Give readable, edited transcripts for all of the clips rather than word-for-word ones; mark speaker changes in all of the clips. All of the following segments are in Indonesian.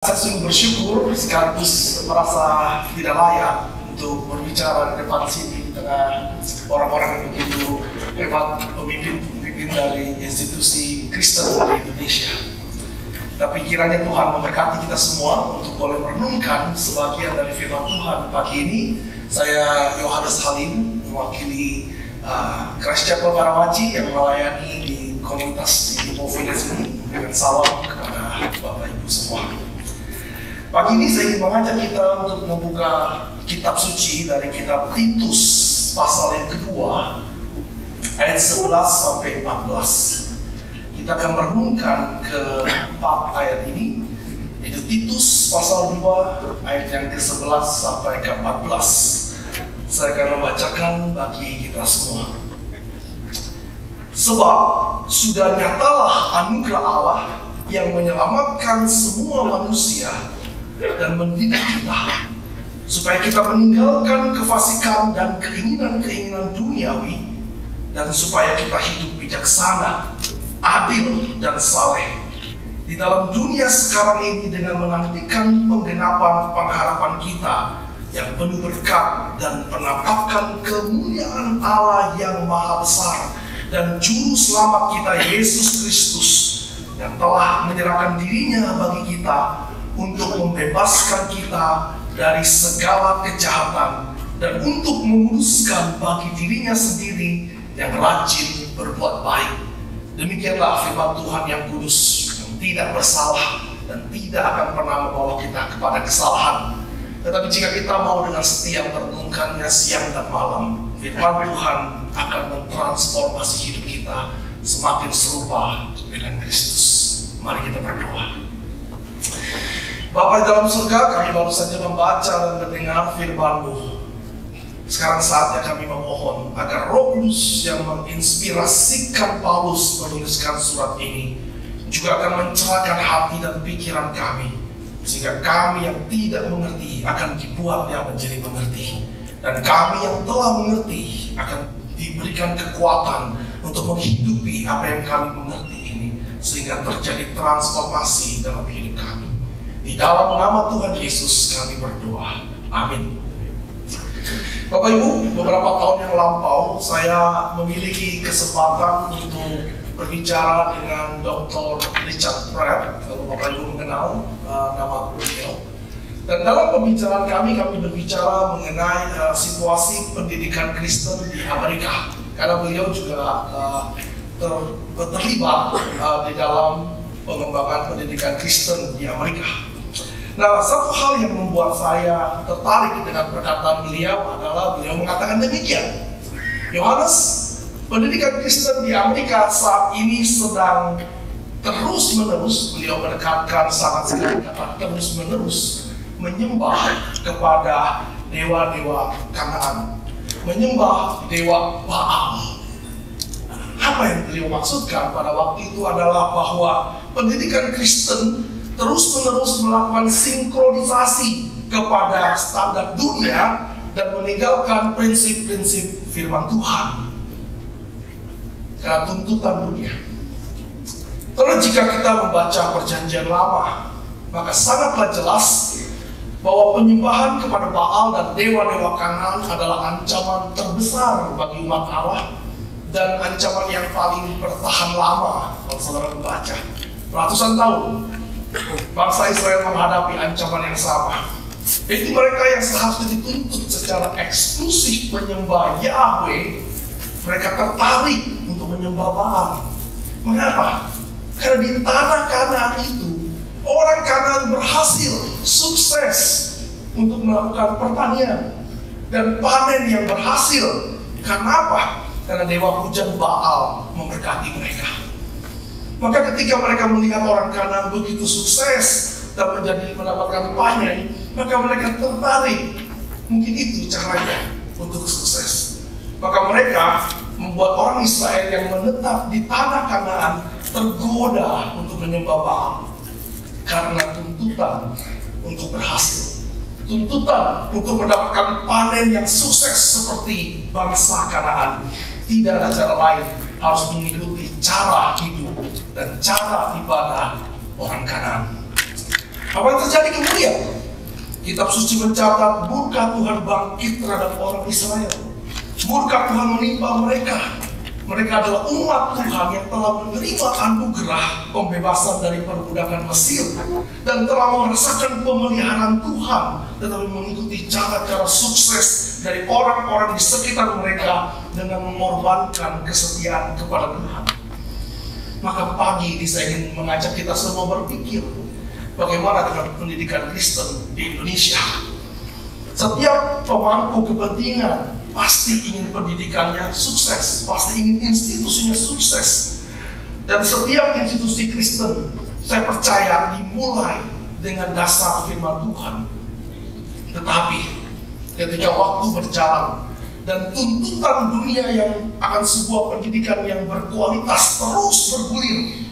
Speaker 1: Saya sungguh bersyukur sekaligus merasa tidak layak untuk berbicara di depan sini di tengah orang-orang yang begitu hebat, pemimpin dari institusi Kristen di Indonesia. Tapi kiranya Tuhan memberkati kita semua untuk boleh merenungkan sebagian dari firman Tuhan pagi ini. Saya Yohanes Halim, mewakili Christ Chapel Karawaci yang melayani di komunitas di Lipo Village ini, dengan salam kepada Bapak Ibu semua. Pagi ini saya ingin mengajak kita untuk membuka kitab suci dari kitab Titus pasal yang kedua ayat 11 sampai 14. Kita akan merenungkan keempat ayat ini, yaitu Titus pasal 2 ayat yang ke-11 sampai ke-14. Saya akan membacakan bagi kita semua. Sebab sudah nyatalah anugerah Allah yang menyelamatkan semua manusia dan mendidik kita, supaya kita meninggalkan kefasikan dan keinginan-keinginan duniawi, dan supaya kita hidup bijaksana, adil, dan saleh di dalam dunia sekarang ini dengan menantikan penggenapan pengharapan kita yang penuh berkat dan penampakan kemuliaan Allah yang maha besar dan juru selamat kita Yesus Kristus, yang telah menyerahkan dirinya bagi kita untuk membebaskan kita dari segala kejahatan dan untuk menguduskan bagi dirinya sendiri yang rajin berbuat baik. Demikianlah firman Tuhan yang kudus, yang tidak bersalah dan tidak akan pernah membawa kita kepada kesalahan. Tetapi jika kita mau dengan setia merenungkannya siang dan malam, firman Tuhan akan mentransformasi hidup kita semakin serupa dengan Kristus. Mari kita berdoa. Bapa di dalam surga, kami baru saja membaca dan mendengar firman-Mu. Sekarang saatnya kami memohon agar Roh Kudus yang menginspirasikan Paulus menuliskan surat ini juga akan mencerahkan hati dan pikiran kami, sehingga kami yang tidak mengerti akan dibuatnya menjadi mengerti, dan kami yang telah mengerti akan diberikan kekuatan untuk menghidupi apa yang kami mengerti ini, sehingga terjadi transformasi dalam hidup kami. Di dalam nama Tuhan Yesus kami berdoa. Amin. Bapak Ibu, beberapa tahun yang lampau saya memiliki kesempatan untuk berbicara dengan Dr. Richard Pratt. Kalau Bapak Ibu mengenal nama beliau. Dan dalam pembicaraan kami berbicara mengenai situasi pendidikan Kristen di Amerika. Karena beliau juga terlibat di dalam pengembangan pendidikan Kristen di Amerika. Nah, satu hal yang membuat saya tertarik dengan perkataan beliau adalah beliau mengatakan demikian. Yohanes, pendidikan Kristen di Amerika saat ini sedang terus-menerus, beliau menekankan sangat sekali kata terus-menerus, menyembah kepada dewa-dewa Kanaan, menyembah dewa Baal. Apa yang beliau maksudkan pada waktu itu adalah bahwa pendidikan Kristen terus-menerus melakukan sinkronisasi kepada standar dunia dan meninggalkan prinsip-prinsip firman Tuhan karena tuntutan dunia. Karena jika kita membaca perjanjian lama, maka sangatlah jelas bahwa penyembahan kepada Baal dan dewa-dewa Kanaan adalah ancaman terbesar bagi umat Allah dan ancaman yang paling bertahan lama. Kalau saudara membaca ratusan tahun, bangsa Israel menghadapi ancaman yang sama. Itu mereka yang seharusnya dituntut secara eksklusif menyembah Yahweh, mereka tertarik untuk menyembah Baal. Mengapa? Karena di tanah Kanaan itu, orang Kanaan berhasil, sukses untuk melakukan pertanian dan panen yang berhasil. Karena apa? Karena dewa hujan Baal memberkati mereka. Maka ketika mereka melihat orang Kanaan begitu sukses dan mendapatkan panen, maka mereka tertarik. Mungkin itu caranya untuk sukses. Maka mereka membuat orang Israel yang menetap di tanah Kanaan tergoda untuk menyembah Baal karena tuntutan untuk berhasil, tuntutan untuk mendapatkan panen yang sukses seperti bangsa Kanaan. Tidak ada cara lain, harus mengikuti cara hidup dan cara ibadah orang Kanaan. Apa yang terjadi kemudian? Kitab suci mencatat murka Tuhan bangkit terhadap orang Israel. Murka Tuhan menimpa mereka. Mereka adalah umat Tuhan yang telah menerima anugerah pembebasan dari perbudakan Mesir dan telah merasakan pemeliharaan Tuhan, tetapi mengikuti cara-cara sukses dari orang-orang di sekitar mereka dengan mengorbankan kesetiaan kepada Tuhan. Maka pagi ini saya ingin mengajak kita semua berpikir, bagaimana dengan pendidikan Kristen di Indonesia? Setiap pemangku kepentingan pasti ingin pendidikannya sukses, pasti ingin institusinya sukses. Dan setiap institusi Kristen, saya percaya, dimulai dengan dasar firman Tuhan. Tetapi ketika waktu berjalan dan tuntutan dunia yang akan sebuah pendidikan yang berkualitas terus bergulir,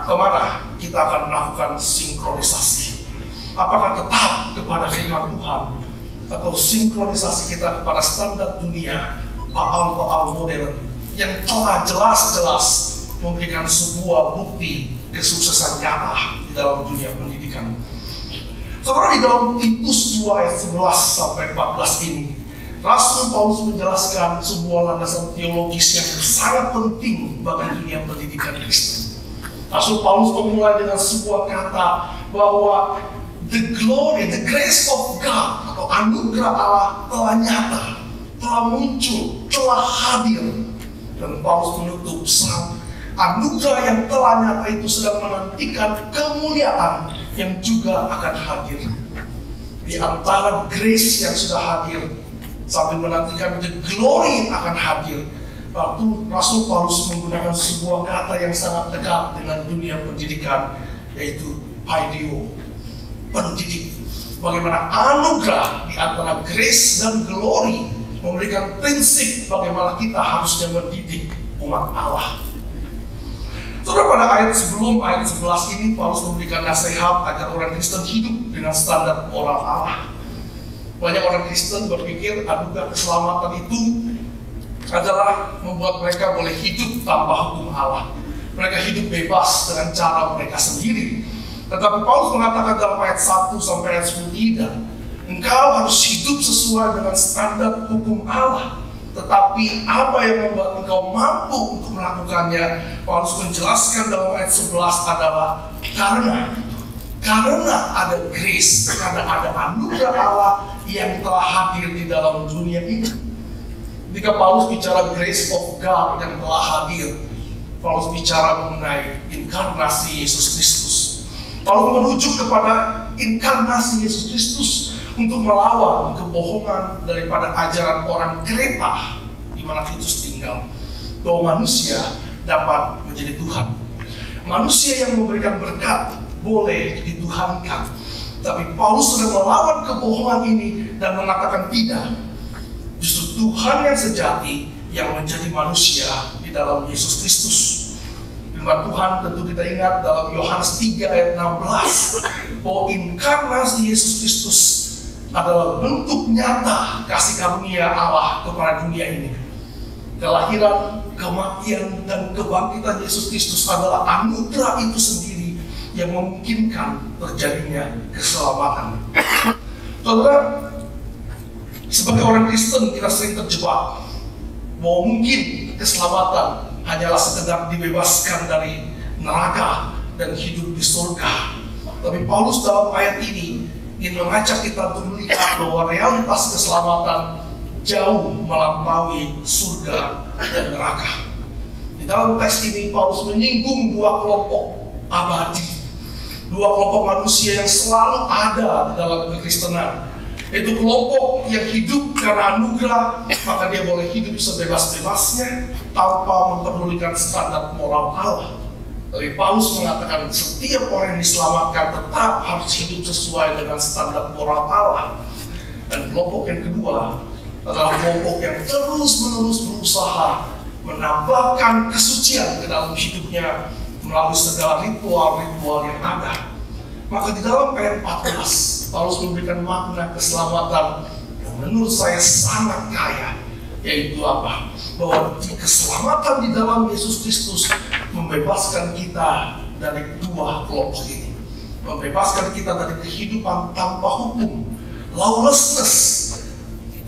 Speaker 1: kemana kita akan melakukan sinkronisasi? Apakah tetap kepada firman Tuhan, atau sinkronisasi kita kepada standar dunia, paal-paal modern yang telah jelas-jelas memberikan sebuah bukti kesuksesan nyata di dalam dunia pendidikan? Saudara, di dalam Titus 2 ayat 11 sampai 14 ini, Rasul Paulus menjelaskan sebuah landasan teologis yang sangat penting bagi dunia pendidikan Kristen. Rasul Paulus memulai dengan sebuah kata bahwa the glory, the grace of God, atau anugerah Allah telah nyata, telah muncul, telah hadir. Dan Paulus menutup anugerah yang telah nyata itu sedang menantikan kemuliaan yang juga akan hadir. Di antara grace yang sudah hadir sambil menantikan the glory yang akan hadir, waktu Rasul Paulus menggunakan sebuah kata yang sangat dekat dengan dunia pendidikan, yaitu paidio, pendidik. Bagaimana anugerah di antara grace dan glory memberikan prinsip bagaimana kita harusnya mendidik umat Allah. Saudara, pada ayat sebelum ayat 11 ini, Paulus memberikan nasihat agar orang Kristen hidup dengan standar moral Allah. Banyak orang Kristen berpikir anugerah keselamatan itu adalah membuat mereka boleh hidup tanpa hukum Allah. Mereka hidup bebas dengan cara mereka sendiri. Tetapi Paulus mengatakan dalam ayat 1 sampai ayat 10, tidak. Engkau harus hidup sesuai dengan standar hukum Allah. Tetapi apa yang membuat engkau mampu untuk melakukannya? Paulus menjelaskan dalam ayat 11 adalah karena ada grace, karena ada anugerah Allah yang telah hadir di dalam dunia ini. Ketika Paulus bicara grace of God yang telah hadir, Paulus bicara mengenai inkarnasi Yesus Kristus. Paulus merujuk kepada inkarnasi Yesus Kristus untuk melawan kebohongan daripada ajaran orang Kreta di mana Kristus tinggal, bahwa manusia dapat menjadi Tuhan. Manusia yang memberikan berkat boleh dituhankan. Tapi Paulus sudah melawan kebohongan ini dan mengatakan tidak. Justru Tuhan yang sejati yang menjadi manusia di dalam Yesus Kristus. Firman Tuhan tentu kita ingat dalam Yohanes 3 ayat 16 bahwa inkarnasi Yesus Kristus adalah bentuk nyata kasih karunia Allah kepada dunia ini. Kelahiran, kematian, dan kebangkitan Yesus Kristus adalah anugerah itu sendiri yang memungkinkan terjadinya keselamatan. Saudara, sebagai orang Kristen kita sering terjebak bahwa mungkin keselamatan hanyalah sekedar dibebaskan dari neraka dan hidup di surga. Tapi Paulus dalam ayat ini ingin mengajak kita untuk melihat bahwa realitas keselamatan jauh melampaui surga dan neraka. Di dalam teks ini Paulus menyinggung dua kelompok abadi, dua kelompok manusia yang selalu ada di dalam kekristenan. Itu kelompok yang hidup karena anugerah, maka dia boleh hidup sebebas-bebasnya tanpa mempedulikan standar moral Allah. Tapi Paulus mengatakan setiap orang yang diselamatkan tetap harus hidup sesuai dengan standar moral Allah. Dan kelompok yang kedua adalah kelompok yang terus-menerus berusaha menambahkan kesucian ke dalam hidupnya melalui segala ritual-ritual yang ada. Maka di dalam ayat 14, Paulus memberikan makna keselamatan yang menurut saya sangat kaya, yaitu apa? Bahwa keselamatan di dalam Yesus Kristus membebaskan kita dari dua kelompok ini. membebaskan kita dari kehidupan tanpa hukum, lawlessness,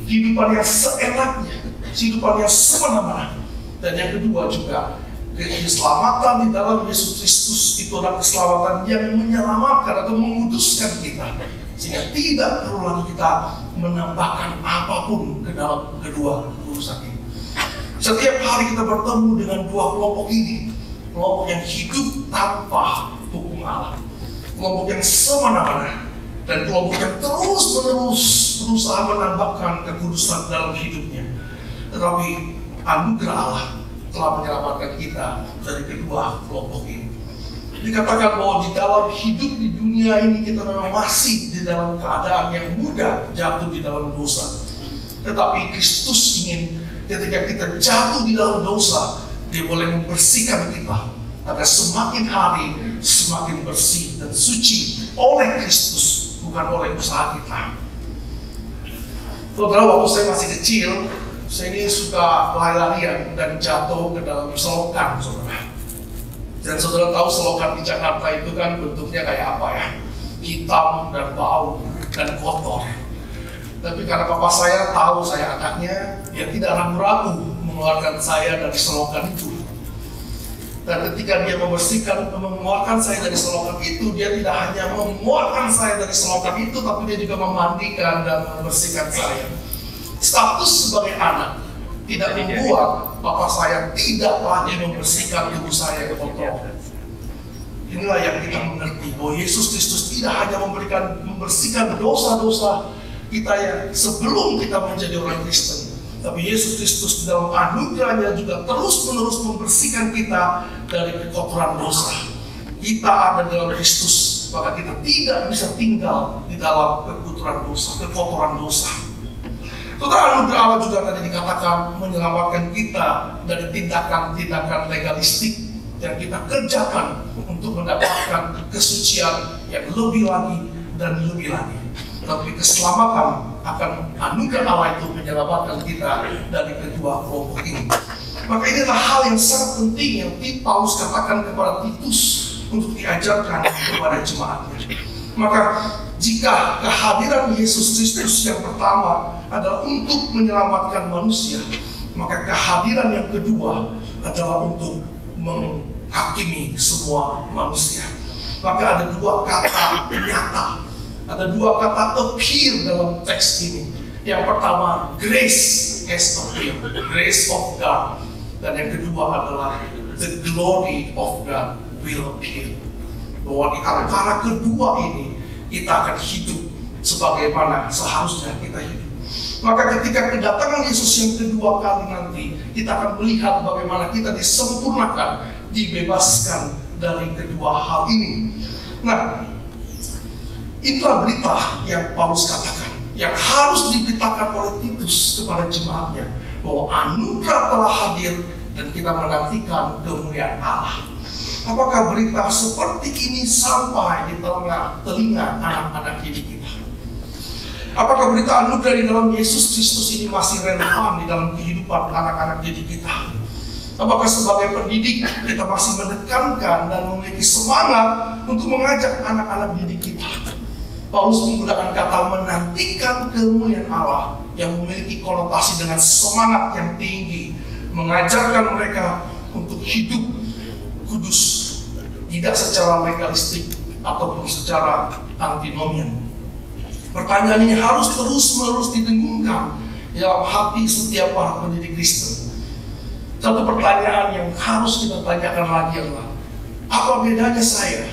Speaker 1: kehidupan yang seenaknya, kehidupan yang semena-mena. Dan yang kedua juga, keselamatan di dalam Yesus Kristus itu adalah keselamatan yang menyelamatkan atau menguduskan kita, sehingga tidak perlu lagi kita menambahkan apapun ke dalam kedua urusan ini. Setiap hari kita bertemu dengan dua kelompok ini, kelompok yang hidup tanpa hukum Allah, kelompok yang semena-mena, dan kelompok yang terus-menerus berusaha menambahkan kekudusan dalam hidupnya. Tetapi anugerah Allah telah menyelamatkan kita dari kedua kelompok ini. Dikatakan bahwa di dalam hidup di dunia ini kita memang masih di dalam keadaan yang mudah jatuh di dalam dosa. Tetapi Kristus ingin ketika kita jatuh di dalam dosa, Dia boleh membersihkan kita agar semakin hari semakin bersih dan suci oleh Kristus, bukan oleh usaha kita. Saudara, waktu saya masih kecil, saya ini suka lari-larian dan jatuh ke dalam selokan, saudara. Dan saudara tahu selokan di Jakarta itu kan bentuknya kayak apa ya? Hitam dan bau dan kotor. Tapi karena papa saya tahu saya anaknya, dia tidak ragu-ragu mengeluarkan saya dari selokan itu. Dan ketika dia mengeluarkan saya dari selokan itu, dia tidak hanya mengeluarkan saya dari selokan itu, tapi dia juga memandikan dan membersihkan saya. Status sebagai anak tidak membuat papa saya tidak lagi membersihkan tubuh saya yang kotor. Inilah yang kita mengerti bahwa Yesus Kristus tidak hanya membersihkan dosa-dosa kita yang sebelum kita menjadi orang Kristen, tapi Yesus Kristus di dalam anugerahnya juga terus-menerus membersihkan kita dari kekotoran dosa. Kita ada dalam Kristus, maka kita tidak bisa tinggal di dalam kekotoran dosa. Saudara, anugerah Allah juga tadi dikatakan menyelamatkan kita dari tindakan-tindakan legalistik yang kita kerjakan untuk mendapatkan kesucian yang lebih lagi dan lebih lagi. Tapi keselamatan akan anugerah Allah itu menyelamatkan kita dari kedua kelompok ini. Maka inilah hal yang sangat penting yang Paulus katakan kepada Titus untuk diajarkan kepada jemaatnya. Maka jika kehadiran Yesus Kristus yang pertama adalah untuk menyelamatkan manusia, maka kehadiran yang kedua adalah untuk menghakimi semua manusia. Maka ada dua kata nyata, ada dua kata appear dalam teks ini. Yang pertama, grace has appeared, grace of God. Dan yang kedua adalah the glory of God will appear. Bahwa di antara kedua ini kita akan hidup sebagaimana seharusnya kita hidup. Maka ketika kedatangan Yesus yang kedua kali nanti, kita akan melihat bagaimana kita disempurnakan, dibebaskan dari kedua hal ini. Nah, inilah berita yang Paulus katakan, yang harus diberitakan oleh Titus kepada jemaatnya, bahwa anugerah telah hadir dan kita menantikan kemuliaan Allah. Apakah berita seperti ini sampai di telinga anak-anak didik kita? Apakah berita anugerah di dalam Yesus Kristus ini masih relevan di dalam kehidupan anak-anak didik kita? Apakah sebagai pendidik kita masih menekankan dan memiliki semangat untuk mengajak anak-anak didik kita? Paulus menggunakan kata menantikan kemuliaan Allah yang memiliki konotasi dengan semangat yang tinggi, mengajarkan mereka untuk hidup kudus, tidak secara legalistik ataupun secara antinomian. Pertanyaan ini harus terus-menerus didengungkan dalam hati setiap para pendidik Kristen. Satu pertanyaan yang harus kita tanyakan lagi adalah, apa bedanya saya?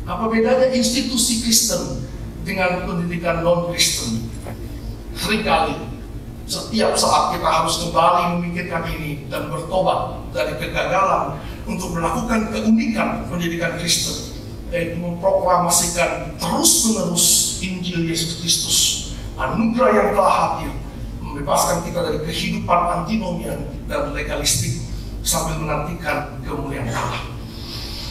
Speaker 1: Apa bedanya institusi Kristen dengan pendidikan non-Kristen? Seringkali setiap saat kita harus kembali memikirkan ini dan bertobat dari kegagalan untuk melakukan keunikan pendidikan Kristen, yaitu memproklamasikan terus-menerus Injil Yesus Kristus, anugerah yang telah hadir, membebaskan kita dari kehidupan antinomian dan legalistik sambil menantikan kemuliaan Allah.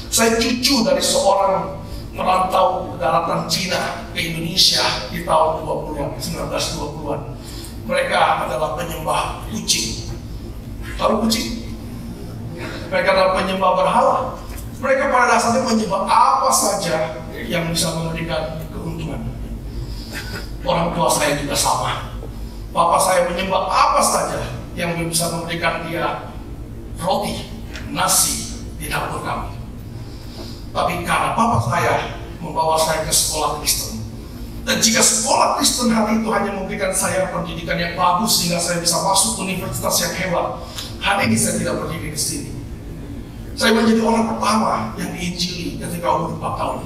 Speaker 1: Saya cucu dari seorang merantau daratan Cina ke Indonesia di tahun 1920-an. Mereka adalah penyembah kucing. Tahu kucing? Mereka adalah penyembah berhala. Mereka pada dasarnya menyembah apa saja yang bisa memberikan keuntungan. Orang tua saya juga sama. Papa saya menyembah apa saja yang bisa memberikan dia roti, nasi di dapur kami. Tapi karena papa saya membawa saya ke sekolah Kristen, dan jika sekolah Kristen hari itu hanya memberikan saya pendidikan yang bagus sehingga saya bisa masuk universitas yang hebat, hari ini saya tidak berdiri di sini. Saya menjadi orang pertama yang diinjili ketika umur 4 tahun.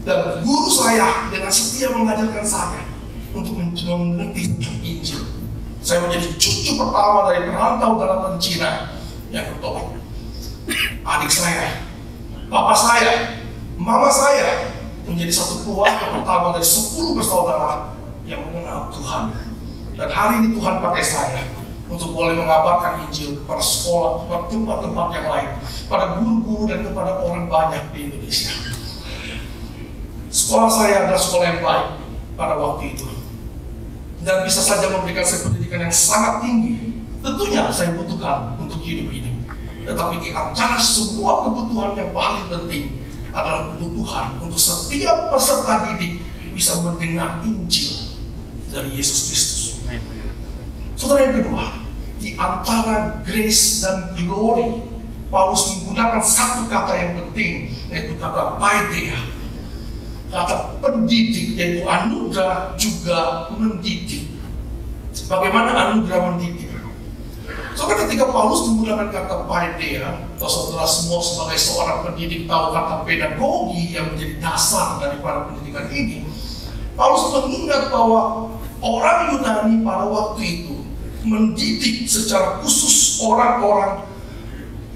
Speaker 1: Dan guru saya dengan setia mengajarkan saya untuk mengerti Injil. Saya menjadi cucu pertama dari perantau daratan Cina yang bertobat. Adik saya, papa saya, mama saya menjadi satu keluarga pertama dari 10 bersaudara yang mengenal Tuhan. Dan hari ini Tuhan pakai saya untuk boleh mengabarkan Injil kepada sekolah, kepada tempat-tempat yang lain, pada guru-guru dan kepada orang banyak di Indonesia. Sekolah saya adalah sekolah yang baik pada waktu itu, dan bisa saja memberikan saya pendidikan yang sangat tinggi. Tentunya saya butuhkan untuk hidup ini. Tetapi di antara semua kebutuhan yang paling penting adalah kebutuhan untuk setiap peserta didik bisa mendengar Injil dari Yesus Kristus. Saudara, yang kedua, di antara grace dan glory, Paulus menggunakan satu kata yang penting, yaitu kata paideia. Kata pendidik, yaitu anugerah juga mendidik. Bagaimana anugerah mendidik? Soalnya ketika Paulus menggunakan kata paideia, atau saudara semua sebagai seorang pendidik tahu kata pedagogi yang menjadi dasar daripada pendidikan ini, Paulus mengingat bahwa orang Yunani pada waktu itu mendidik secara khusus orang-orang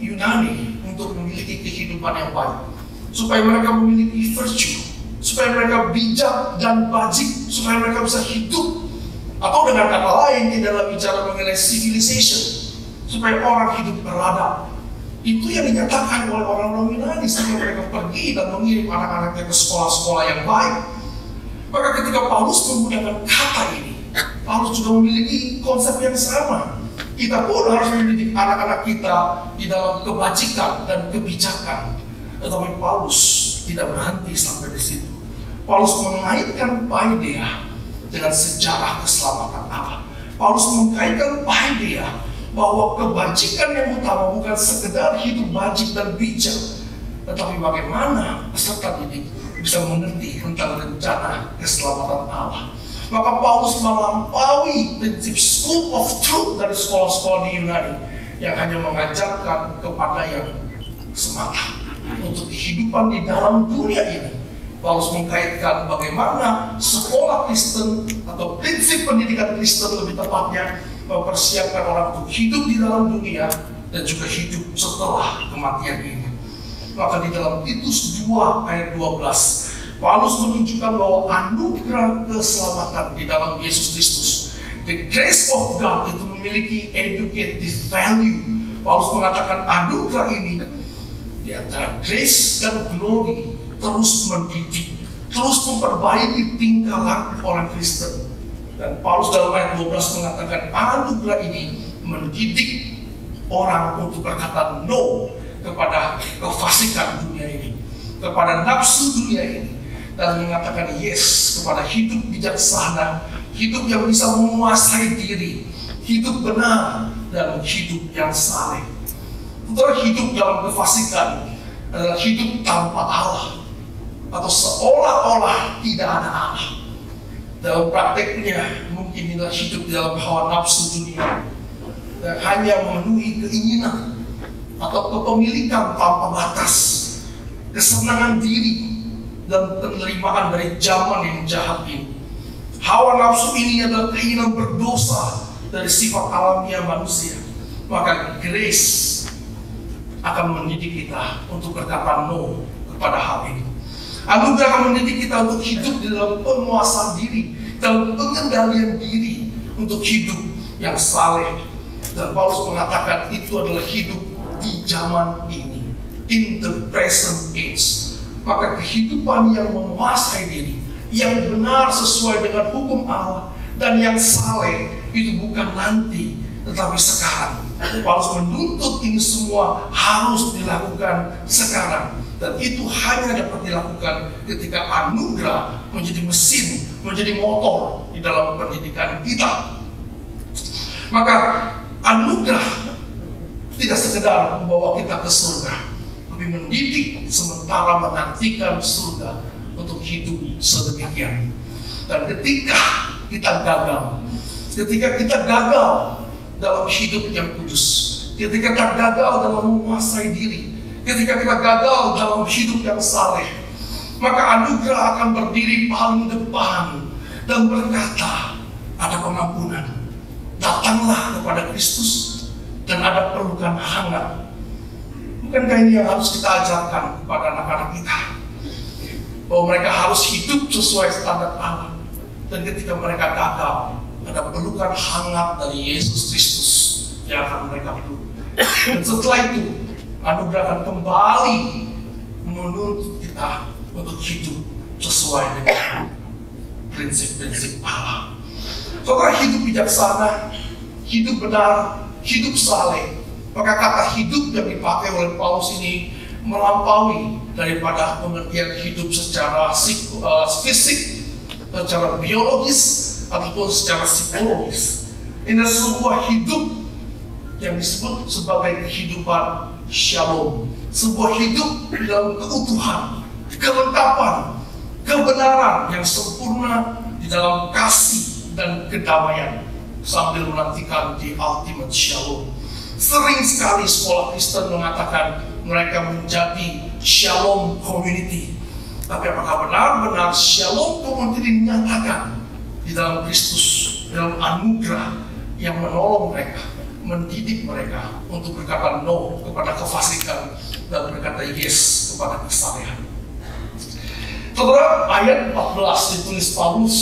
Speaker 1: Yunani untuk memiliki kehidupan yang baik, supaya mereka memiliki virtue, supaya mereka bijak dan bajik, supaya mereka bisa hidup. Atau dengan kata lain, di dalam bicara mengenai civilization, supaya orang hidup beradab. Itu yang dinyatakan oleh orang-orang Yunani sehingga mereka pergi dan mengirim anak-anaknya ke sekolah-sekolah yang baik. Maka ketika Paulus menggunakan kata ini, Paulus juga memiliki konsep yang sama. Kita pun harus mendidik anak-anak kita di dalam kebajikan dan kebijakan. Tetapi Paulus tidak berhenti sampai di situ. Paulus mengaitkan paideia dengan sejarah keselamatan Allah. Paulus mengaitkan paideia bahwa kebajikan yang utama bukan sekedar hidup bajik dan bijak, tetapi bagaimana peserta didik bisa mengerti tentang rencana keselamatan Allah. Maka Paulus melampaui prinsip school of truth dari sekolah-sekolah di Yunani yang hanya mengajarkan kepada yang semata untuk kehidupan di dalam dunia ini. Paulus mengkaitkan bagaimana sekolah Kristen atau prinsip pendidikan Kristen lebih tepatnya mempersiapkan orang untuk hidup di dalam dunia dan juga hidup setelah kematian ini. Maka di dalam Titus 2 ayat 12, Paulus menunjukkan bahwa anugerah keselamatan di dalam Yesus Kristus, the grace of God, itu memiliki educative value. Paulus mengatakan anugerah ini di antara grace dan glory terus mendidik, terus memperbaiki tingkah laku orang Kristen. Dan Paulus dalam ayat 12 mengatakan anugerah ini mendidik orang untuk berkata no kepada kefasikan dunia ini, kepada nafsu dunia ini, dan mengatakan yes kepada hidup bijaksana, hidup yang bisa menguasai diri, hidup benar, dan hidup yang saleh. Saudara, hidup dalam kefasikan adalah hidup tanpa Allah, atau seolah-olah tidak ada Allah. Dalam prakteknya mungkin inilah hidup di dalam hawa nafsu dunia dan hanya memenuhi keinginan atau kepemilikan tanpa batas, kesenangan diri dan penerimaan dari zaman yang jahat ini. Hawa nafsu ini adalah keinginan berdosa dari sifat alamiah manusia. Maka grace akan mendidik kita untuk berkata no kepada hal ini. Anugerah akan mendidik kita untuk hidup di dalam penguasaan diri, dalam pengendalian diri, untuk hidup yang saleh. Dan Paulus mengatakan itu adalah hidup di zaman ini, in the present age. Maka kehidupan yang menguasai diri, yang benar sesuai dengan hukum Allah, dan yang saleh itu bukan nanti, tetapi sekarang. Paulus menuntut ini semua harus dilakukan sekarang. Dan itu hanya dapat dilakukan ketika anugerah menjadi mesin, menjadi motor di dalam pendidikan kita. Maka anugerah tidak sekedar membawa kita ke surga, tapi mendidik sementara menantikan surga untuk hidup sedemikian. Dan ketika kita gagal dalam hidup yang kudus, ketika kita gagal dalam menguasai diri, ketika kita gagal dalam hidup yang saleh, maka anugerah akan berdiri paling depan dan berkata, ada pengampunan, datanglah kepada Kristus dan ada pelukan hangat. Bukankah ini yang harus kita ajarkan kepada anak-anak kita? Bahwa mereka harus hidup sesuai standar Allah. Dan ketika mereka gagal, ada pelukan hangat dari Yesus Kristus yang akan mereka peluk. Dan setelah itu, anugerah akan kembali menuntut kita untuk hidup sesuai dengan prinsip-prinsip Allah. Setelah hidup bijaksana, hidup benar, hidup saleh, maka kata hidup yang dipakai oleh Paulus ini melampaui daripada pengertian hidup secara fisik, secara biologis, ataupun secara psikologis. Ini sebuah hidup yang disebut sebagai kehidupan shalom, sebuah hidup dalam keutuhan, kelengkapan, kebenaran yang sempurna di dalam kasih dan kedamaian, sambil menantikan di ultimate shalom. Sering sekali sekolah Kristen mengatakan mereka menjadi shalom community. Tapi apakah benar-benar shalom community dinyatakan di dalam Kristus, dalam anugerah yang menolong mereka, mendidik mereka untuk berkata no kepada kefasikan dan berkata yes kepada kesalehan. Saudara, ayat 14 ditulis Paulus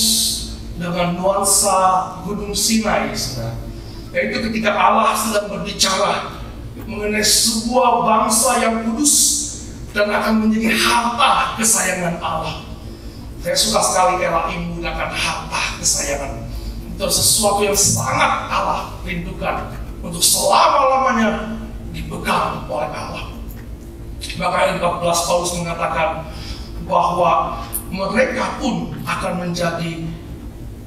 Speaker 1: dengan nuansa Gunung Sinai, saudara. Yaitu ketika Allah sedang berbicara mengenai sebuah bangsa yang kudus dan akan menjadi harta kesayangan Allah. Saya suka sekali Ella menggunakan harta kesayangan. Itu sesuatu yang sangat Allah rindukan untuk selama-lamanya dipegang oleh Allah. Maka ayat 14 Paulus mengatakan bahwa mereka pun akan menjadi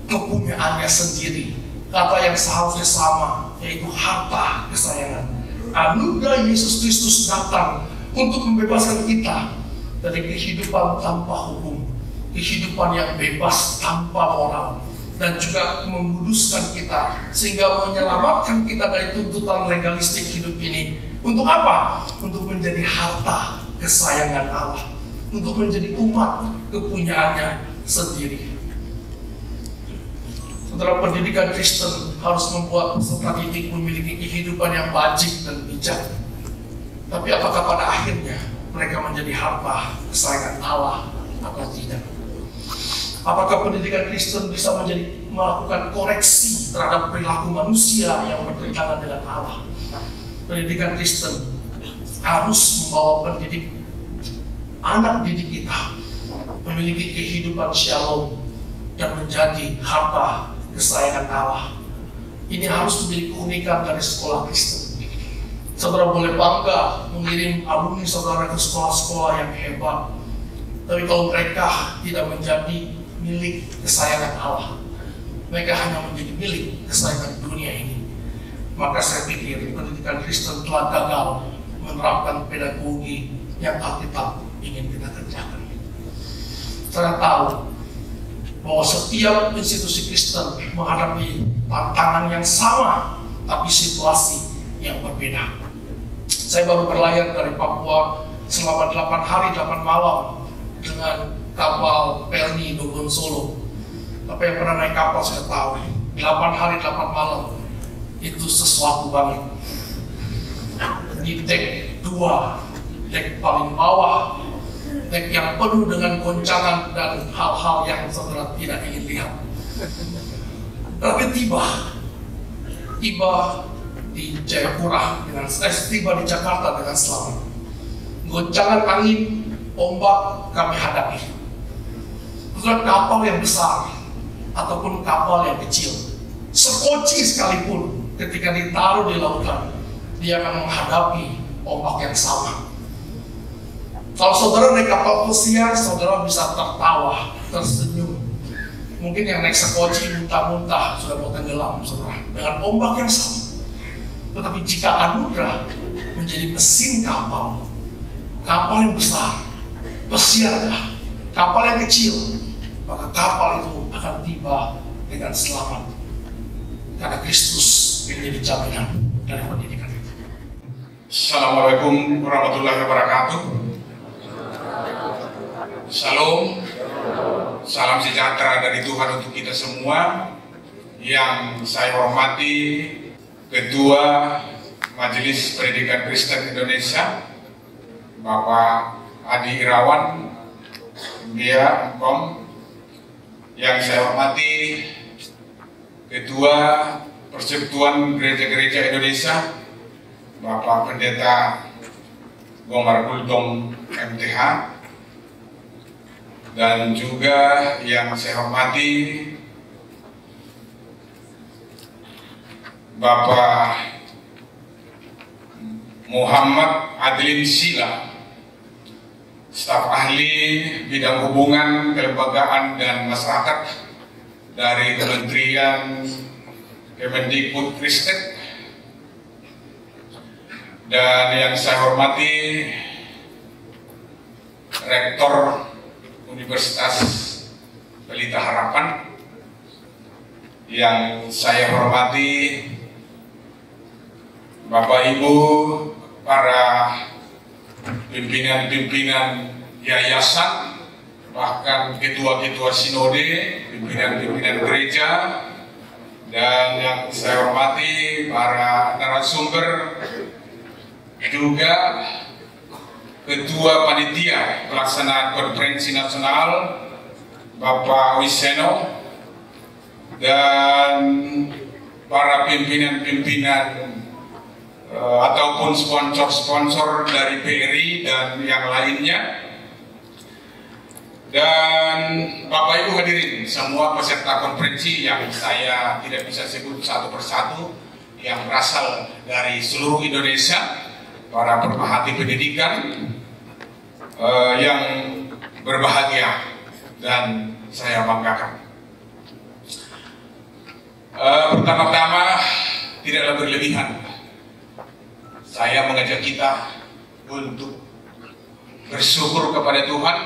Speaker 1: kepunyaannya sendiri. Kata yang seharusnya sama, yaitu harta kesayangan. Anugerah Yesus Kristus datang untuk membebaskan kita dari kehidupan tanpa hukum, kehidupan yang bebas tanpa moral, dan juga menguduskan kita sehingga menyelamatkan kita dari tuntutan legalistik hidup ini. Untuk apa? Untuk menjadi harta kesayangan Allah, untuk menjadi umat kepunyaannya sendiri. Saudara, pendidikan Kristen harus membuat peserta didik memiliki kehidupan yang wajib dan bijak. Tapi apakah pada akhirnya mereka menjadi harta kesayangan Allah atau tidak? Apakah pendidikan Kristen bisa melakukan koreksi terhadap perilaku manusia yang bertentangan dengan Allah? Pendidikan Kristen harus membawa anak didik kita memiliki kehidupan shalom dan menjadi harta kesayangan Allah. Ini harus menjadi keunikan dari sekolah Kristen. Saudara boleh bangga mengirim alumni saudara ke sekolah-sekolah yang hebat, tapi kalau mereka tidak menjadi milik kesayangan Allah, mereka hanya menjadi milik kesayangan dunia ini, maka saya pikir pendidikan Kristen telah gagal menerapkan pedagogi yang Alkitab ingin kita kerjakan. Saya tahu bahwa setiap institusi Kristen menghadapi tantangan yang sama, tapi situasi yang berbeda. Saya baru berlayar dari Papua selama 8 hari 8 malam dengan kapal Pelni Dogon Solo. Tapi yang pernah naik kapal saya tahu, 8 hari 8 malam itu sesuatu banget. Di dek 2, dek paling bawah, dek yang penuh dengan goncangan dan hal-hal yang saudara tidak ingin lihat. Tapi tiba di Jayapura tiba di Jakarta dengan selamat. Goncangan angin, ombak kami hadapi. Bukan kapal yang besar ataupun kapal yang kecil, sekoci sekalipun ketika ditaruh di lautan, dia akan menghadapi ombak yang sama. Kalau saudara naik kapal pesiar, saudara bisa tertawa, tersenyum. Mungkin yang naik sekoci muntah-muntah sudah mau tenggelam, saudara, dengan ombak yang sama. Tetapi jika anugerah menjadi mesin kapal yang besar, pesiarnya, kapal yang kecil, maka kapal itu akan tiba dengan selamat. Karena Kristus menjadi jaminan dari pendidikan itu.
Speaker 2: Assalamualaikum warahmatullahi wabarakatuh. Shalom. Salam sejahtera dari Tuhan untuk kita semua. Yang saya hormati Ketua Majelis Pendidikan Kristen Indonesia, Bapak Adi Irawan, dia Kom. Yang saya hormati Ketua Persekutuan Gereja-Gereja Indonesia, Bapak Pendeta Gomar Guldong MTH, dan juga yang saya hormati Bapak Muhammad Adlin Sila, staf ahli bidang hubungan kelembagaan dan masyarakat dari Kementerian Kemendikbudristek, dan yang saya hormati Rektor Universitas Pelita Harapan, yang saya hormati Bapak Ibu para pimpinan-pimpinan yayasan, bahkan ketua-ketua sinode, pimpinan-pimpinan gereja, dan yang saya hormati para narasumber, juga Ketua Panitia Pelaksanaan Konferensi Nasional Bapak Wiseno, dan para pimpinan-pimpinan ataupun sponsor-sponsor dari PRI dan yang lainnya, dan Bapak Ibu hadirin semua peserta konferensi yang saya tidak bisa sebut satu persatu, yang berasal dari seluruh Indonesia, para pemerhati pendidikan yang berbahagia dan saya banggakan. Pertama-tama, tidaklah berlebihan saya mengajak kita untuk bersyukur kepada Tuhan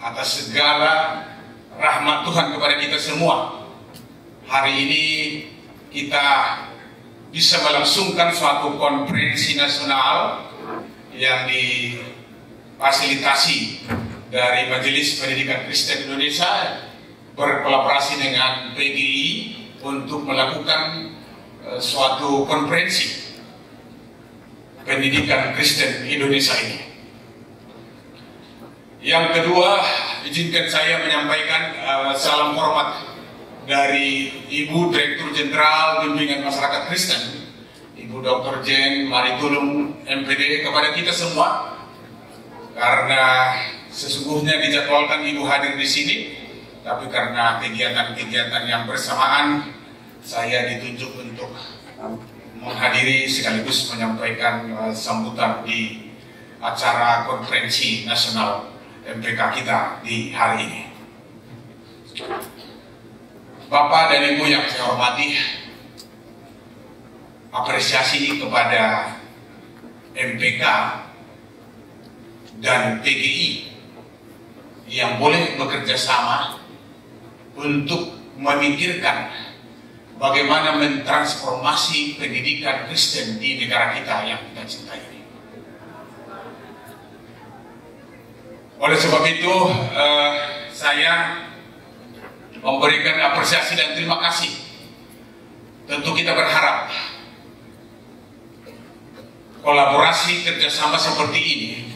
Speaker 2: atas segala rahmat Tuhan kepada kita semua. Hari ini kita bisa melangsungkan suatu konferensi nasional yang difasilitasi dari Majelis Pendidikan Kristen Indonesia berkolaborasi dengan PGI untuk melakukan suatu konferensi pendidikan Kristen Indonesia ini. Yang kedua, izinkan saya menyampaikan salam hormat dari Ibu Direktur Jenderal Bimbingan Masyarakat Kristen, Ibu Dr. Jen Maritulung MPD, kepada kita semua, karena sesungguhnya dijadwalkan Ibu hadir di sini, tapi karena kegiatan-kegiatan yang bersamaan, saya ditunjuk untuk menghadiri sekaligus menyampaikan sambutan di acara konferensi nasional MPK kita di hari ini. Bapak dan Ibu yang saya hormati, apresiasi kepada MPK dan PGI yang boleh bekerja sama untuk memikirkan bagaimana mentransformasi pendidikan Kristen di negara kita yang kita cintai ini. Oleh sebab itu, saya memberikan apresiasi dan terima kasih. Tentu kita berharap kolaborasi kerjasama seperti ini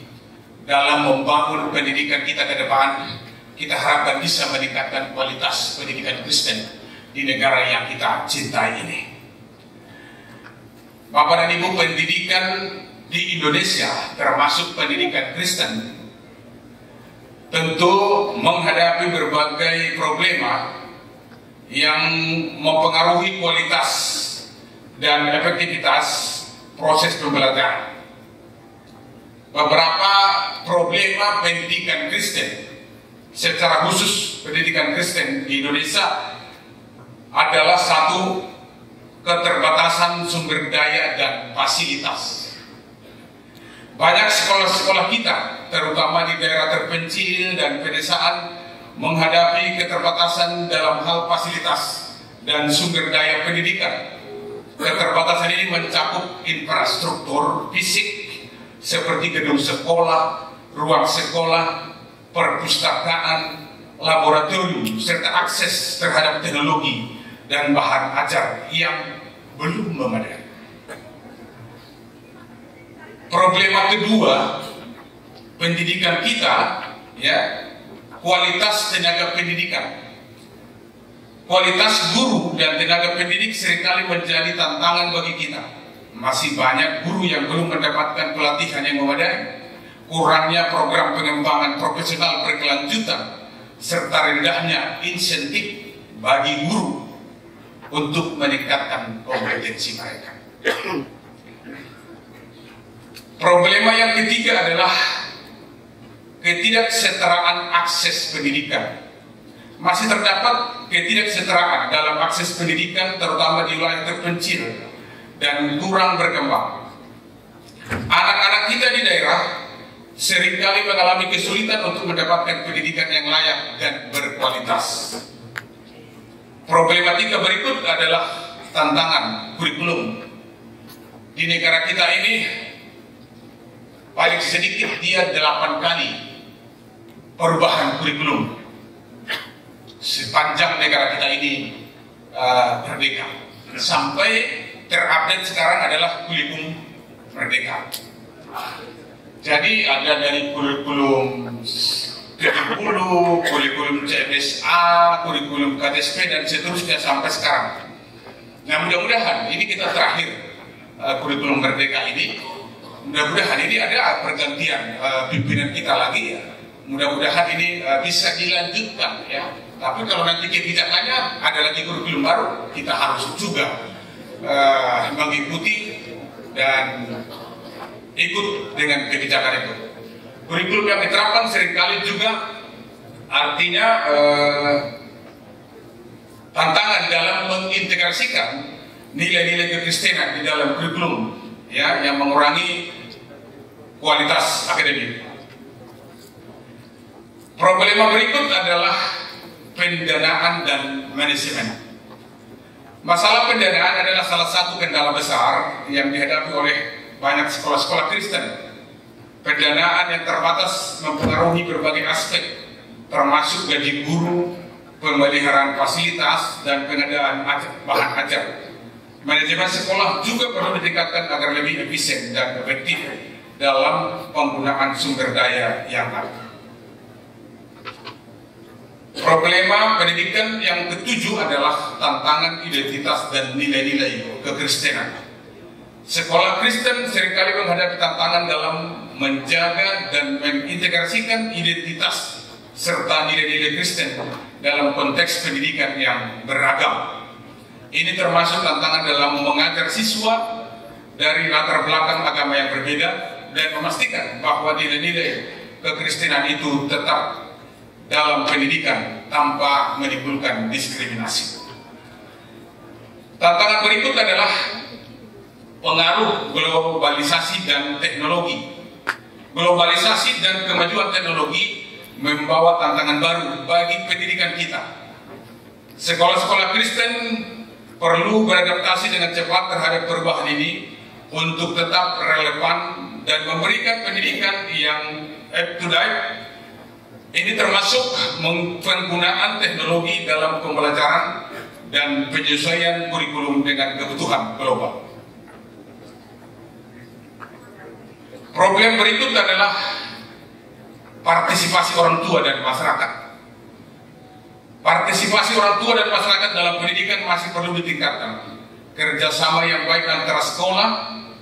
Speaker 2: dalam membangun pendidikan kita ke depan, kita harapkan bisa meningkatkan kualitas pendidikan Kristen di negara yang kita cintai ini. Bapak dan Ibu, pendidikan di Indonesia termasuk pendidikan Kristen tentu menghadapi berbagai problema yang mempengaruhi kualitas dan efektivitas proses pembelajaran. beberapa problema pendidikan Kristen, secara khusus pendidikan Kristen di Indonesia adalah satu, keterbatasan sumber daya dan fasilitas. Banyak sekolah-sekolah kita, terutama di daerah terpencil dan pedesaan, menghadapi keterbatasan dalam hal fasilitas dan sumber daya pendidikan. Keterbatasan ini mencakup infrastruktur fisik seperti gedung sekolah, ruang sekolah, perpustakaan, laboratorium, serta akses terhadap teknologi dan bahan ajar yang belum memadai. Problema kedua, pendidikan kita, ya, kualitas tenaga pendidikan. Kualitas guru dan tenaga pendidik seringkali menjadi tantangan bagi kita. Masih banyak guru yang belum mendapatkan pelatihan yang memadai, kurangnya program pengembangan profesional berkelanjutan, serta rendahnya insentif bagi guru untuk meningkatkan kompetensi mereka. Problema yang ketiga adalah ketidaksetaraan akses pendidikan. Masih terdapat ketidaksetaraan dalam akses pendidikan, terutama di wilayah terpencil dan kurang berkembang. Anak-anak kita di daerah seringkali mengalami kesulitan untuk mendapatkan pendidikan yang layak dan berkualitas. Problematika berikut adalah tantangan kurikulum. Di negara kita ini paling sedikit dia 8 kali perubahan kurikulum sepanjang negara kita ini merdeka. Sampai terupdate sekarang adalah kurikulum merdeka. Jadi ada dari kurikulum 70, kurikulum CBSA, kurikulum KTSP dan seterusnya sampai sekarang. Nah, mudah-mudahan ini kita terakhir kurikulum merdeka ini. Mudah-mudahan ini ada pergantian pimpinan kita lagi, ya. Mudah-mudahan ini bisa dilanjutkan, ya. Tapi kalau nanti kebijakannya ada lagi kurikulum baru, kita harus juga mengikuti dan ikut dengan kebijakan itu. Kurikulum yang diterapkan seringkali juga artinya tantangan dalam mengintegrasikan nilai-nilai kekristenan di dalam kurikulum, ya, yang mengurangi kualitas akademik. Problema berikut adalah pendanaan dan manajemen. Masalah pendanaan adalah salah satu kendala besar yang dihadapi oleh banyak sekolah-sekolah Kristen. Pendanaan yang terbatas mempengaruhi berbagai aspek, termasuk gaji guru, pemeliharaan fasilitas, dan pengadaan bahan ajar. Manajemen sekolah juga perlu ditingkatkan agar lebih efisien dan efektif dalam penggunaan sumber daya yang ada. Problema pendidikan yang ketujuh adalah tantangan identitas dan nilai-nilai kekristenan. Sekolah Kristen seringkali menghadapi tantangan dalam menjaga dan mengintegrasikan identitas serta nilai-nilai Kristen dalam konteks pendidikan yang beragam. Ini termasuk tantangan dalam mengajar siswa dari latar belakang agama yang berbeda dan memastikan bahwa nilai-nilai kekristenan itu tetap dalam pendidikan tanpa menimbulkan diskriminasi. Tantangan berikut adalah pengaruh globalisasi dan teknologi. Globalisasi dan kemajuan teknologi membawa tantangan baru bagi pendidikan kita. Sekolah-sekolah Kristen perlu beradaptasi dengan cepat terhadap perubahan ini untuk tetap relevan dan memberikan pendidikan yang up to date. Ini termasuk penggunaan teknologi dalam pembelajaran dan penyesuaian kurikulum dengan kebutuhan global. Problem berikut adalah partisipasi orang tua dan masyarakat. Partisipasi orang tua dan masyarakat dalam pendidikan masih perlu ditingkatkan. Kerjasama yang baik antara sekolah,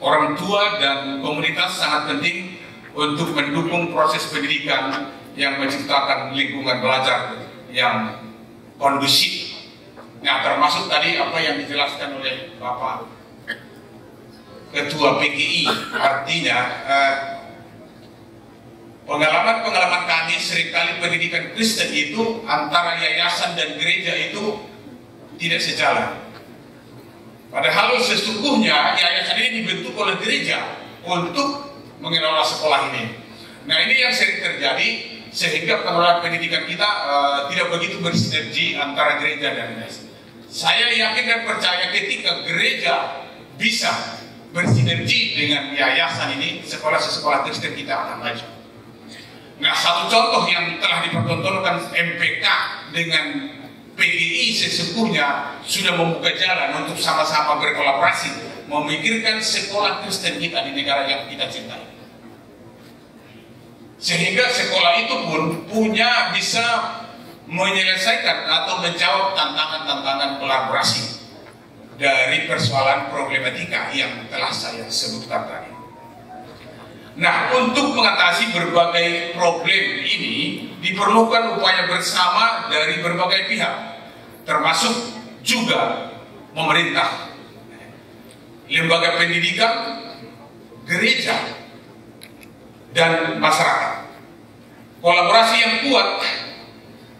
Speaker 2: orang tua, dan komunitas sangat penting untuk mendukung proses pendidikan yang menciptakan lingkungan belajar yang kondusif. Nah, termasuk tadi apa yang dijelaskan oleh Bapak Ketua PGI, artinya Pengalaman kami seringkali pendidikan Kristen itu antara yayasan dan gereja itu tidak sejalan. Padahal sesungguhnya yayasan ini dibentuk oleh gereja untuk mengelola sekolah ini. Nah, ini yang sering terjadi sehingga pengelolaan pendidikan kita tidak begitu bersinergi antara gereja dan yayasan. Saya yakin dan percaya ketika gereja bisa bersinergi dengan yayasan ini, sekolah-sekolah Kristen kita akan maju. Nah, satu contoh yang telah dipertontonkan MPK dengan PGI sesungguhnya sudah membuka jalan untuk sama-sama berkolaborasi memikirkan sekolah Kristen kita di negara yang kita cintai. Sehingga sekolah itu pun bisa menyelesaikan atau menjawab tantangan-tantangan kolaborasi dari persoalan problematika yang telah saya sebutkan tadi. Nah, untuk mengatasi berbagai problem ini diperlukan upaya bersama dari berbagai pihak, termasuk juga pemerintah, lembaga pendidikan, gereja, dan masyarakat. Kolaborasi yang kuat,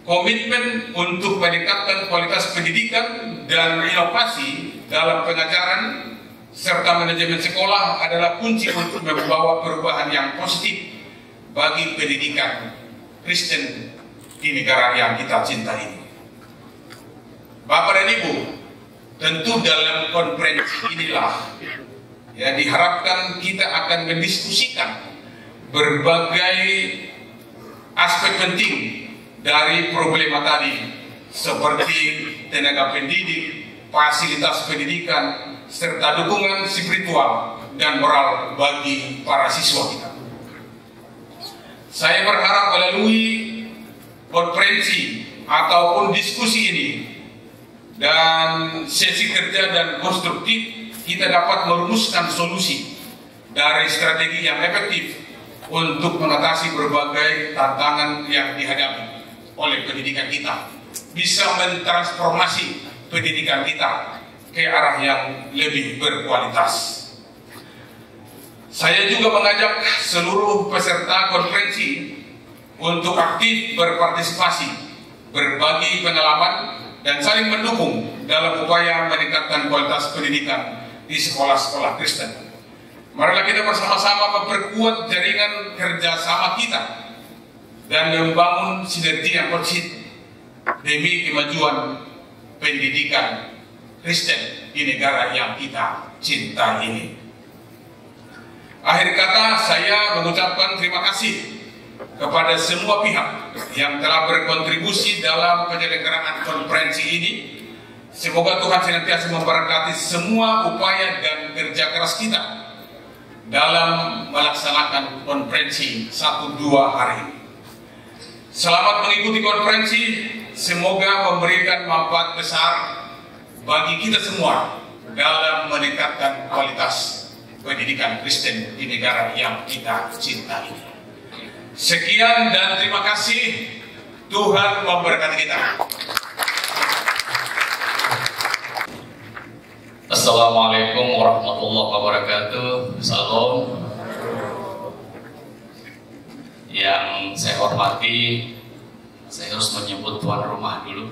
Speaker 2: komitmen untuk meningkatkan kualitas pendidikan dan inovasi dalam pengajaran serta manajemen sekolah adalah kunci untuk membawa perubahan yang positif bagi pendidikan Kristen di negara yang kita cintai ini. Bapak dan Ibu, tentu dalam konferensi inilah ya diharapkan kita akan mendiskusikan berbagai aspek penting dari problema tadi, seperti tenaga pendidik, fasilitas pendidikan, serta dukungan spiritual dan moral bagi para siswa kita. Saya berharap melalui konferensi ataupun diskusi ini dan sesi kerja dan konstruktif, kita dapat merumuskan solusi dari strategi yang efektif untuk mengatasi berbagai tantangan yang dihadapi oleh pendidikan kita, bisa mentransformasi pendidikan kita ke arah yang lebih berkualitas. Saya juga mengajak seluruh peserta konferensi untuk aktif berpartisipasi, berbagi pengalaman, dan saling mendukung dalam upaya meningkatkan kualitas pendidikan di sekolah-sekolah Kristen. Marilah kita bersama-sama memperkuat jaringan kerjasama kita dan membangun sinergi yang positif demi kemajuan pendidikan Kristen di negara yang kita cintai ini. Akhir kata, saya mengucapkan terima kasih kepada semua pihak yang telah berkontribusi dalam penyelenggaraan konferensi ini. Semoga Tuhan senantiasa memberkati semua upaya dan kerja keras kita dalam melaksanakan konferensi 1-2 hari ini. Selamat mengikuti konferensi, semoga memberikan manfaat besar bagi kita semua dalam meningkatkan kualitas pendidikan Kristen di negara yang kita cintai. Sekian dan terima kasih. Tuhan memberkati kita.
Speaker 3: Assalamualaikum warahmatullahi wabarakatuh. Salam. Yang saya hormati, saya harus menyebut tuan rumah dulu,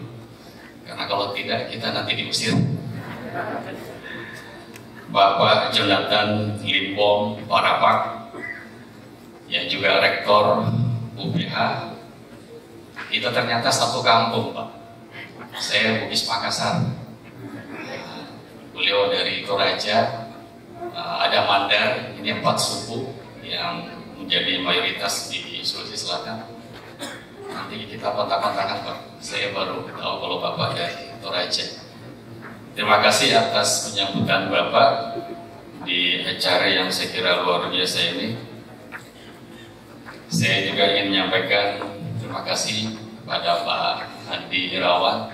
Speaker 3: karena kalau tidak kita nanti diusir. Bapak Jonathan Limbom Parapak, yang juga rektor UPH. Kita ternyata satu kampung, Pak. Saya Bugis Makassar, beliau dari Toraja, ada Mandar. Ini 4 suku yang menjadi mayoritas di Sulawesi Selatan. Nanti kita kontak-kontakan, Pak. Saya baru tahu kalau Bapak dari Toraja. Terima kasih atas penyambutan Bapak di acara yang saya kira luar biasa ini. Saya juga ingin menyampaikan terima kasih kepada Pak Andi Irawan.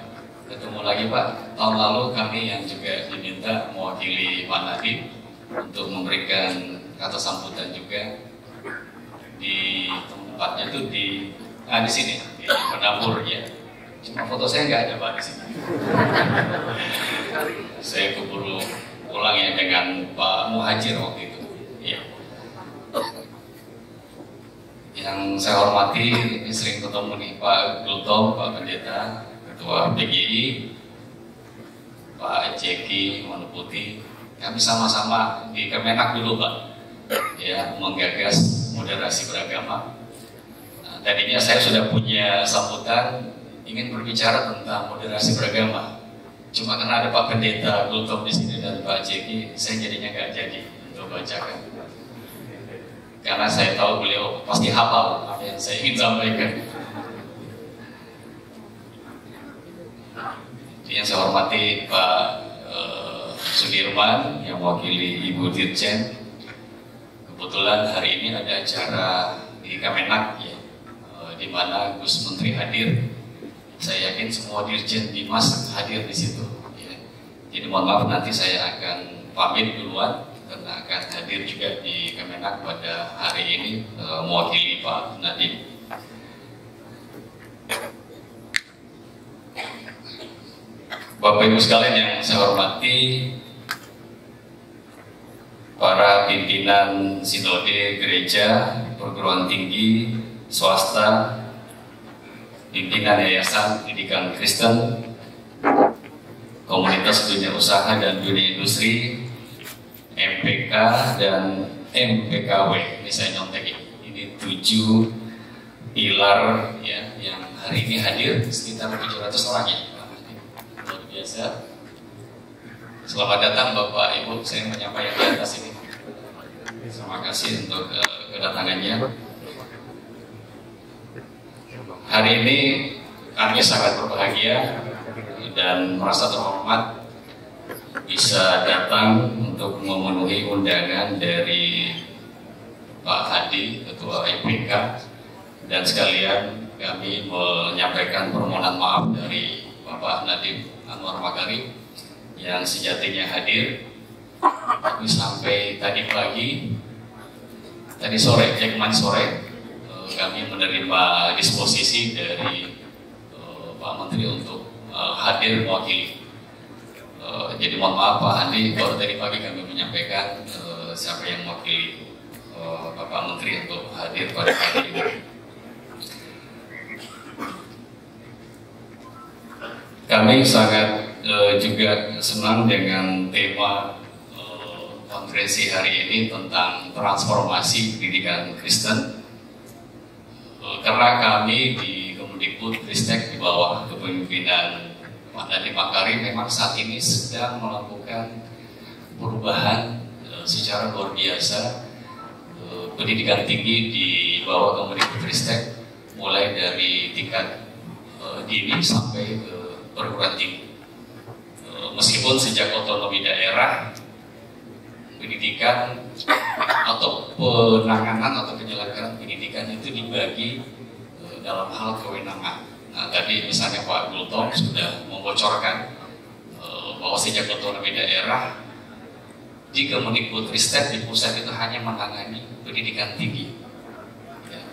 Speaker 3: Ketemu lagi, Pak. Tahun lalu kami yang juga diminta mewakili Pak Nadiem untuk memberikan kata sambutan juga di tempatnya itu di sini, di Penabur ya. Cuma foto saya nggak ada, Pak, di sini. Saya keburu pulang ya dengan Pak Muhajir waktu itu. Ya. Yang saya hormati, ini sering ketemu nih Pak Gultom, Pak Pendeta, Ketua PGI, Pak Jeki Manuputi. Kami sama-sama di Kemenak dulu Pak, ya, menggagas moderasi beragama. Nah, tadinya saya sudah punya sambutan ingin berbicara tentang moderasi beragama. Cuma karena ada Pak Pendeta Gultom di sini dan Pak Jeki, saya jadinya nggak jadi untuk bacakan. Karena saya tahu beliau pasti hafal apa yang saya ingin sampaikan. Yang saya hormati Pak Sudirman yang mewakili Ibu Dirjen. Kebetulan hari ini ada acara di Kemenak ya, di mana Gus Menteri hadir. Saya yakin semua Dirjen Dimas hadir di situ. Ya. Jadi mohon maaf nanti saya akan pamit duluan karena akan hadir juga di Kemenak pada hari ini mewakili Pak Nadiem. Bapak Ibu sekalian yang saya hormati, para pimpinan sinode gereja, perguruan tinggi, swasta, pimpinan yayasan pendidikan Kristen, komunitas dunia usaha dan dunia industri, MPK dan MPKW. Ini saya nyontek ini 7 pilar ya yang hari ini hadir sekitar 700 orang ya. Luar biasa. Selamat datang Bapak Ibu, saya menyampaikan di atas ini. Terima kasih untuk kedatangannya. Hari ini kami sangat berbahagia dan merasa terhormat bisa datang untuk memenuhi undangan dari Pak Hadi, Ketua IPK, dan sekalian kami menyampaikan permohonan maaf dari Bapak Nadiem Anwar Makarim yang sejatinya hadir, tapi sampai tadi sore kami menerima disposisi dari Pak Menteri untuk hadir mewakili. Jadi mohon maaf Pak Andi, baru tadi pagi kami menyampaikan siapa yang mewakili Bapak Menteri untuk hadir pada hari ini. Kami sangat juga senang dengan tema konferensi hari ini tentang transformasi pendidikan Kristen, karena kami di Kemendikbudristek di bawah kepemimpinan Pak Nadiem Makarim memang saat ini sedang melakukan perubahan secara luar biasa pendidikan tinggi di bawah Kemendikbudristek, mulai dari tingkat dini sampai ke perguruan tinggi. Meskipun sejak otonomi daerah, pendidikan atau penanganan atau penyelenggaraan pendidikan itu dibagi dalam hal kewenangan. Nah, tadi misalnya Pak Gultom sudah membocorkan bahwa sejak otonomi daerah di Kemendikbudristek di pusat itu hanya menangani pendidikan tinggi. Ya.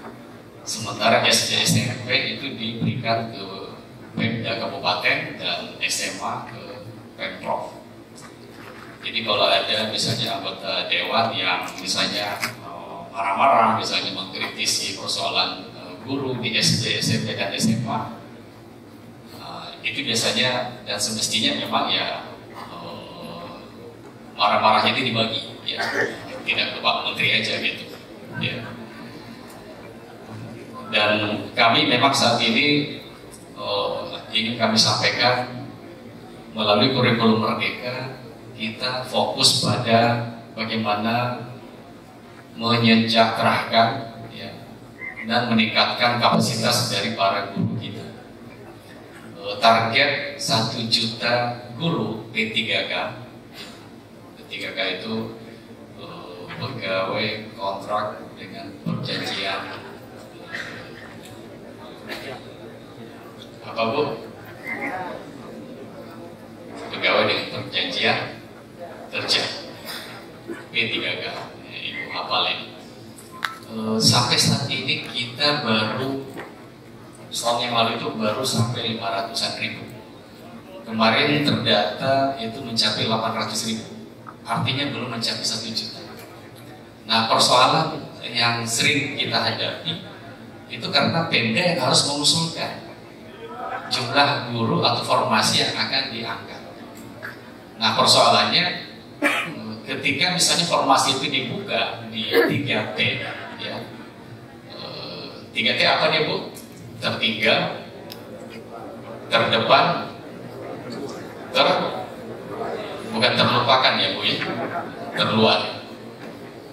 Speaker 3: Sementara SD SMP itu diberikan ke Pemda Kabupaten dan SMA ke Pemprov. Jadi kalau ada misalnya anggota dewan yang misalnya marah-marah, misalnya mengkritisi persoalan guru di SD, SMP, dan SMA, itu biasanya dan semestinya memang ya marah-marahnya itu dibagi, ya, tidak ke Pak Menteri aja gitu. Ya. Dan kami memang saat ini ingin kami sampaikan melalui kurikulum Merdeka, kita fokus pada bagaimana menyejahterakan ya, dan meningkatkan kapasitas dari para guru kita. Target 1 juta guru P3K. P3K itu pegawai kontrak dengan perjanjian apa Bu? Pegawai dengan perjanjian kerja P3K. Ibu hafalin. Sampai saat ini kita baru setahun yang lalu itu baru sampai 500-an ribu. Kemarin terdata itu mencapai 800 ribu. Artinya belum mencapai 1 juta. Nah, persoalan yang sering kita hadapi itu karena Pemda yang harus mengusulkan jumlah guru atau formasi yang akan diangkat. Nah, persoalannya ketika misalnya formasi itu dibuka di 3T, ya, 3T apa dia Bu? Tertinggal, terdepan, bukan terlupakan ya Bu ya, terluar.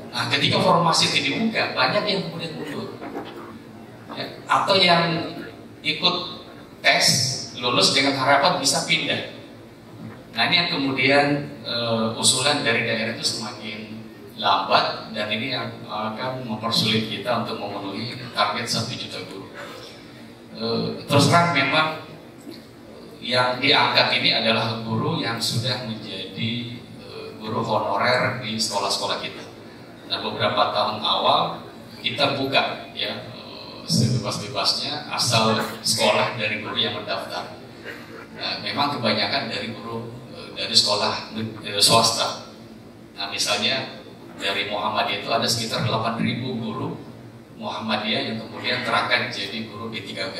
Speaker 3: Nah, ketika formasi itu dibuka, banyak yang kemudian mundur, ya, atau yang ikut tes lulus dengan harapan bisa pindah. Nah, ini yang kemudian usulan dari daerah itu semakin lambat, dan ini akan mempersulit kita untuk memenuhi target 1 juta guru. Terus terang memang yang diangkat ini adalah guru yang sudah menjadi guru honorer di sekolah-sekolah kita. Nah, beberapa tahun awal kita buka ya sebebas-bebasnya asal sekolah dari guru yang mendaftar. Nah, memang kebanyakan dari guru dari sekolah swasta. Nah, misalnya dari Muhammadiyah itu ada sekitar 8.000 guru Muhammadiyah yang kemudian terangkat jadi guru D3K.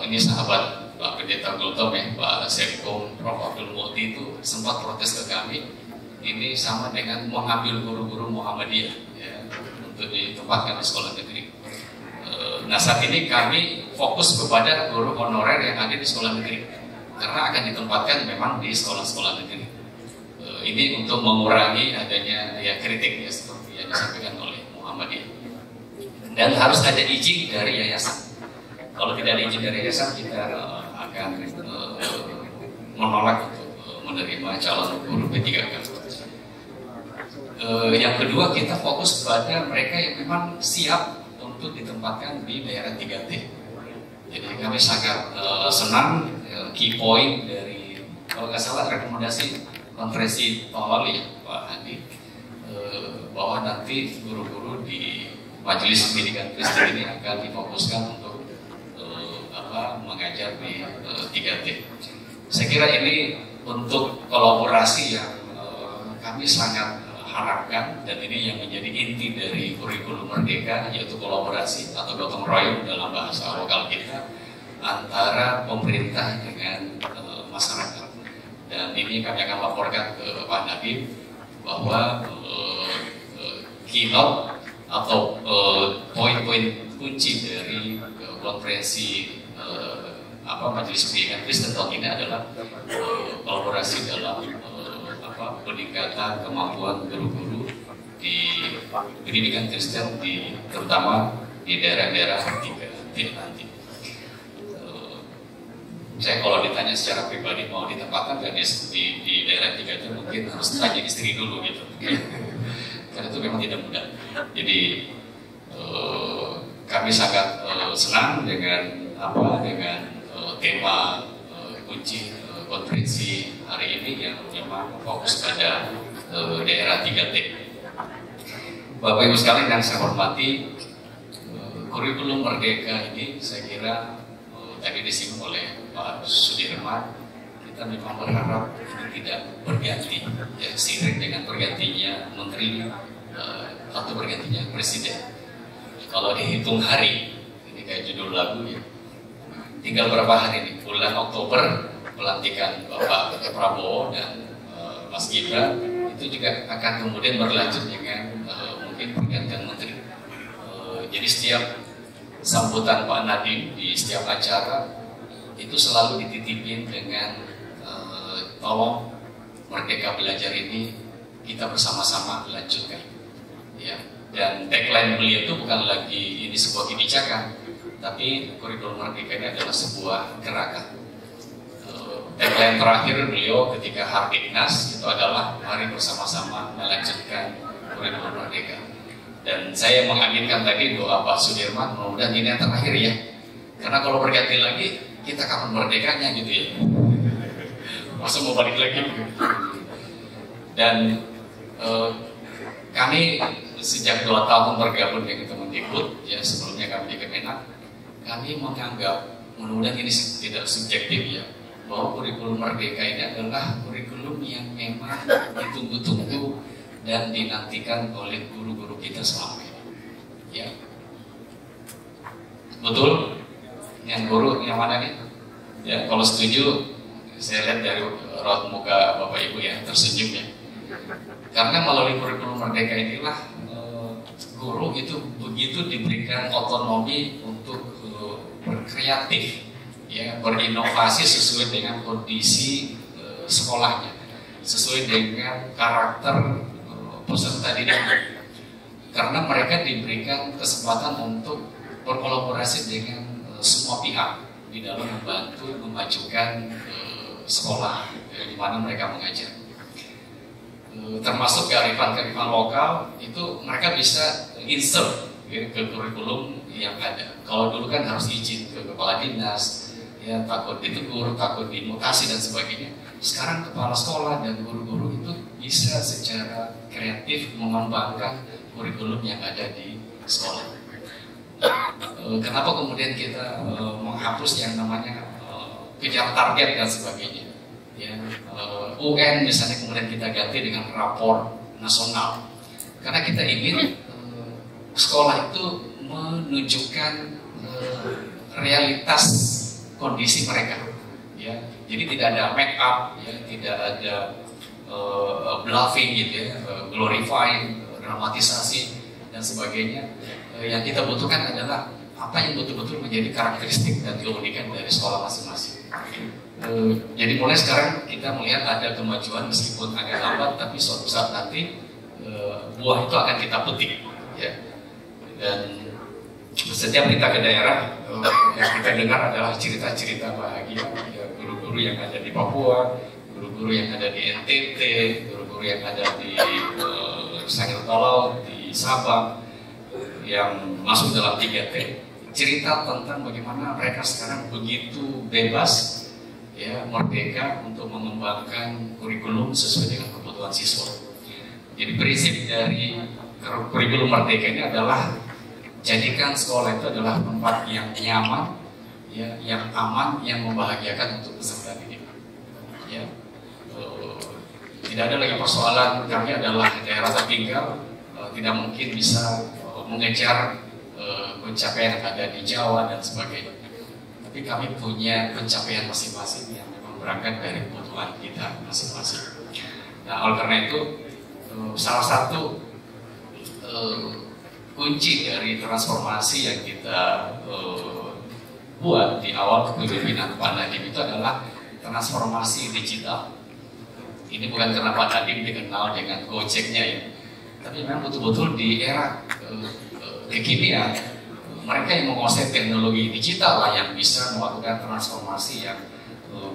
Speaker 3: Ini sahabat Pak Pendeta Gultom ya, Pak Sepkom, Prof. Abdul Muti itu sempat protes ke kami. Ini sama dengan mengambil guru-guru Muhammadiyah ya, untuk ditempatkan di sekolah negeri. Nah, saat ini kami fokus kepada guru honorer yang ada di sekolah negeri, karena akan ditempatkan memang di sekolah-sekolah negeri. Ini untuk mengurangi adanya ya kritik ya seperti yang disampaikan oleh Muhammadiyah. Dan harus ada izin dari yayasan. Kalau tidak ada izin dari yayasan, kita akan menolak untuk menerima calon guru P3K. Yang kedua, kita fokus pada mereka yang memang siap untuk ditempatkan di daerah 3T. Jadi kami sangat senang key point dari, kalau nggak salah, rekomendasi konferensi tahun lalu ya Pak Andi, bahwa nanti guru-guru di Majelis Pendidikan Kristen ini akan difokuskan untuk mengajar di 3T. Saya kira ini untuk kolaborasi yang kami sangat harapkan, dan ini yang menjadi inti dari kurikulum Merdeka, yaitu kolaborasi atau gotong royong dalam bahasa lokal kita antara pemerintah dengan masyarakat. Dan ini kami akan laporkan ke Pak Nadiem bahwa keynote atau poin-poin kunci dari konferensi Majelis Pendidikan Kristen tahun ini adalah kolaborasi dalam peningkatan kemampuan guru-guru di pendidikan Kristen, terutama di daerah-daerah 3T nanti. Saya kalau ditanya secara pribadi mau ditempatkan nggak di daerah 3T, mungkin harus tanya istri dulu gitu. Karena itu memang tidak mudah. Jadi kami sangat senang dengan tema kunci konferensi hari ini yang memang fokus pada daerah 3T. Bapak Ibu sekalian yang saya hormati, kurikulum Merdeka ini saya kira tadi disinggung oleh Pak Sudirman, kita memang berharap ini tidak berganti ya, seiring dengan bergantinya menteri atau bergantinya presiden. Kalau dihitung hari, ini kayak judul lagu ya, tinggal berapa hari nih? Bulan Oktober pelantikan Bapak Prabowo dan Mas Gibran, itu juga akan kemudian berlanjut dengan mungkin pergantian menteri. Jadi setiap sambutan Pak Nadiem di setiap acara itu selalu dititipin dengan tolong Merdeka Belajar ini kita bersama-sama lanjutkan. Ya. Dan tagline beliau itu bukan lagi ini sebuah kebijakan, tapi kurikulum Merdeka ini adalah sebuah gerakan. Tagline terakhir beliau ketika Hardiknas itu adalah mari bersama-sama melanjutkan kurikulum Merdeka. Dan saya mengaminkan tadi doa Pak Sudirman, mudah-mudahan ini yang terakhir ya. Karena kalau berganti lagi, kita kapan merdekanya gitu ya. Masa mau balik lagi? Dan kami sejak 2 tahun bergabung dengan Kemendikbud, ya sebelumnya kami di Kemenak, kami menganggap, mudah-mudahan ini tidak subjektif ya, bahwa kurikulum Merdeka ini adalah kurikulum yang memang ditunggu-tunggu dan dinantikan oleh guru-guru kita selama ini. Ya. Betul? Yang guru yang mana nih? Ya, kalau setuju, saya lihat dari raut muka Bapak Ibu ya, tersenyum ya. Karena melalui kurikulum Merdeka inilah guru itu begitu diberikan otonomi untuk berkreatif, ya, berinovasi sesuai dengan kondisi sekolahnya, sesuai dengan karakter peserta didik. Karena mereka diberikan kesempatan untuk berkolaborasi dengan semua pihak di dalam membantu memajukan sekolah di mana mereka mengajar. Termasuk kearifan-kearifan lokal itu mereka bisa insert ya, ke kurikulum yang ada. Kalau dulu kan harus izin ke kepala dinas, ya takut ditegur, takut dimutasi dan sebagainya. Sekarang kepala sekolah dan guru-guru itu bisa secara kreatif mengembangkan kurikulum yang ada di sekolah. Kenapa kemudian kita menghapus yang namanya kejar target dan sebagainya? Ya, UN misalnya kemudian kita ganti dengan rapor nasional, karena kita ingin sekolah itu menunjukkan realitas kondisi mereka, ya. Jadi tidak ada make up, ya, tidak ada bluffing gitu ya, glorifying, dramatisasi dan sebagainya. Yang kita butuhkan adalah apa yang betul-betul menjadi karakteristik dan keunikan dari sekolah masing-masing. Jadi mulai sekarang kita melihat ada kemajuan meskipun agak lambat, tapi suatu saat nanti buah itu akan kita petik, ya. Dan setiap kita ke daerah, yang kita dengar adalah cerita-cerita bahagia, ya, guru-guru yang ada di Papua, guru-guru yang ada di NTT, guru-guru yang ada di Sanggau, di Sabang, yang masuk dalam 3T, cerita tentang bagaimana mereka sekarang begitu bebas, ya, merdeka untuk mengembangkan kurikulum sesuai dengan kebutuhan siswa. Jadi prinsip dari kurikulum merdeka ini adalah jadikan sekolah itu adalah tempat yang nyaman, ya, yang aman, yang membahagiakan untuk peserta didik. Ya, tidak ada lagi persoalan kami adalah daerah tertinggal, tidak mungkin bisa mengejar pencapaian yang ada di Jawa dan sebagainya. Tapi kami punya pencapaian masing-masing yang memang berangkat dari kebutuhan kita masing-masing. Nah, oleh karena itu salah satu kunci dari transformasi yang kita buat di awal kepemimpinan Pak Nadiem itu adalah transformasi digital. Ini bukan karena Pak Nadiem dikenal dengan Gojeknya ya, tapi memang betul-betul di era kekinian mereka yang menguasai teknologi digital lah yang bisa melakukan transformasi yang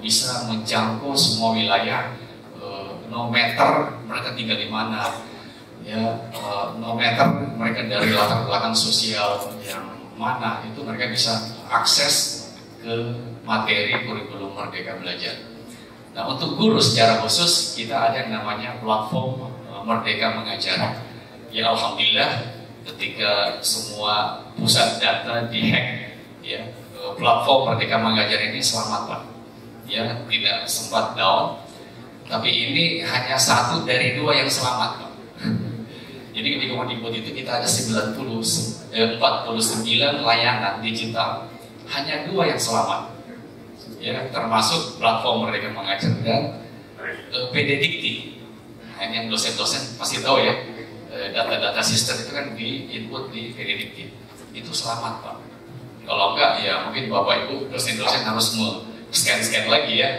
Speaker 3: bisa menjangkau semua wilayah, no matter mereka tinggal di mana, ya, no matter mereka dari latar belakang sosial yang mana, itu mereka bisa akses ke materi kurikulum Merdeka Belajar. Nah, untuk guru secara khusus kita ada yang namanya platform Merdeka Mengajar. Ya, alhamdulillah ketika semua pusat data dihack, ya, platform Merdeka Mengajar ini selamat Pak, ya, tidak sempat down, tapi ini hanya satu dari dua yang selamat Pak. Jadi di Kemendikbud itu kita ada 49 layanan digital, hanya dua yang selamat, ya, termasuk platform Merdeka Mengajar dan PD Dikti. Nah, ini yang dosen-dosen pasti tahu ya, data-data sistem itu kan di input di PD Dikti. Itu selamat Pak. Kalau enggak ya mungkin Bapak Ibu dosen-dosen harus scan lagi ya,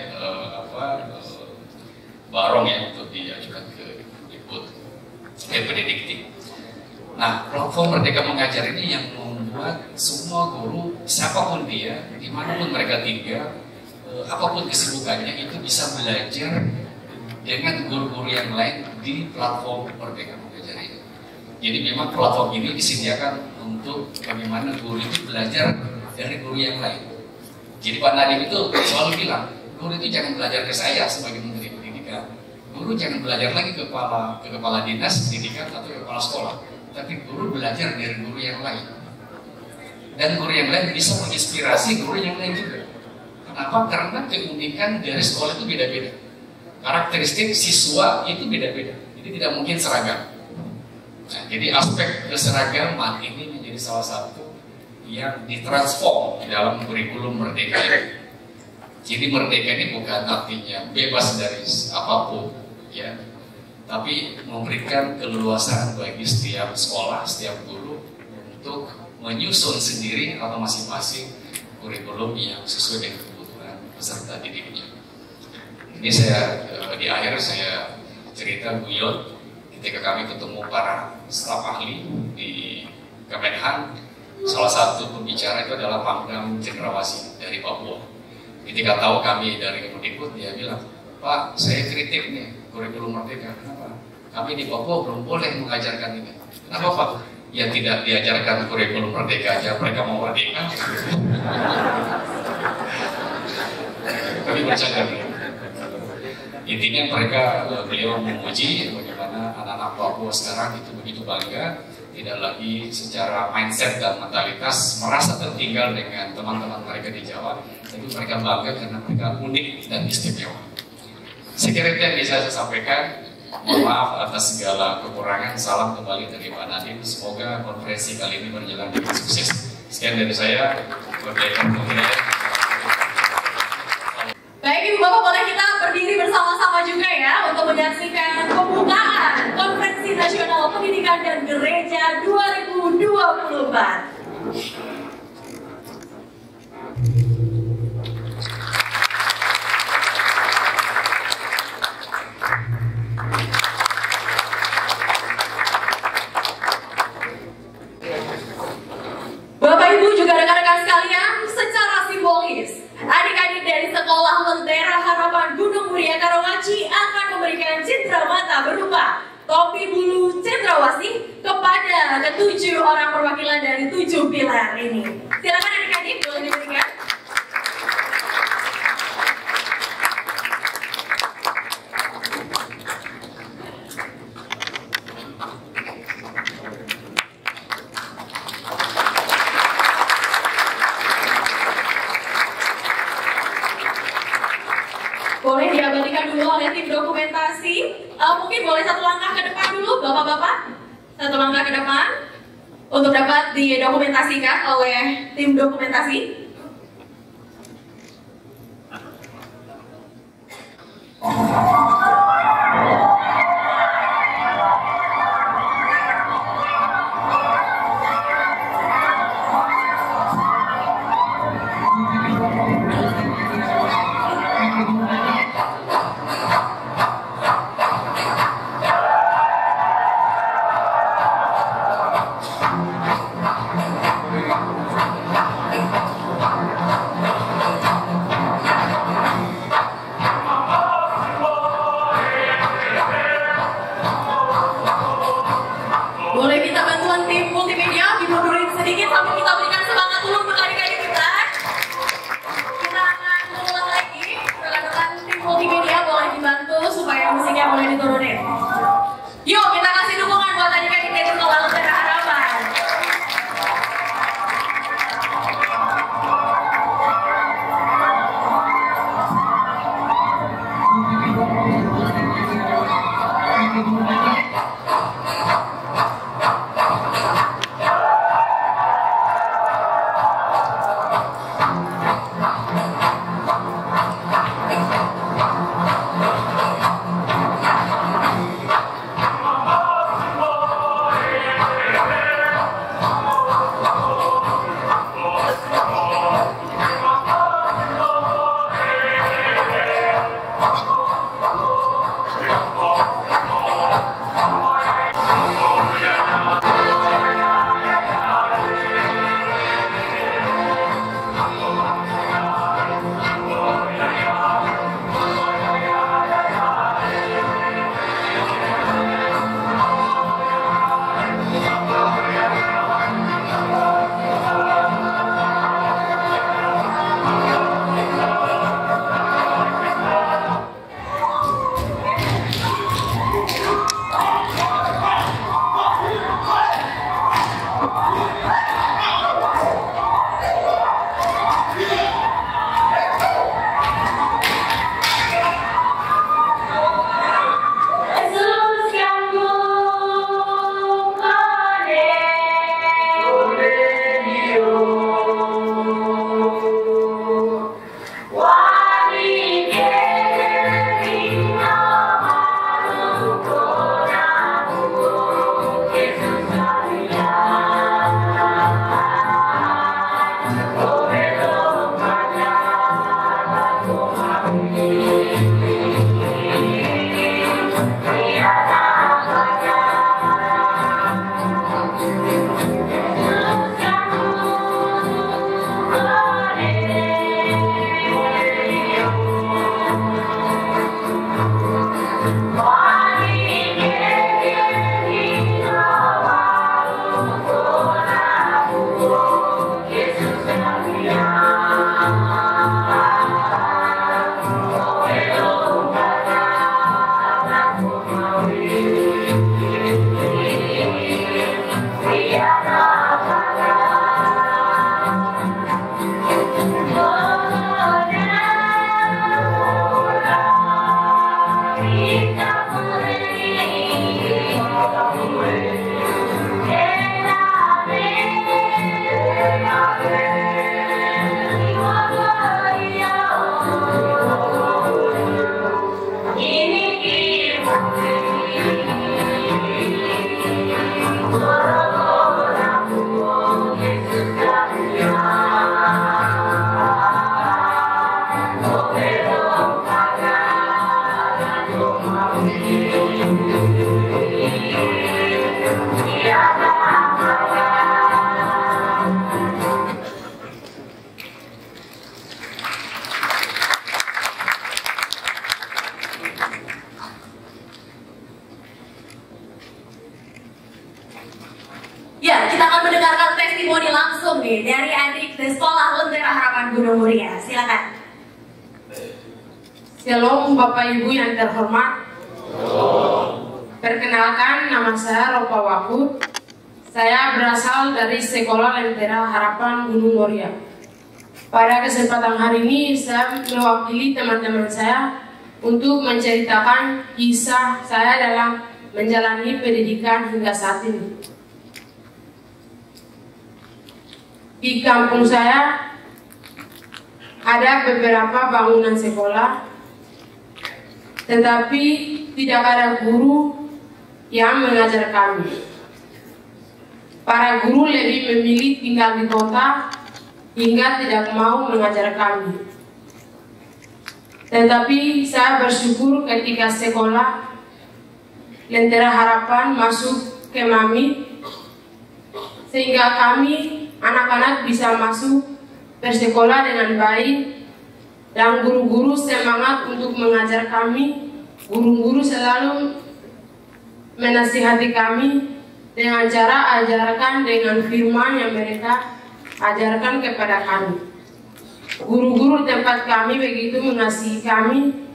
Speaker 3: barong ya untuk diajukan ke input PD Dikti. Nah, platform Merdeka Mengajar ini yang membuat semua guru, siapapun dia, dimanapun mereka tinggal, apapun kesibukannya, itu bisa belajar dengan guru-guru yang lain di platform Merdeka Mengajar ini. Jadi memang platform ini disediakan untuk bagaimana guru itu belajar dari guru yang lain. Jadi Pak Nadiem itu selalu bilang, guru itu jangan belajar ke saya sebagai Menteri Pendidikan. Guru jangan belajar lagi ke kepala dinas pendidikan atau ke kepala sekolah, tapi guru belajar dari guru yang lain. Dan guru yang lain bisa menginspirasi guru yang lain juga. Kenapa? Karena keunikan dari sekolah itu beda-beda. Karakteristik siswa itu beda-beda. Jadi tidak mungkin seragam. Nah, jadi aspek keseragaman ini menjadi salah satu yang ditransform di dalam kurikulum Merdeka ini. Jadi Merdeka ini bukan artinya bebas dari apapun, ya, tapi memberikan keleluasaan bagi setiap sekolah, setiap guru untuk menyusun sendiri atau masing-masing kurikulum yang sesuai dengan kebutuhan peserta didiknya. Ini saya di akhir saya cerita guyon ketika kami ketemu para staf ahli di Kemenhan. Salah satu pembicara itu adalah Pangdam Cendrawasih dari Papua. Ketika tahu kami dari Kemendikbud, dia bilang, Pak, saya kritik nih kurikulum Merdeka. Kenapa? Kami di Papua belum boleh mengajarkan ini. Kenapa Pak? Ya tidak diajarkan kurikulum Merdeka aja, mereka mau merdeka. Kami bercanda. Intinya beliau memuji bagaimana anak-anak Papua sekarang itu begitu bangga, tidak lagi secara mindset dan mentalitas merasa tertinggal dengan teman-teman mereka di Jawa, tapi mereka bangga karena mereka unik dan istimewa. Sekiranya itu yang bisa saya sampaikan. Mohon maaf atas segala kekurangan. Salam kembali dari Pak Nadiem. Semoga konferensi kali ini berjalan dengan sukses. Sekian dari saya.
Speaker 4: Baik Ibu Bapak, boleh kita berdiri bersama-sama juga ya untuk menyaksikan pembukaan Konferensi Nasional Pendidikan dan Gereja 2024. Bapak Ibu juga rekan-rekan sekalian, secara simbolis adik-adik dari Sekolah Lentera Harapan Gunung Muria Karawaci akan memberikan cendramata berupa topi bulu cendrawasih kepada ketujuh orang perwakilan dari 7 pilar ini. Silakan adik-adik boleh diberikan. Boleh diabadikan dulu oleh tim dokumentasi. Mungkin boleh satu langkah ke depan dulu, Bapak-bapak. Satu langkah ke depan untuk dapat didokumentasikan oleh tim dokumentasi. Ya, kita akan mendengarkan testimoni langsung nih dari adik di Sekolah Lentera Harapan Gunung Muria. Silakan.
Speaker 5: Shalom Bapak Ibu yang terhormat. Perkenalkan, nama saya Ropa Wakut. Saya berasal dari Sekolah Lentera Harapan Gunung Muria. Pada kesempatan hari ini saya mewakili teman-teman saya untuk menceritakan kisah saya dalam menjalani pendidikan hingga saat ini. Di kampung saya ada beberapa bangunan sekolah, tetapi tidak ada guru yang mengajar kami. Para guru lebih memilih tinggal di kota hingga tidak mau mengajar kami. Tetapi saya bersyukur ketika sekolah Lentera Harapan masuk ke Mami, sehingga kami anak-anak bisa masuk bersekolah dengan baik, dan guru-guru semangat untuk mengajar kami. Guru-guru selalu menasihati kami dengan cara ajarkan dengan firman yang mereka ajarkan kepada kami. Guru-guru tempat kami begitu mengasihi kami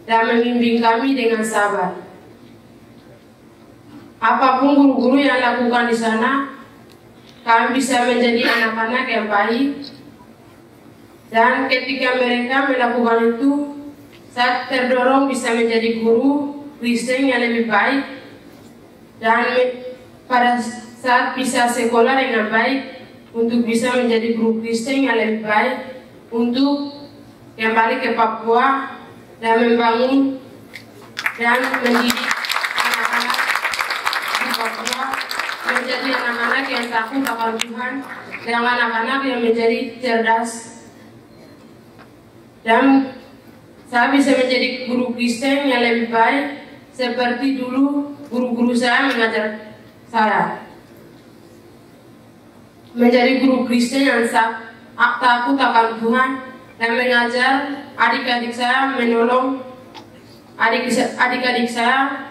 Speaker 5: dan membimbing kami dengan sabar. Apapun guru-guru yang lakukan di sana, kami bisa menjadi anak-anak yang baik. Dan ketika mereka melakukan itu, saya terdorong bisa menjadi guru Kristen yang lebih baik. Dan pada saat bisa sekolah dengan baik, untuk bisa menjadi guru Kristen yang lebih baik, untuk kembali ke Papua dan membangun dan mendidik anak-anak di Papua menjadi anak-anak yang takut akan Tuhan, dan anak-anak yang menjadi cerdas. Dan saya bisa menjadi guru Kristen yang lebih baik seperti dulu guru-guru saya mengajar saya. Menjadi guru Kristen yang takut akan Tuhan dan mengajar adik-adik saya, menolong adik-adik saya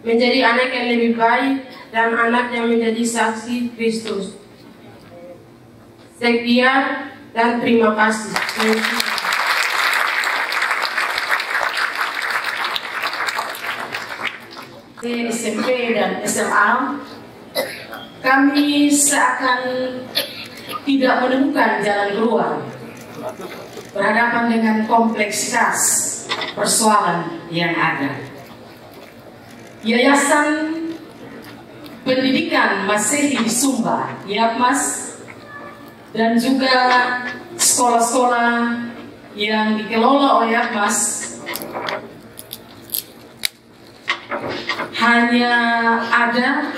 Speaker 5: menjadi anak yang lebih baik dan anak yang menjadi saksi Kristus. Sekian dan terima kasih.
Speaker 6: Di SMP dan SMA, kami seakan tidak menemukan jalan keluar berhadapan dengan kompleksitas persoalan yang ada. Yayasan Pendidikan Masehi di Sumba, YAPMAS, dan juga sekolah-sekolah yang dikelola oleh YAPMAS hanya ada,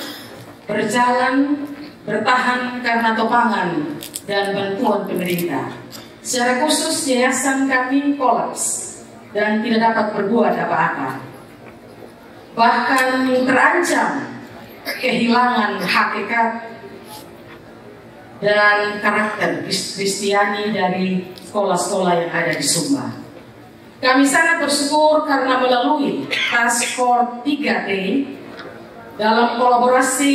Speaker 6: berjalan, bertahan karena topangan dan bantuan pemerintah. Secara khusus yayasan kami kolaps dan tidak dapat berbuat apa-apa. Bahkan terancam kehilangan hakikat dan karakter Kristiani dari sekolah-sekolah yang ada di Sumba. Kami sangat bersyukur karena melalui Task Force 3T dalam kolaborasi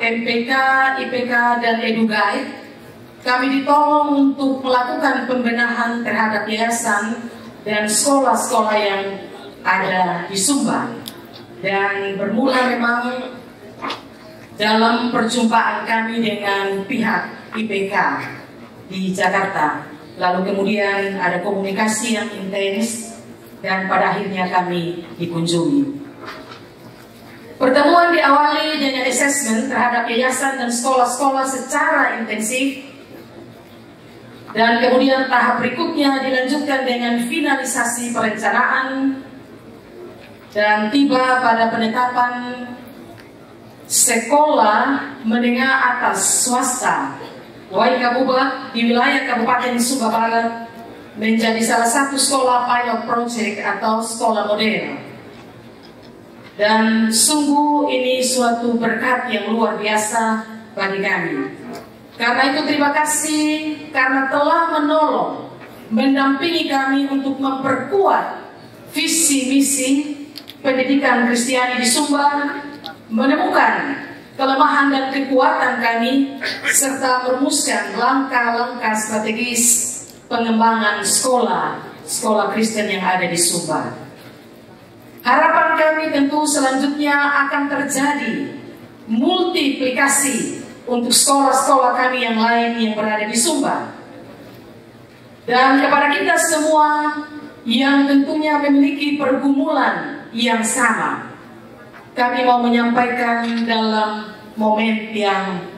Speaker 6: MPK, IPK, dan EduGuide, kami ditolong untuk melakukan pembenahan terhadap yayasan dan sekolah-sekolah yang ada di Sumba. Dan bermula memang dalam perjumpaan kami dengan pihak IPK di Jakarta. Lalu kemudian ada komunikasi yang intens dan pada akhirnya kami dikunjungi. Pertemuan diawali dengan asesmen terhadap yayasan dan sekolah-sekolah secara intensif, dan kemudian tahap berikutnya dilanjutkan dengan finalisasi perencanaan dan tiba pada penetapan sekolah menengah atas swasta Waikabubat di wilayah Kabupaten Sumba Barat menjadi salah satu sekolah pilot project atau sekolah model Dan sungguh ini suatu berkat yang luar biasa bagi kami. Karena itu terima kasih karena telah menolong, mendampingi kami untuk memperkuat visi misi pendidikan Kristiani di Sumba, menemukan kelemahan dan kekuatan kami, serta merumuskan langkah-langkah strategis pengembangan sekolah Kristen yang ada di Sumba. Harapan kami tentu selanjutnya akan terjadi multiplikasi untuk sekolah-sekolah kami yang lain yang berada di Sumba. Dan kepada kita semua yang tentunya memiliki pergumulan yang sama, kami mau menyampaikan dalam momen yang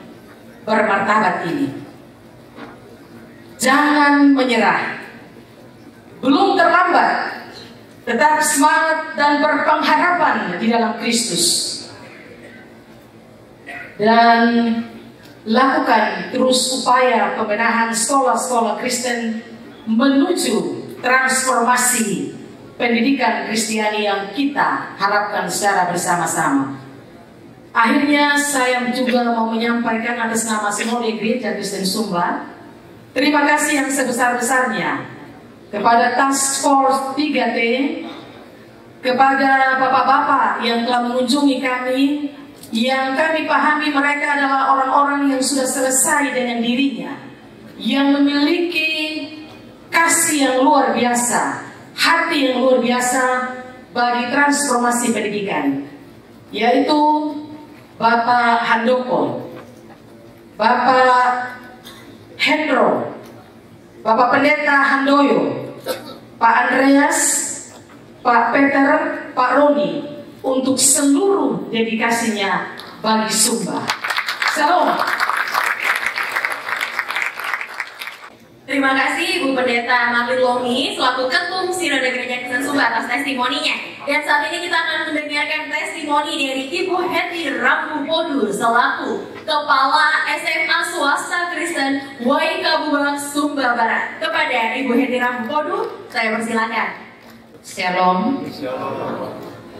Speaker 6: bermartabat ini. Jangan menyerah. Belum terlambat. Tetap semangat dan berpengharapan di dalam Kristus. Dan lakukan terus upaya pembenahan sekolah-sekolah Kristen menuju transformasi pendidikan Kristiani yang kita harapkan secara bersama-sama. Akhirnya saya juga mau menyampaikan atas nama Sinode Gereja Kristen Sumba, terima kasih yang sebesar-besarnya kepada Task Force 3T, kepada bapak-bapak yang telah mengunjungi kami, yang kami pahami mereka adalah orang-orang yang sudah selesai dengan dirinya, yang memiliki kasih yang luar biasa, hati yang luar biasa bagi transformasi pendidikan, yaitu Bapak Handoko, Bapak Hendro, Bapak Pendeta Handoyo, Pak Andreas, Pak Peter, Pak Roni, untuk seluruh dedikasinya bagi Sumba. Salam.
Speaker 4: Terima kasih Ibu Pendeta Marlin Lomi selaku Ketum Sinode Gereja Kristen Sumba atas testimoninya. Dan saat ini kita akan mendengarkan testimoni dari Ibu Heti Rambu Podu selaku Kepala SMA Swasta Kristen Waikabubak Sumba Barat. Kepada Ibu Heti Rambu Podu, saya persilakan.
Speaker 7: Shalom.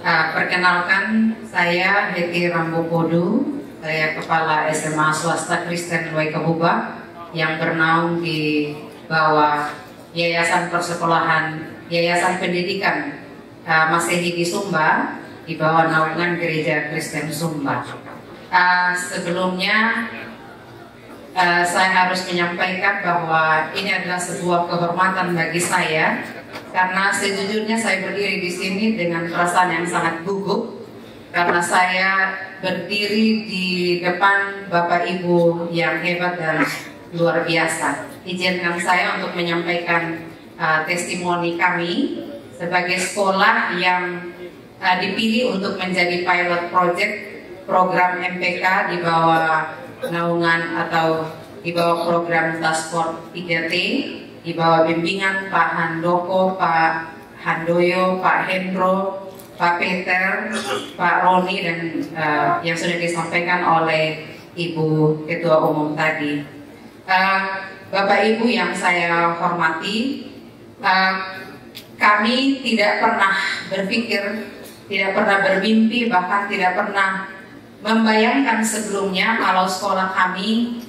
Speaker 7: Perkenalkan, saya Heti Rambu Podu, saya Kepala SMA Swasta Kristen Waikabubak yang bernaung di bawah Yayasan Persekolahan, Yayasan Pendidikan Masehi di Sumba, di bawah naungan Gereja Kristen Sumba. Sebelumnya saya harus menyampaikan bahwa ini adalah sebuah kehormatan bagi saya, karena sejujurnya saya berdiri di sini dengan perasaan yang sangat gugup, karena saya berdiri di depan Bapak Ibu yang hebat dan luar biasa. Izinkan saya untuk menyampaikan testimoni kami sebagai sekolah yang dipilih untuk menjadi pilot project program MPK di bawah naungan atau di bawah program Task Force 3T, di bawah bimbingan Pak Handoko, Pak Handoyo, Pak Hendro, Pak Peter, Pak Roni, dan yang sudah disampaikan oleh Ibu Ketua Umum tadi. Bapak Ibu yang saya hormati, kami tidak pernah berpikir, tidak pernah bermimpi, bahkan tidak pernah membayangkan sebelumnya kalau sekolah kami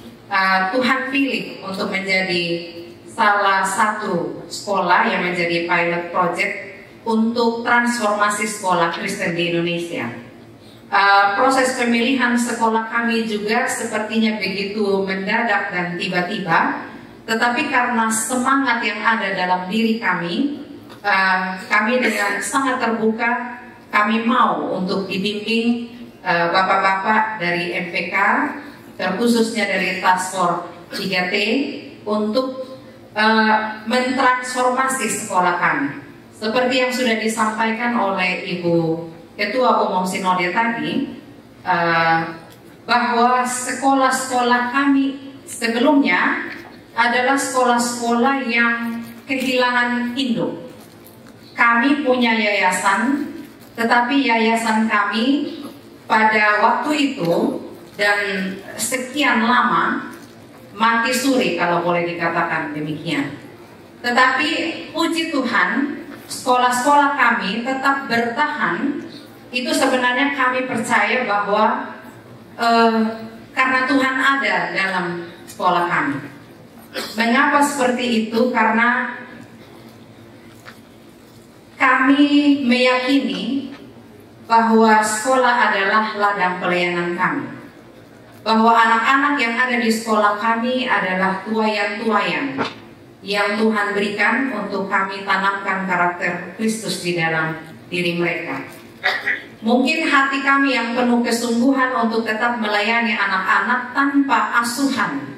Speaker 7: Tuhan pilih untuk menjadi salah satu sekolah yang menjadi pilot project untuk transformasi sekolah Kristen di Indonesia. Proses pemilihan sekolah kami juga sepertinya begitu mendadak dan tiba-tiba, tetapi karena semangat yang ada dalam diri kami, kami dengan sangat terbuka, kami mau untuk dibimbing bapak-bapak dari MPK, terkhususnya dari Task Force 3T, untuk mentransformasi sekolah kami. Seperti yang sudah disampaikan oleh Ibu Ketua Umum Sinode tadi, bahwa sekolah-sekolah kami sebelumnya adalah sekolah-sekolah yang kehilangan induk. Kami punya yayasan, tetapi yayasan kami pada waktu itu dan sekian lama mati suri, kalau boleh dikatakan demikian. Tetapi puji Tuhan, sekolah-sekolah kami tetap bertahan itu sebenarnya kami percaya bahwa karena Tuhan ada dalam sekolah kami. Mengapa seperti itu? Karena kami meyakini bahwa sekolah adalah ladang pelayanan kami. Bahwa anak-anak yang ada di sekolah kami adalah tuayan-tuayan yang Tuhan berikan untuk kami tanamkan karakter Kristus di dalam diri mereka. Mungkin hati kami yang penuh kesungguhan untuk tetap melayani anak-anak tanpa asuhan,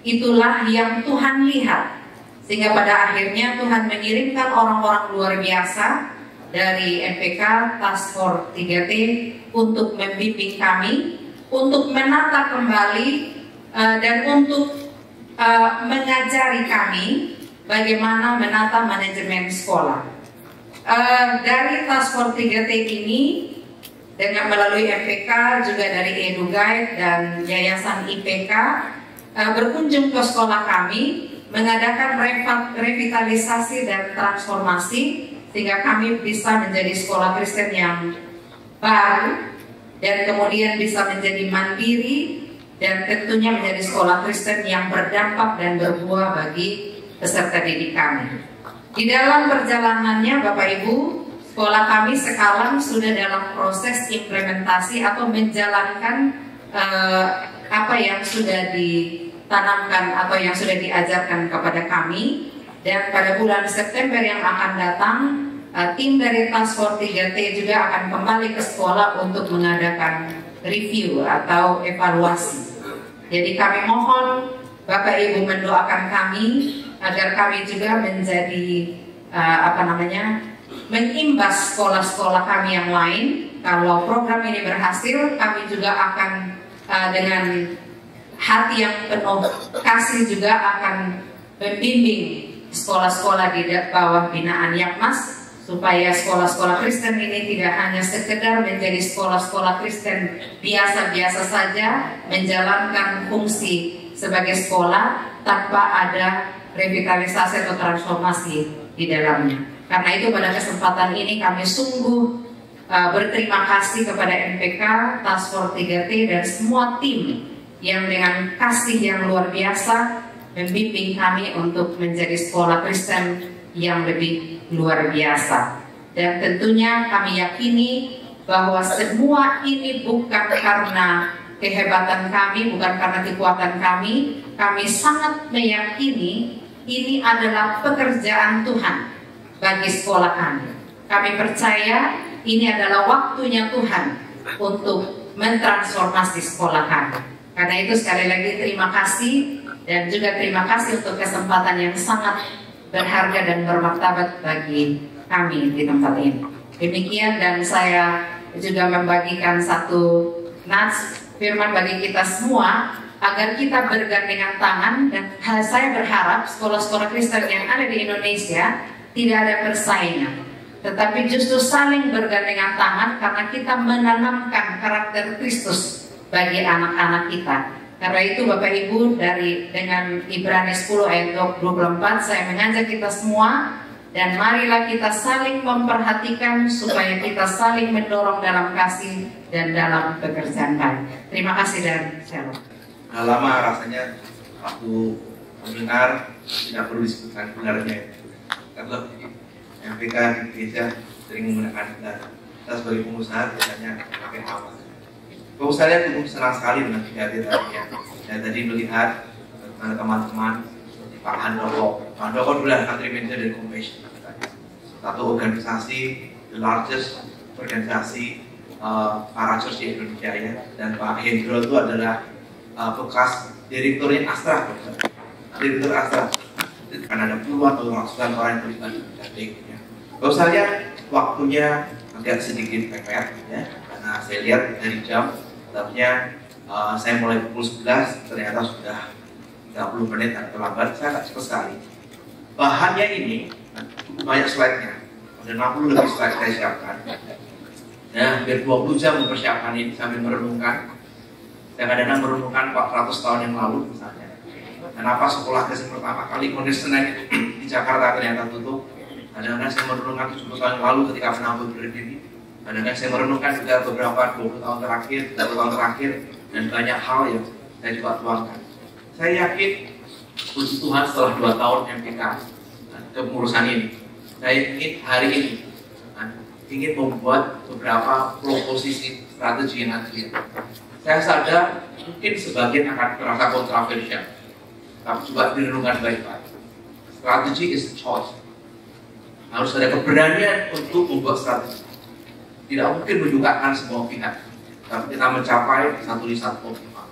Speaker 7: itulah yang Tuhan lihat. Sehingga pada akhirnya Tuhan mengirimkan orang-orang luar biasa dari MPK Task Force 3T untuk membimbing kami, untuk menata kembali dan untuk mengajari kami bagaimana menata manajemen sekolah. Dari Task Force 3T ini dengan melalui MPK juga dari EduGuide dan Yayasan IPK berkunjung ke sekolah kami, mengadakan revitalisasi dan transformasi sehingga kami bisa menjadi sekolah Kristen yang baru dan kemudian bisa menjadi mandiri dan tentunya menjadi sekolah Kristen yang berdampak dan berbuah bagi peserta didik kami. Di dalam perjalanannya Bapak Ibu, sekolah kami sekarang sudah dalam proses implementasi atau menjalankan apa yang sudah ditanamkan atau yang sudah diajarkan kepada kami. Dan pada bulan September yang akan datang, tim dari Task Force 3T juga akan kembali ke sekolah untuk mengadakan review atau evaluasi. Jadi kami mohon Bapak Ibu mendoakan kami agar kami juga menjadi mengimbas sekolah-sekolah kami yang lain. Kalau program ini berhasil, kami juga akan dengan hati yang penuh kasih juga akan membimbing sekolah-sekolah di bawah binaan Yakmas, supaya sekolah-sekolah Kristen ini tidak hanya sekedar menjadi sekolah-sekolah Kristen biasa-biasa saja, menjalankan fungsi sebagai sekolah tanpa ada revitalisasi atau transformasi di dalamnya. Karena itu pada kesempatan ini kami sungguh berterima kasih kepada MPK, Task Force 3T dan semua tim yang dengan kasih yang luar biasa membimbing kami untuk menjadi sekolah Kristen yang lebih luar biasa. Dan tentunya kami yakini bahwa semua ini bukan karena kehebatan kami, bukan karena kekuatan kami. Kami sangat meyakini ini adalah pekerjaan Tuhan bagi sekolah kami. Kami percaya ini adalah waktunya Tuhan untuk mentransformasi sekolah kami. Karena itu sekali lagi terima kasih dan juga terima kasih untuk kesempatan yang sangat berharga dan bermartabat bagi kami di tempat ini. Demikian, dan saya juga membagikan satu nats firman bagi kita semua agar kita bergandengan tangan, dan saya berharap sekolah-sekolah Kristen yang ada di Indonesia tidak ada persaingan, tetapi justru saling bergandengan tangan karena kita menanamkan karakter Kristus bagi anak-anak kita. Karena itu Bapak Ibu, dengan Ibrani 10 ayat 24 saya mengajak kita semua, dan marilah kita saling memperhatikan supaya kita saling mendorong dalam kasih dan dalam pekerjaan baik. Terima kasih dan shalom.
Speaker 8: Lama rasanya waktu mendengar tidak perlu disebutkan gelarnya. Kalau MPK di gereja sering menggunakan gelar. Kita sebagai pengusaha biasanya pakai apa? Saya cukup senang sekali dengan 3T tadi ya. Saya tadi melihat teman-teman seperti Pak Handoko. Pak Handoko dulu adalah country manager dari Compassion. Satu organisasi, the largest organisasi para church di Indonesia ya. Dan Pak Hendro itu adalah bekas direkturnya Astra. Direktur Astra. Karena ada puluhan atau ratusan orang yang terlibat di 3T ya. Kalau saya waktunya agak sedikit mepet ya. Karena saya lihat dari jam, sebenarnya saya mulai pukul 11, ternyata sudah 30 menit agak terlambat. Saya agak cepat sekali. Bahannya ini cukup banyak slide-nya, ada 60 lebih slide saya siapkan. Ya, hampir 20 jam mempersiapkan ini sambil merenungkan. Saya kadang-kadang merenungkan 400 tahun yang lalu misalnya. Kenapa sekolah Kristen pertama kali Kristen di Jakarta ternyata tutup? Kadang-kadang saya merenungkan 70 tahun yang lalu ketika Penambur berdiri. Kadang-kadang saya merenungkan juga beberapa 20 tahun terakhir, 30 tahun terakhir, dan banyak hal yang saya coba tuangkan. Saya yakin puji Tuhan setelah 2 tahun MPK kepengurusan ini, saya ingin hari ini ingin membuat beberapa proposisi strategi yang nanti. Saya sadar mungkin sebagian akan terasa kontroversial, tapi coba direnungkan baik-baik. Strategi is a choice. Harus ada keberanian untuk membuat strategi. Tidak mungkin menyukakan semua pihak, tapi kita mencapai satu optimal.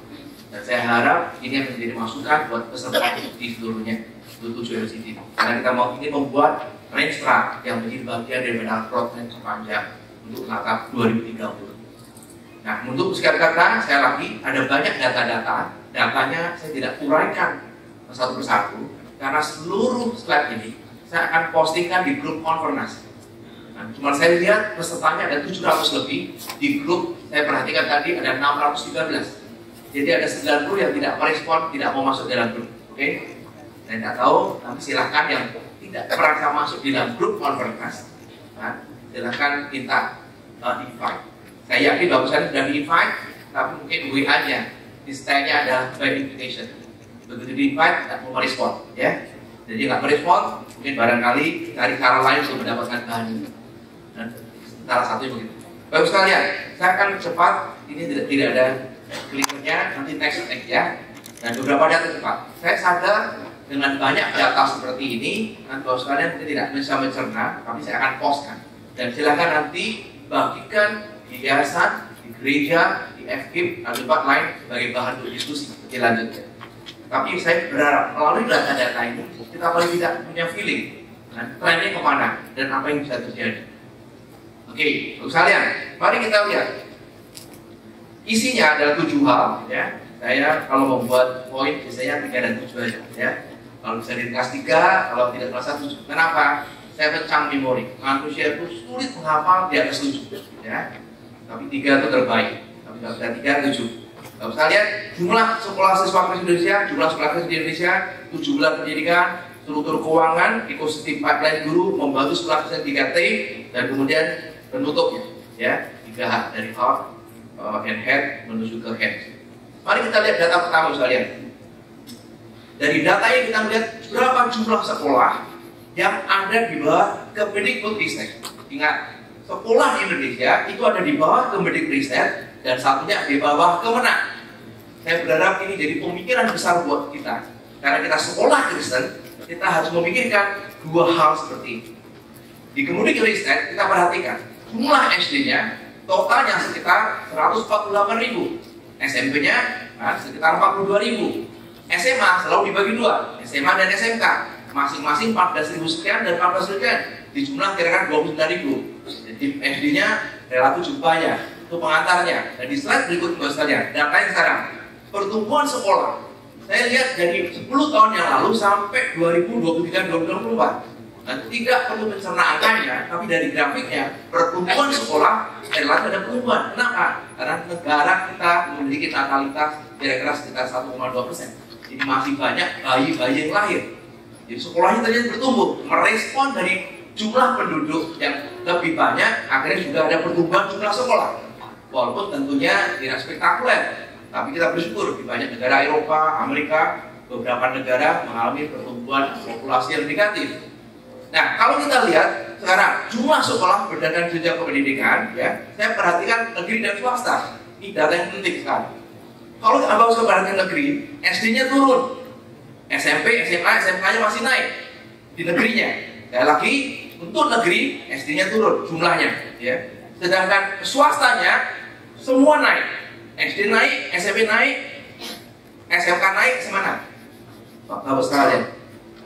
Speaker 8: Dan saya harap ini akan menjadi masukan buat peserta di seluruhnya, untuk 7 LCD. Karena kita ingin membuat range track yang menjadi bagian dari roadmap sepanjang untuk menatap 2030. Nah, untuk sekian kata, saya lagi ada banyak datanya saya tidak uraikan satu persatu, karena seluruh slide ini saya akan postingkan di grup konfirmasi. Nah, cuma saya lihat pesertanya ada 700 lebih, di grup saya perhatikan tadi ada 613. Jadi ada 90 yang tidak merespon, tidak mau masuk dalam grup. Oke? Saya tidak tahu, tapi silahkan yang tidak merasa masuk di dalam grup konfirmasi, nah, silahkan minta invite. Saya yakin bahwa saya sudah di-invite, tapi mungkin WA-nya, di style-nya ada by invitation. Begitu di-invite, tidak mau merespon, ya. Jadi nggak merespon, mungkin barangkali cari cara lain untuk mendapatkan bahan itu. Dan salah satunya begitu. Bagus sekalian, saya akan cepat, ini tidak ada klikernya, nanti text ya. Dan beberapa data cepat. Saya sadar dengan banyak data seperti ini, nanti bagus sekalian mungkin tidak bisa mencerna, tapi saya akan postkan. Dan silakan nanti bagikan di yayasan, di gereja, di FKIP, dan tempat lain sebagai bahan untuk diskusi lebih lanjutnya. Tapi saya berharap melalui data-data ini kita paling tidak punya feeling trennya kemana dan apa yang bisa terjadi. Oke, untuk sekalian, mari kita lihat. Isinya adalah 7 hal, ya. Saya kalau membuat poin biasanya 3 dan 7 aja, ya. Kalau bisa di kelas 3, kalau tidak kelas 7. Kenapa? Saya pencang memori. Manusia itu sulit menghafal di atas 7, ya. Tapi 3 itu terbaik. Tapi kalau sudah 3, 7. Kalau kita lihat jumlah sekolah siswa Kristen Indonesia, jumlah sekolah Kristen di Indonesia, 17 pendidikan, struktur keuangan, ekosistem pipeline guru, membantu sekolah Kristen 3T, dan kemudian penutupnya, ya, 3H dari heart and head menuju ke head. Mari kita lihat data pertama sekalian. Dari data ini kita melihat berapa jumlah sekolah yang ada di bawah Kemendikbudristek. Ingat, sekolah di Indonesia itu ada di bawah Kemendikbudristek dan satunya di bawah Kemenang. Saya berharap ini jadi pemikiran besar buat kita. Karena kita sekolah Kristen, kita harus memikirkan 2 hal seperti ini. Di Kemendikbudristek kita perhatikan jumlah SD-nya totalnya sekitar 148.000, SMP-nya sekitar 42.000, SMA selalu dibagi 2, SMA dan SMK masing-masing 14.000 sekian dan 14.000 sekian, di jumlah kira-kira 29.000. Jadi SD-nya relatif cukup banyak, itu pengantarnya. Dan di slide berikutnya sekalian, datanya sekarang pertumbuhan sekolah. Saya lihat dari 10 tahun yang lalu sampai 2023-2024. Nah, tidak perlu mencerna angkanya, tapi dari grafiknya pertumbuhan sekolah relatif ada pertumbuhan. Kenapa? Karena negara kita memiliki natalitas kira-kira sekitar 1,2%. Jadi masih banyak bayi-bayi yang lahir. Jadi sekolahnya ternyata bertumbuh, merespon dari jumlah penduduk yang lebih banyak, akhirnya juga ada pertumbuhan jumlah sekolah. Walaupun tentunya tidak spektakuler, tapi kita bersyukur di banyak negara Eropa, Amerika, beberapa negara mengalami pertumbuhan populasi yang negatif. Nah, kalau kita lihat sekarang jumlah sekolah berdasarkan jenjang pendidikan, ya, saya perhatikan negeri dan swasta. Ini data yang penting sekali. Kalau abang perhatikan negeri, SD-nya turun, SMP, SMA, SMK-nya masih naik di negerinya. Sekali lagi, untuk negeri SD-nya turun jumlahnya, ya. Sedangkan swastanya semua naik, SD naik, SMP naik, SMK naik, SMA naik. Bapak sekalian,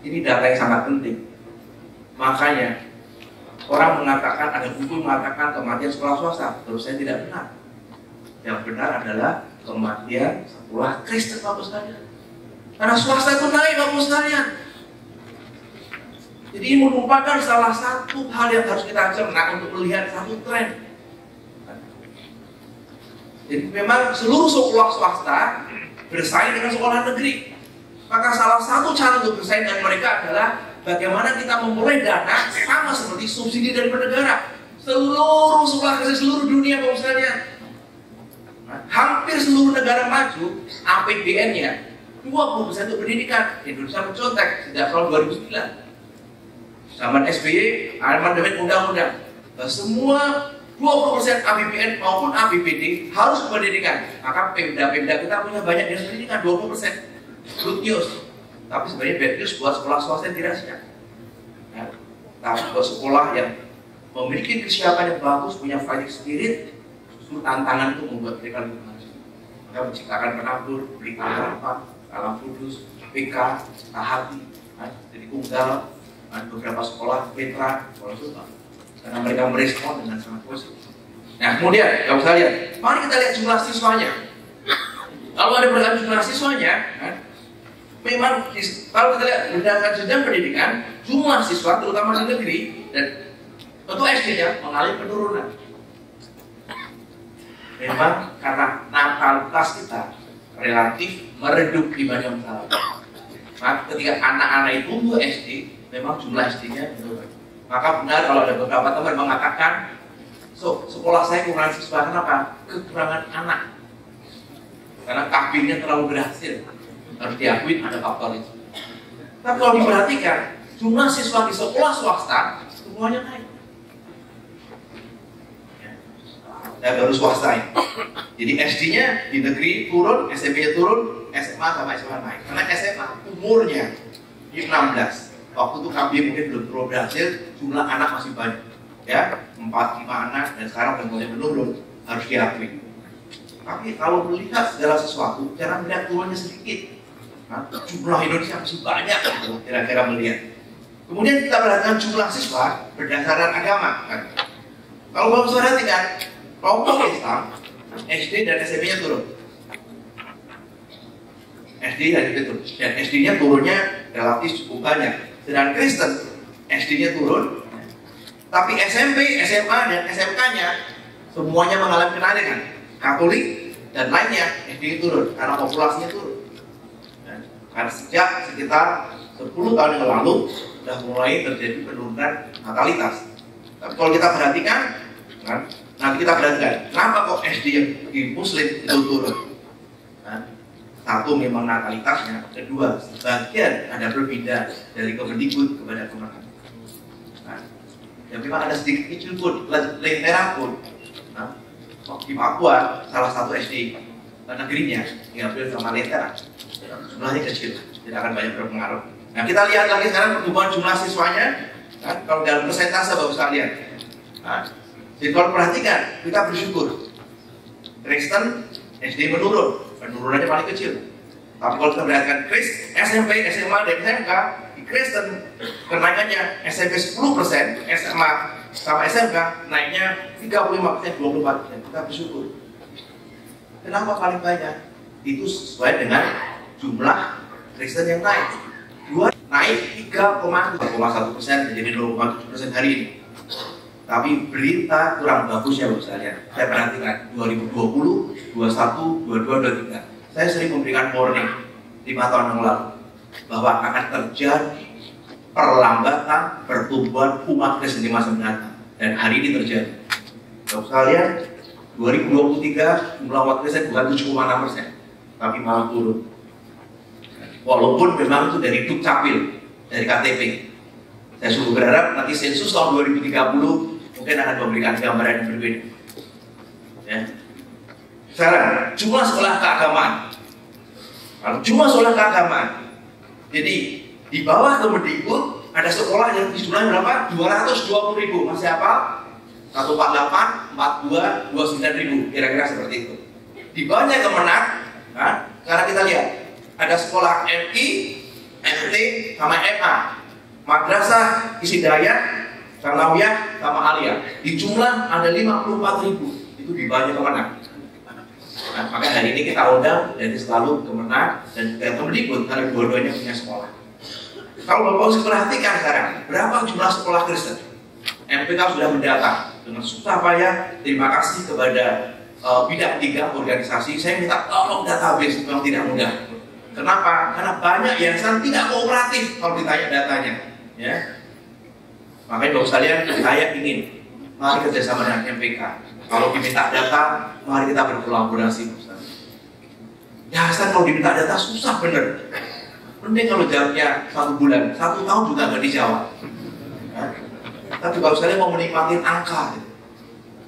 Speaker 8: ini data yang sangat penting. Makanya orang mengatakan, ada buku mengatakan kematian sekolah swasta. Terus saya tidak benar. Yang benar adalah kematian sekolah Kristen, Bapak sekalian. Karena swasta itu naik, Bapak sekalian. Jadi ini merupakan salah satu hal yang harus kita cerna untuk melihat satu tren. Jadi memang seluruh sekolah swasta bersaing dengan sekolah negeri. Maka salah satu cara untuk bersaing dengan mereka adalah bagaimana kita memulai dana sama seperti subsidi dari negara. Seluruh sekolah Kristen seluruh dunia, Bapak sekalian, hampir seluruh negara maju APBN-nya 20% untuk pendidikan. Indonesia mencontek sejak tahun 2009. Zaman SBY, amandemen undang-undang, semua 20% APBN maupun APBD harus ke pendidikan. Maka Pemda-Pemda kita punya banyak dinas pendidikan 20%. Good news. Tapi sebenarnya bad news buat sekolah swasta yang tidak siap. Tapi buat sekolah yang memiliki kesiapan yang bagus, punya fighting spirit, justru tantangan itu membuat mereka lebih maju. Kita menciptakan penabur, berikan harapan, Alam Kudus, PK, Tahati, jadi Tunggal, beberapa sekolah Petra, sekolah Sultan. Karena mereka merespon dengan sangat positif. Nah, kemudian, kalau saya lihat, mari kita lihat jumlah siswanya. Kalau ada beragam jumlah siswanya, memang kalau kita lihat berdasarkan jenjang pendidikan, jumlah siswa terutama di negeri dan tentu SD-nya mengalami penurunan. Memang karena natalitas kita relatif meredup dibanding tahun. Maka ketika anak-anak itu tumbuh SD, memang jumlah SD-nya menurun. Maka benar kalau ada beberapa teman mengatakan, sekolah saya kekurangan siswa, kenapa? Kekurangan anak. Karena takbirnya terlalu berhasil. Harus diakui ada faktor itu. Tapi kalau diperhatikan, jumlah siswa di sekolah swasta semuanya naik. Dan baru swasta ini. Jadi SD-nya di negeri turun, SMP-nya turun, SMA sama SMA naik. Karena SMA umurnya di 16. Waktu itu KB mungkin belum terlalu berhasil, jumlah anak masih banyak. Ya, 4-5 anak dan sekarang mulai menurun, harus diakui. Tapi kalau melihat segala sesuatu, jangan melihat turunnya sedikit. Nah, jumlah Indonesia masih banyak, kira-kira melihat. Kemudian kita perhatikan jumlah siswa berdasarkan agama. Kalau Bapak perhatikan, kelompok Islam, SD dan SMP-nya turun. SD dan SMP turun. Dan SD-nya turunnya relatif cukup banyak. Sedangkan Kristen, SD-nya turun. Tapi SMP, SMA, dan SMK-nya semuanya mengalami kenaikan. Katolik dan lainnya SD turun karena populasinya turun. Karena sejak sekitar 10 tahun yang lalu sudah mulai terjadi penurunan natalitas. Tapi kalau kita perhatikan, nanti kita perhatikan kenapa kok SD yang di Muslim itu turun. Satu memang natalitasnya, kedua sebagian ada berpindah dari Kemendikbud kepada Kemenang. Dan memang ada sedikit kecil pun, Lentera pun. Di Papua, salah satu SD negerinya diambil sama Lentera. Jumlahnya kecil, tidak akan banyak berpengaruh. Nah, kita lihat lagi sekarang pertumbuhan jumlah siswanya. Kalau dalam persentase bagus sekalian. Jadi kalau perhatikan, kita bersyukur. Kristen SD menurun, penurunannya paling kecil. Tapi kalau kita perhatikan SMP, SMA, dan SMK, di Kristen kenaikannya SMP 10%, SMA sama SMK naiknya 35%, 24%. Kita bersyukur. Kenapa paling banyak? Itu sesuai dengan jumlah Kristen yang naik. Naik 3,1% menjadi 0,7% hari ini. Tapi berita kurang bagus ya Bapak sekalian. Saya perhatikan 2020, 21, 22, 23. Saya sering memberikan warning 5 tahun yang lalu bahwa akan terjadi perlambatan pertumbuhan umat Kristen di masa mendatang. Dan hari ini terjadi. Bapak sekalian, 2023 jumlah umat Kristen bukan 7,6%, tapi malah turun. Walaupun memang itu dari Dukcapil, dari KTP. Saya sungguh berharap nanti sensus tahun 2030 mungkin akan memberikan gambaran yang berbeda. Ya. Sekarang, jumlah sekolah keagamaan. Kalau jumlah sekolah keagamaan, jadi di bawah Kemendikbud ada sekolah yang jumlahnya berapa? 220.000. Masih apa? 148, 42, 29.000. Kira-kira seperti itu. Di bawahnya Kemenang, sekarang kita lihat ada sekolah MI, MT, sama MA, Madrasah Hidayat, Sanawiyah, sama Aliyah. Di jumlah ada 54.000. Itu di bawahnya Kemenang. Nah, maka hari ini kita undang dari selalu Kemenang dan Kemendikbud karena dua-duanya punya sekolah. Kalau Bapak perhatikan sekarang, berapa jumlah sekolah Kristen? MPK sudah mendata dengan susah payah. Terima kasih kepada bidang 3 organisasi. Saya minta tolong database, memang tidak mudah. Kenapa? Karena banyak yayasan tidak kooperatif kalau ditanya datanya. Ya. Makanya Bapak sekalian, saya ingin mari kerjasama dengan MPK. Kalau diminta data, mari kita berkolaborasi. Yayasan kalau diminta data susah bener. Mending kalau jawabnya 1 bulan, 1 tahun juga nggak dijawab. Nah, tapi Bapak sekalian mau menikmati angka, gitu.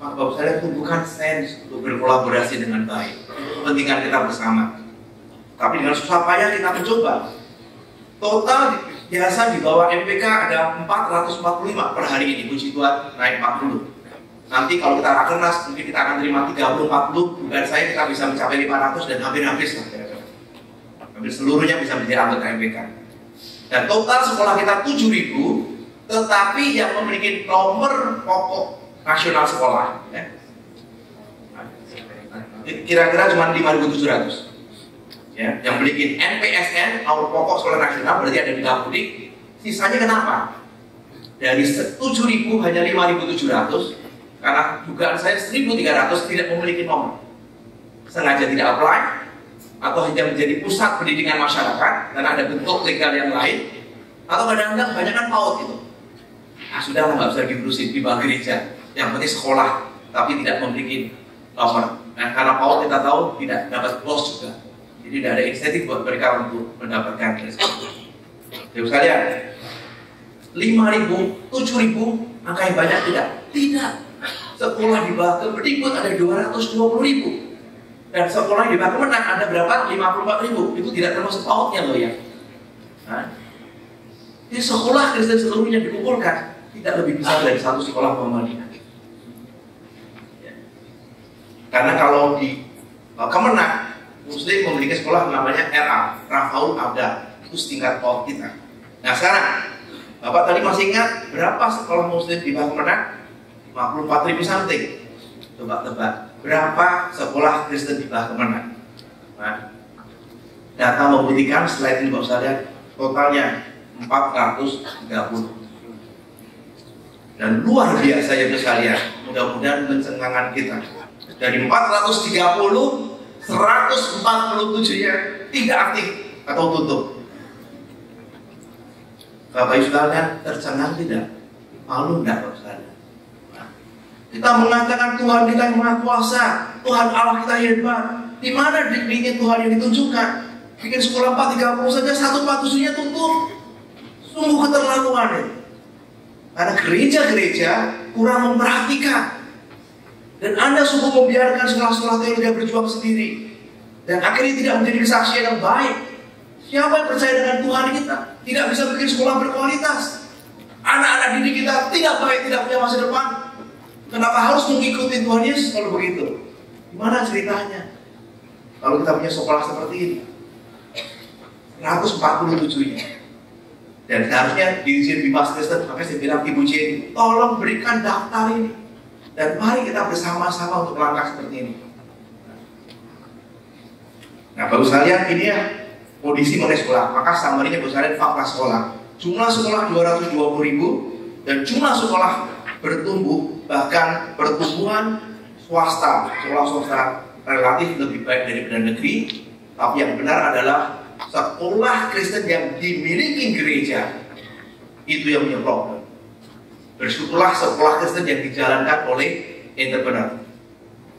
Speaker 8: Maka Bapak sekalian tumbuhkan sense untuk berkolaborasi dengan baik. Kepentingan kita bersama. Tapi dengan susah payah kita mencoba. Total yayasan di bawah MPK ada 445 per hari ini. Puji Tuhan naik 40. Nanti kalau kita rakernas mungkin kita akan terima 30-40. Dugaan saya kita bisa mencapai 500 dan hampir-habis lah. Hampir seluruhnya bisa menjadi anggota MPK. Dan total sekolah kita 7.000, tetapi yang memiliki nomor pokok nasional sekolah ya, kira-kira cuma 5.700 ya, yang memiliki NPSN nomor pokok sekolah nasional, berarti ada di Dapudik. Sisanya kenapa? Dari 7.000 hanya 5.700, karena dugaan saya 1.300 tidak memiliki nomor, sengaja tidak apply atau hanya menjadi pusat pendidikan masyarakat dan ada bentuk legal yang lain, atau kadang-kadang banyak kan PAUD itu. Nah sudah nggak bisa diurusin di bawah gereja, yang penting sekolah tapi tidak memiliki nomor. Nah karena PAUD kita tahu tidak dapat bos juga, jadi tidak ada insentif buat mereka untuk mendapatkan tersebut. Jadi sekalian 5.000, 7.000 angka yang banyak tidak? Tidak. Sekolah di bawah Kemendikbud ada 220.000. Dan sekolah di bawah Kemenang ada berapa? 54.000. Itu tidak termasuk PAUD-nya loh ya. Nah, jadi sekolah Kristen seluruhnya dikumpulkan tidak lebih besar dari satu sekolah Muhammadiyah. Ya. Karena kalau di Kemenang Muslim memiliki sekolah namanya RA, Rafaul Abda, itu setingkat PAUD kita. Nah sekarang Bapak tadi masih ingat berapa sekolah Muslim di bawah Kemenang? 54.000 something. Coba tebak berapa sekolah Kristen di bawah Kemenang? Nah, data membuktikan slide ini Bapak sekalian totalnya 430. Dan luar biasa ya Bapak sekalian. Mudah-mudahan pencengkangan kita dari 430, 147-nya tidak aktif atau tutup. Bapak Ibu sekalian tercengang tidak? Malu enggak Bapak sekalian? Kita mengatakan Tuhan kita yang Maha Kuasa, Tuhan Allah kita hebat. Di mana dikrinya Tuhan yang ditunjukkan? Bikin sekolah 430 saja 147-nya tutup. Sungguh keterlaluan ya. Karena gereja-gereja kurang memperhatikan. Dan Anda sungguh membiarkan sekolah-sekolah teologi berjuang sendiri. Dan akhirnya tidak menjadi kesaksian yang baik. Siapa yang percaya dengan Tuhan kita? Tidak bisa bikin sekolah berkualitas. Anak-anak didik kita tidak baik, tidak punya masa depan. Kenapa harus mengikuti Tuhan Yesus kalau begitu? Gimana ceritanya? Kalau kita punya sekolah seperti ini 147-nya. Dan seharusnya dirjen Bimas Kristen, makanya saya bilang Ibu Jenny, tolong berikan daftar ini. Dan mari kita bersama-sama untuk langkah seperti ini. Nah Bapak sekalian, ini ya kondisi mengenai sekolah. Maka summary-nya Bapak sekalian fakta sekolah. Jumlah sekolah 220.000 dan jumlah sekolah bertumbuh, bahkan pertumbuhan swasta, sekolah swasta relatif lebih baik daripada negeri. Tapi yang benar adalah sekolah Kristen yang dimiliki gereja itu yang punya problem. Bersyukurlah sekolah Kristen yang dijalankan oleh entrepreneur.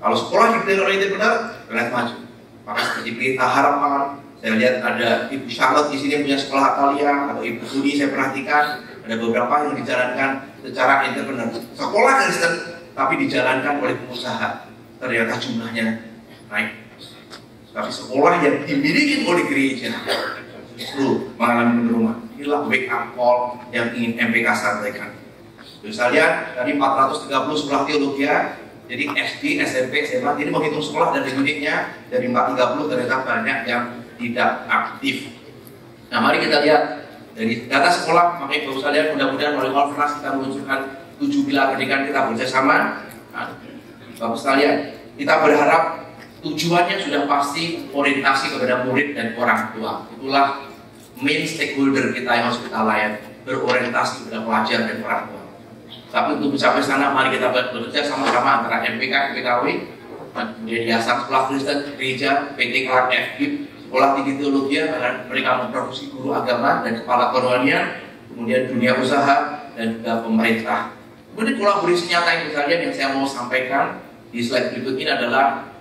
Speaker 8: Kalau sekolah dijalankan oleh entrepreneur, relatif maju. Maka seperti Pelita Harapan, saya lihat ada Ibu Charlotte di sini punya sekolah Atalia, atau Ibu Sudi saya perhatikan ada beberapa yang dijalankan secara entrepreneur. Sekolah Kristen tapi dijalankan oleh pengusaha, ternyata jumlahnya naik. Tapi sekolah yang dimiliki oleh gereja justru mengalami penurunan. Inilah wake up call yang ingin MPK sampaikan. Misalnya dari 430 sekolah teologi, jadi SD, SMP, SMA, jadi menghitung sekolah dan didiknya dari 430 ternyata banyak yang tidak aktif. Nah mari kita lihat dari data sekolah, makanya Bapak sekalian mudah-mudahan melalui konferensi kita meluncurkan 7 pilar pendidikan kita bersama. Nah, Bapak sekalian, kita berharap tujuannya sudah pasti orientasi kepada murid dan orang tua. Itulah main stakeholder kita yang harus kita layani, berorientasi kepada pelajar dan orang tua. Tapi untuk mencapai sana, mari kita bekerja sama-sama antara MPK, PKW, kemudian Yayasan Sekolah Kristen, Gereja, PTK, FKIP, Sekolah Tinggi Teologi, karena mereka memproduksi guru agama dan kepala kerohanian, kemudian dunia usaha dan juga pemerintah.
Speaker 9: Kemudian kolaborasi nyata yang sekalian yang saya mau sampaikan di slide berikut ini adalah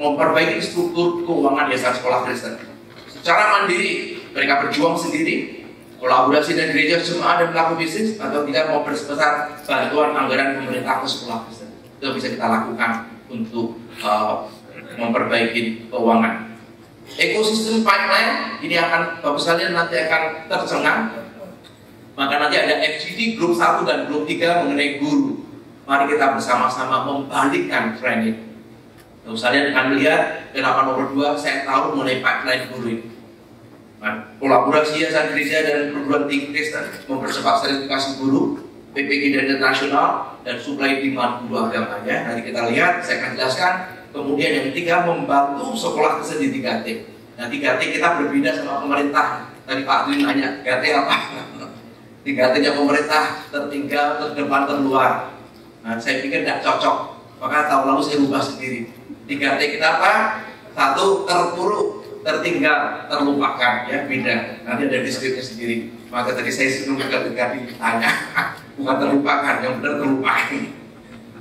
Speaker 9: memperbaiki struktur keuangan yayasan sekolah Kristen. Secara mandiri, mereka berjuang sendiri, kolaborasi dengan gereja, jemaat dan pelaku bisnis, atau tidak mau berbesar bantuan anggaran pemerintah ke sekolah Kristen. Itu bisa kita lakukan untuk memperbaiki keuangan. Ekosistem pipeline ini akan bagus sekali nanti akan tercengang. Maka nanti ada FGD grup 1 dan grup 3 mengenai guru. Mari kita bersama-sama membalikkan tren ini. Bagus sekalian akan melihat kenapa nomor 2 saya tahu mengenai pipeline guru ini. Kolaborasi yayasan gereja dan perguruan tinggi Kristen mempercepat sertifikasi guru, PPG dan internasional, dan suplai demand guru agamanya. Nanti kita lihat, saya akan jelaskan. Kemudian yang ketiga, membantu sekolah Kristen di 3T. Nah 3T kita berbeda sama pemerintah. Tadi Pak Adwin nanya, 3T apa? 3T-nya pemerintah, tertinggal, terdepan, terluar. Nah saya pikir tidak cocok. Maka tahun lalu saya ubah sendiri. 3T kita apa? 1, terpuruk, tertinggal, terlupakan. Ya beda. Nanti ada deskripsinya sendiri. Maka tadi saya sebelum ketika ditanya, bukan terlupakan, yang benar terlupakan.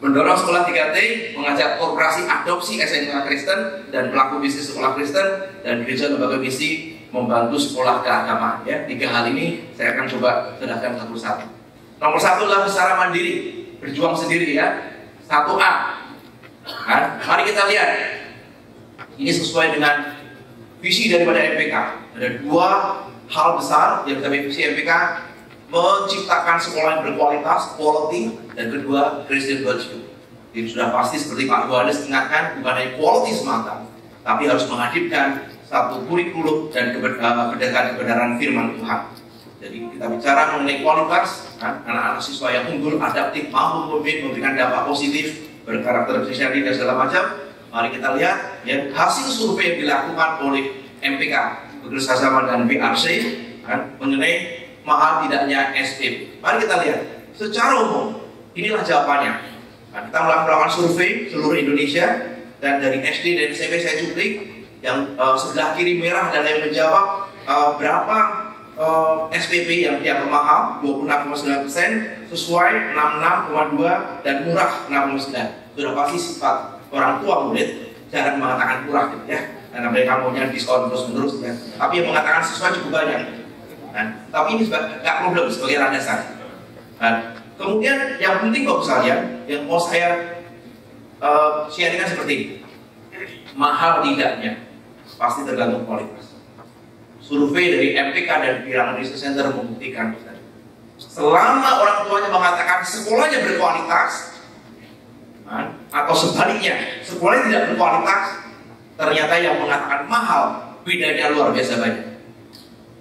Speaker 9: Mendorong sekolah 3T, mengajak korporasi adopsi SMK Kristen dan pelaku bisnis sekolah Kristen dan gereja lembaga misi membantu sekolah keagamaan. Ya, 3 hal ini saya akan coba jelaskan satu-satu. Nomor 1 adalah secara mandiri, berjuang sendiri ya. 1A. Nah, mari kita lihat. Ini sesuai dengan visi daripada MPK. Ada 2 hal besar yang kami visi MPK. Menciptakan sekolah yang berkualitas, quality, dan kedua, Christian virtue. Jadi sudah pasti seperti Pak Yohanes ingatkan, bukan hanya quality semata, tapi harus menghadirkan satu kurikulum dan kebenaran firman Tuhan. Jadi kita bicara mengenai kualitas, kan? Anak-anak siswa yang unggul, adaptif, mampu memimpin, memberikan dampak positif, berkarakter Kristiani dan segala macam. Mari kita lihat ya, hasil survei yang dilakukan oleh MPK bekerjasama dengan BRC kan, mengenai mahal tidaknya SPP. Mari kita lihat secara umum, inilah jawabannya. Nah, kita melakukan survei seluruh Indonesia dan dari SD dan SMP saya cuplik yang sebelah kiri merah dan yang menjawab berapa SPP yang dianggap mahal 26,9%, sesuai 66,2 dan murah 6,9. Sudah pasti sifat orang tua murid jarang mengatakan murah gitu ya, karena mereka maunya diskon terus-menerus ya. Tapi yang mengatakan sesuai cukup banyak. Nah, tapi ini nggak problem sebagai landasan. Nah, kemudian yang penting Bapak sekalian, yang mau saya sharingkan seperti ini. Mahal tidaknya pasti tergantung kualitas. Survei dari MPK dan Bilangan Research Center membuktikan selama orang tuanya mengatakan sekolahnya berkualitas, atau sebaliknya sekolahnya tidak berkualitas, ternyata yang mengatakan mahal bedanya luar biasa banyak.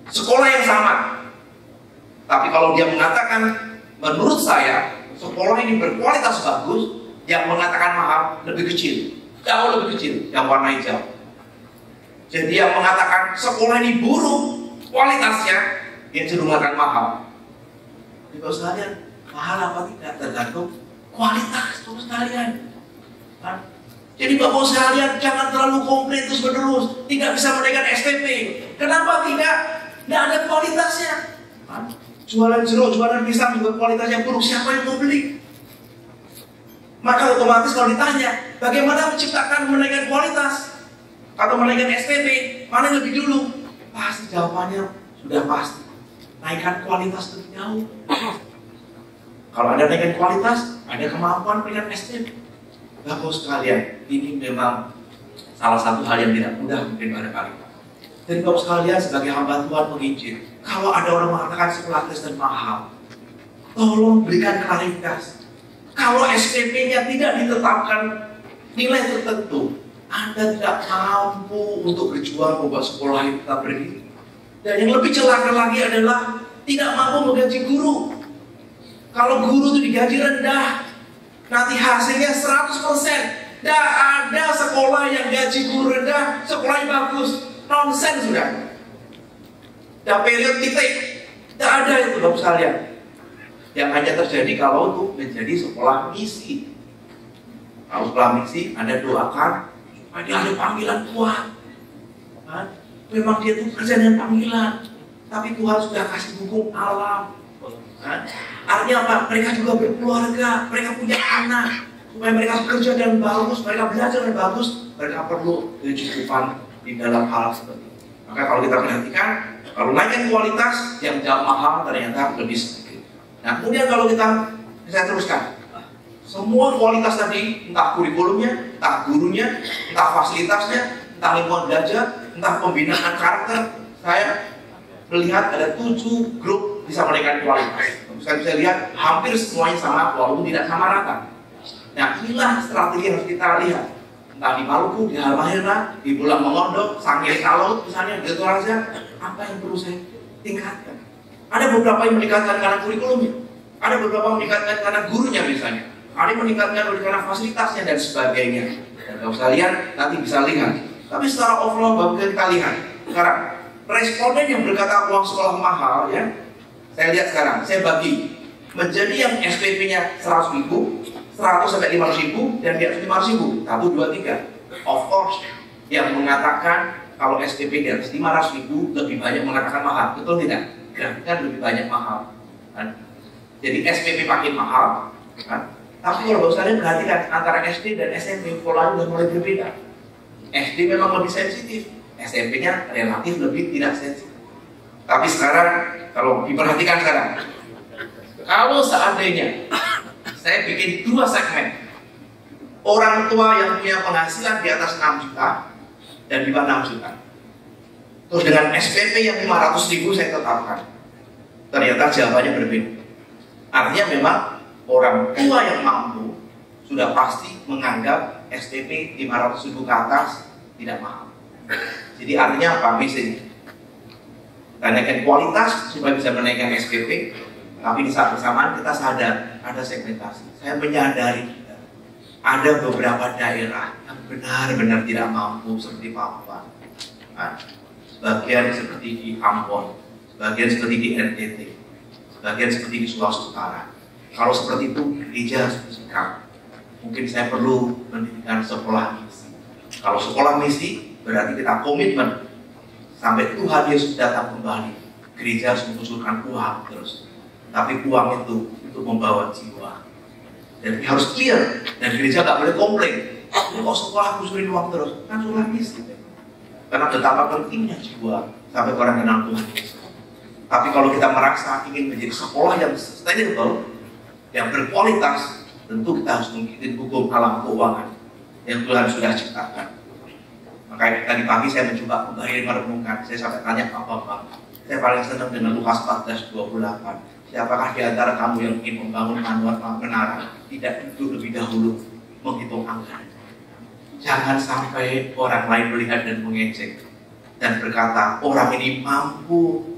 Speaker 9: Sekolah yang sama, tapi kalau dia mengatakan menurut saya sekolah ini berkualitas bagus, yang mengatakan mahal lebih kecil, jauh lebih kecil, yang warna hijau. Jadi yang mengatakan sekolah ini buruk kualitasnya, dia cenderung mengatakan mahal. Jadi kalau sekalian, mahal apa tidak tergantung kualitas terus sekalian. Jadi Bapak sekalian jangan terlalu komplain terus menerus, tidak bisa menaikkan SPP. Kenapa tidak? Tidak ada kualitasnya. Jualan jeruk, jualan pisang juga kualitasnya buruk. Siapa yang mau beli? Maka otomatis kalau ditanya, bagaimana menciptakan menaikkan kualitas atau menaikkan SPP, mana yang lebih dulu? Pasti jawabannya sudah pasti. Naikkan kualitas lebih jauh. Kalau ada naikkan kualitas, ada kemampuan menaikkan SPP. Bapak sekalian, ini memang salah satu hal yang tidak mudah mungkin pada kali. Jadi Bapak sekalian sebagai hamba Tuhan menginjil, kalau ada orang mengatakan sekolah Kristen mahal, tolong berikan klarifikasi. Kalau SPP-nya tidak ditetapkan nilai tertentu, Anda tidak mampu untuk berjuang membuat sekolah itu tetap berdiri. Dan yang lebih celaka lagi adalah tidak mampu menggaji guru. Kalau guru itu digaji rendah, nanti hasilnya 100%. Tidak ada sekolah yang gaji guru rendah, sekolah yang bagus. Nonsen sudah. Dan period titik tidak ada itu Bapak sekalian. Yang hanya terjadi kalau itu menjadi sekolah misi. Kalau sekolah misi Anda doakan supaya dia ada panggilan Tuhan. Memang dia itu kerja dengan panggilan, tapi Tuhan sudah kasih hukum alam Artinya apa? Mereka juga berkeluarga, mereka punya anak. Supaya mereka bekerja dan bagus, mereka belajar dan bagus, mereka perlu kecukupan di dalam hal seperti itu. Maka kalau kita perhatikan, kalau naikkan kualitas yang jauh mahal ternyata lebih sedikit. Nah kemudian kalau saya teruskan, semua kualitas tadi, entah kurikulumnya, entah gurunya, entah fasilitasnya, entah lingkungan belajar, entah pembinaan karakter, saya melihat ada 7 grup bisa menaikkan kualitas. Saya bisa lihat hampir semuanya sama, walaupun tidak sama rata. Nah inilah strategi yang harus kita lihat. Entah di Maluku, di Halmahera, di Pulau Mengondok, Sangir Kalau, misalnya di Toraja, apa yang perlu saya tingkatkan? Ada beberapa yang meningkatkan karena kurikulumnya, ada beberapa yang meningkatkan karena gurunya misalnya, ada yang meningkatkan karena fasilitasnya dan sebagainya. Dan kalau sekalian nanti bisa lihat. Tapi secara overall bagus kita lihat. Sekarang responden yang berkata uang sekolah mahal ya, saya lihat sekarang, saya bagi menjadi yang SPP-nya 100.000, 100 sampai 500.000 dan di atas 500.000, 1, 2, 3. Of course, yang mengatakan kalau SPP di atas 500.000 lebih banyak mengatakan mahal, betul tidak? Kan lebih banyak mahal. Kan? Jadi SPP makin mahal, kan? Tapi kalau saya perhatikan antara SD dan SMP polanya sudah mulai berbeda. SD memang lebih sensitif, SMP-nya relatif lebih tidak sensitif. Tapi sekarang kalau diperhatikan sekarang, kalau seandainya saya bikin 2 segmen, orang tua yang punya penghasilan di atas 6 juta dan di bawah 6 juta, terus dengan SPP yang 500.000 saya tetapkan, ternyata jawabannya berbeda. Artinya memang orang tua yang mampu sudah pasti menganggap SPP 500.000 ke atas tidak mahal. Jadi artinya apa misinya? Naikkan kualitas supaya bisa menaikkan SPP. Tapi di saat bersamaan kita sadar ada segmentasi. Saya menyadari ada beberapa daerah yang benar-benar tidak mampu seperti Papua. Nah, sebagian seperti di Ambon, sebagian seperti di NTT, sebagian seperti di Sulawesi Utara. Kalau seperti itu gereja harus bersikap. Mungkin saya perlu mendirikan sekolah misi. Kalau sekolah misi berarti kita komitmen sampai Tuhan Yesus datang kembali. Gereja harus mengusulkan uang terus. Tapi uang itu untuk membawa jiwa. Dan harus clear. Dan gereja nggak boleh komplain. Ini kok sekolah ngusulin uang terus? Kan sekolah misi. Karena betapa pentingnya jiwa sampai orang kenal Tuhan Yesus. Tapi kalau kita merasa ingin menjadi sekolah yang sustainable, yang berkualitas, tentu kita harus mengikuti hukum alam keuangan yang Tuhan sudah ciptakan. Makanya tadi pagi saya mencoba kembali merenungkan. Saya sampai tanya Bapak, saya paling senang dengan Lukas 14:28. Siapakah di antara kamu yang ingin membangun menara tidak duduk lebih dahulu menghitung anggaran? Jangan sampai orang lain melihat dan mengejek dan berkata orang ini mampu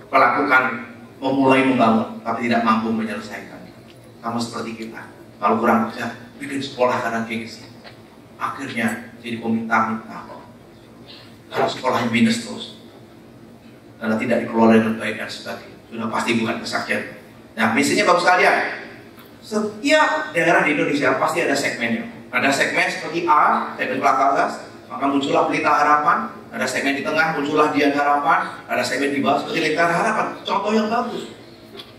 Speaker 9: melakukan memulai membangun tapi tidak mampu menyelesaikan. Sama seperti kita, kalau kurang kerja bikin sekolah karena gengsi, akhirnya jadi peminta-minta. Kalau sekolahnya minus terus karena tidak dikelola dengan baik dan sebagainya, sudah pasti bukan kesaksian. Nah, misinya bagus sekalian. Setiap daerah di Indonesia pasti ada segmennya. Ada segmen seperti A, segmen atas, maka muncullah Pelita Harapan. Ada segmen di tengah, muncullah Dian Harapan. Ada segmen di bawah seperti Lentera Harapan. Contoh yang bagus.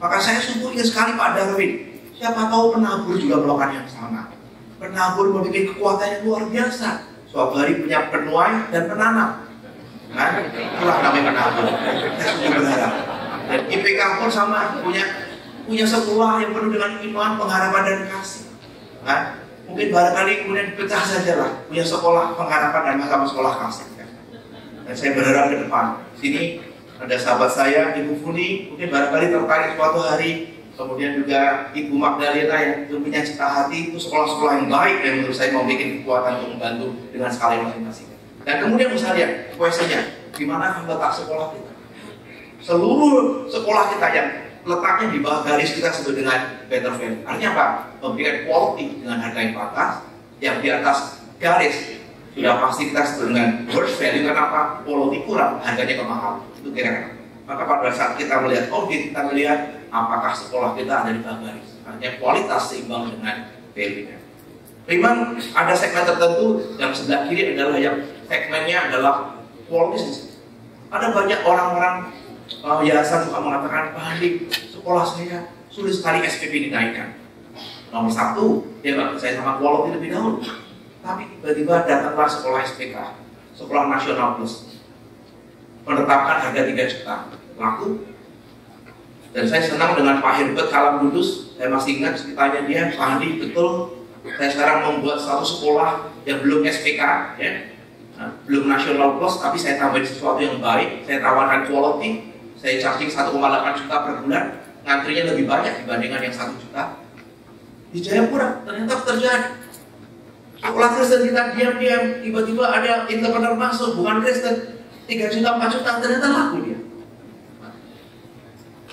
Speaker 9: Maka saya sungguh ingin sekali Pak Darwin. Siapa tahu penabur juga melakukan yang sama. Penabur memiliki kekuatan yang luar biasa. Suatu hari punya penuai dan penanam. Kan? Itulah namanya penabur. Saya sungguh berharap. Dan IPK pun sama, punya sekolah yang penuh dengan iman, pengharapan dan kasih. Kan? Mungkin barangkali kemudian dipecah saja lah, punya sekolah pengharapan dan mahkamah sekolah kasih. Kan? Dan saya berharap ke depan. Sini ada sahabat saya, Ibu Funi, mungkin barangkali tertarik suatu hari. Kemudian juga Ibu Magdalena yang punya cita hati, itu sekolah-sekolah yang baik dan menurut saya membuat kekuatan untuk membantu dengan skala masing-masing. Dan kemudian misalnya, kuesionya, di mana letak sekolah kita? Seluruh sekolah kita yang letaknya di bawah garis kita sebut dengan better value. Artinya apa? Memberikan quality dengan harga yang pantas, yang di atas garis sudah pasti kita sebut dengan worst value. Karena apa? Quality kurang, harganya kemahal. Itu kira-kira. Maka pada saat kita melihat audit, kita melihat apakah sekolah kita ada di bawah garis. Artinya kualitas seimbang dengan value-nya. Memang ada segmen tertentu yang sebelah kiri adalah yang segmennya adalah quality. Ada banyak orang-orang Yayasan juga mengatakan, Pak Andi, sekolah saya sulit sekali SPP dinaikkan. Nomor satu, dia nggak percaya sama quality lebih dahulu. Tapi tiba-tiba datanglah sekolah SPK, Sekolah Nasional Plus, menetapkan harga 3 juta, laku. Dan saya senang dengan Pak Herbert Kalam Kudus. Saya masih ingat ceritanya dia, Pak Andi, betul, saya sekarang membuat satu sekolah yang belum SPK, ya, belum Nasional Plus, tapi saya tambahin sesuatu yang baik, saya tawarkan quality, saya charging 1,8 juta per bulan, ngantrinya lebih banyak dibandingkan yang 1 juta. Di Jayapura ternyata terjadi. Sekolah Kristen kita diam-diam, tiba-tiba ada entrepreneur masuk, bukan Kristen, 3 juta, 4 juta, ternyata laku dia.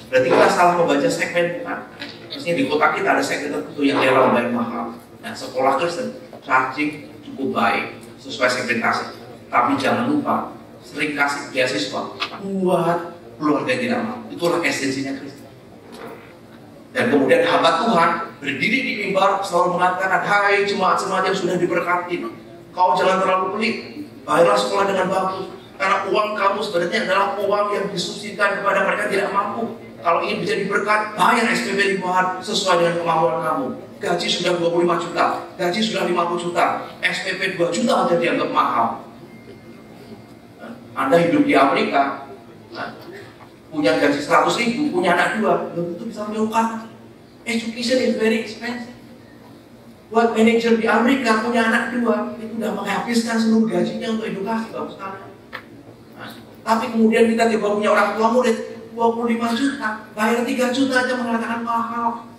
Speaker 9: Berarti kita salah membaca segmen, bukan? Maksudnya di kota kita ada segmen tertentu yang rela membayar mahal. Nah, sekolah Kristen charging cukup baik sesuai segmentasi. Tapi jangan lupa sering kasih beasiswa buat keluarga yang tidak mampu. Itulah esensinya Kristen. Dan kemudian hamba Tuhan berdiri di mimbar selalu mengatakan, hai jemaat-jemaat yang sudah diberkati, kau jangan terlalu pelit, bayarlah sekolah dengan bagus. Karena uang kamu sebenarnya adalah uang yang disubsidikan kepada mereka tidak mampu. Kalau ingin menjadi berkat, bayar SPP 5 sesuai dengan kemampuan kamu. Gaji sudah 25 juta, gaji sudah 50 juta, SPP 2 juta aja dianggap mahal. Anda hidup di Amerika, punya gaji 100.000, punya anak 2, belum tentu bisa menyukai. Education is very expensive. Buat manajer di Amerika punya anak 2, itu sudah menghabiskan seluruh gajinya untuk edukasi, bagus sekali. Tapi kemudian kita tiba punya orang tua murid 25 juta, bayar 3 juta aja mengatakan mahal.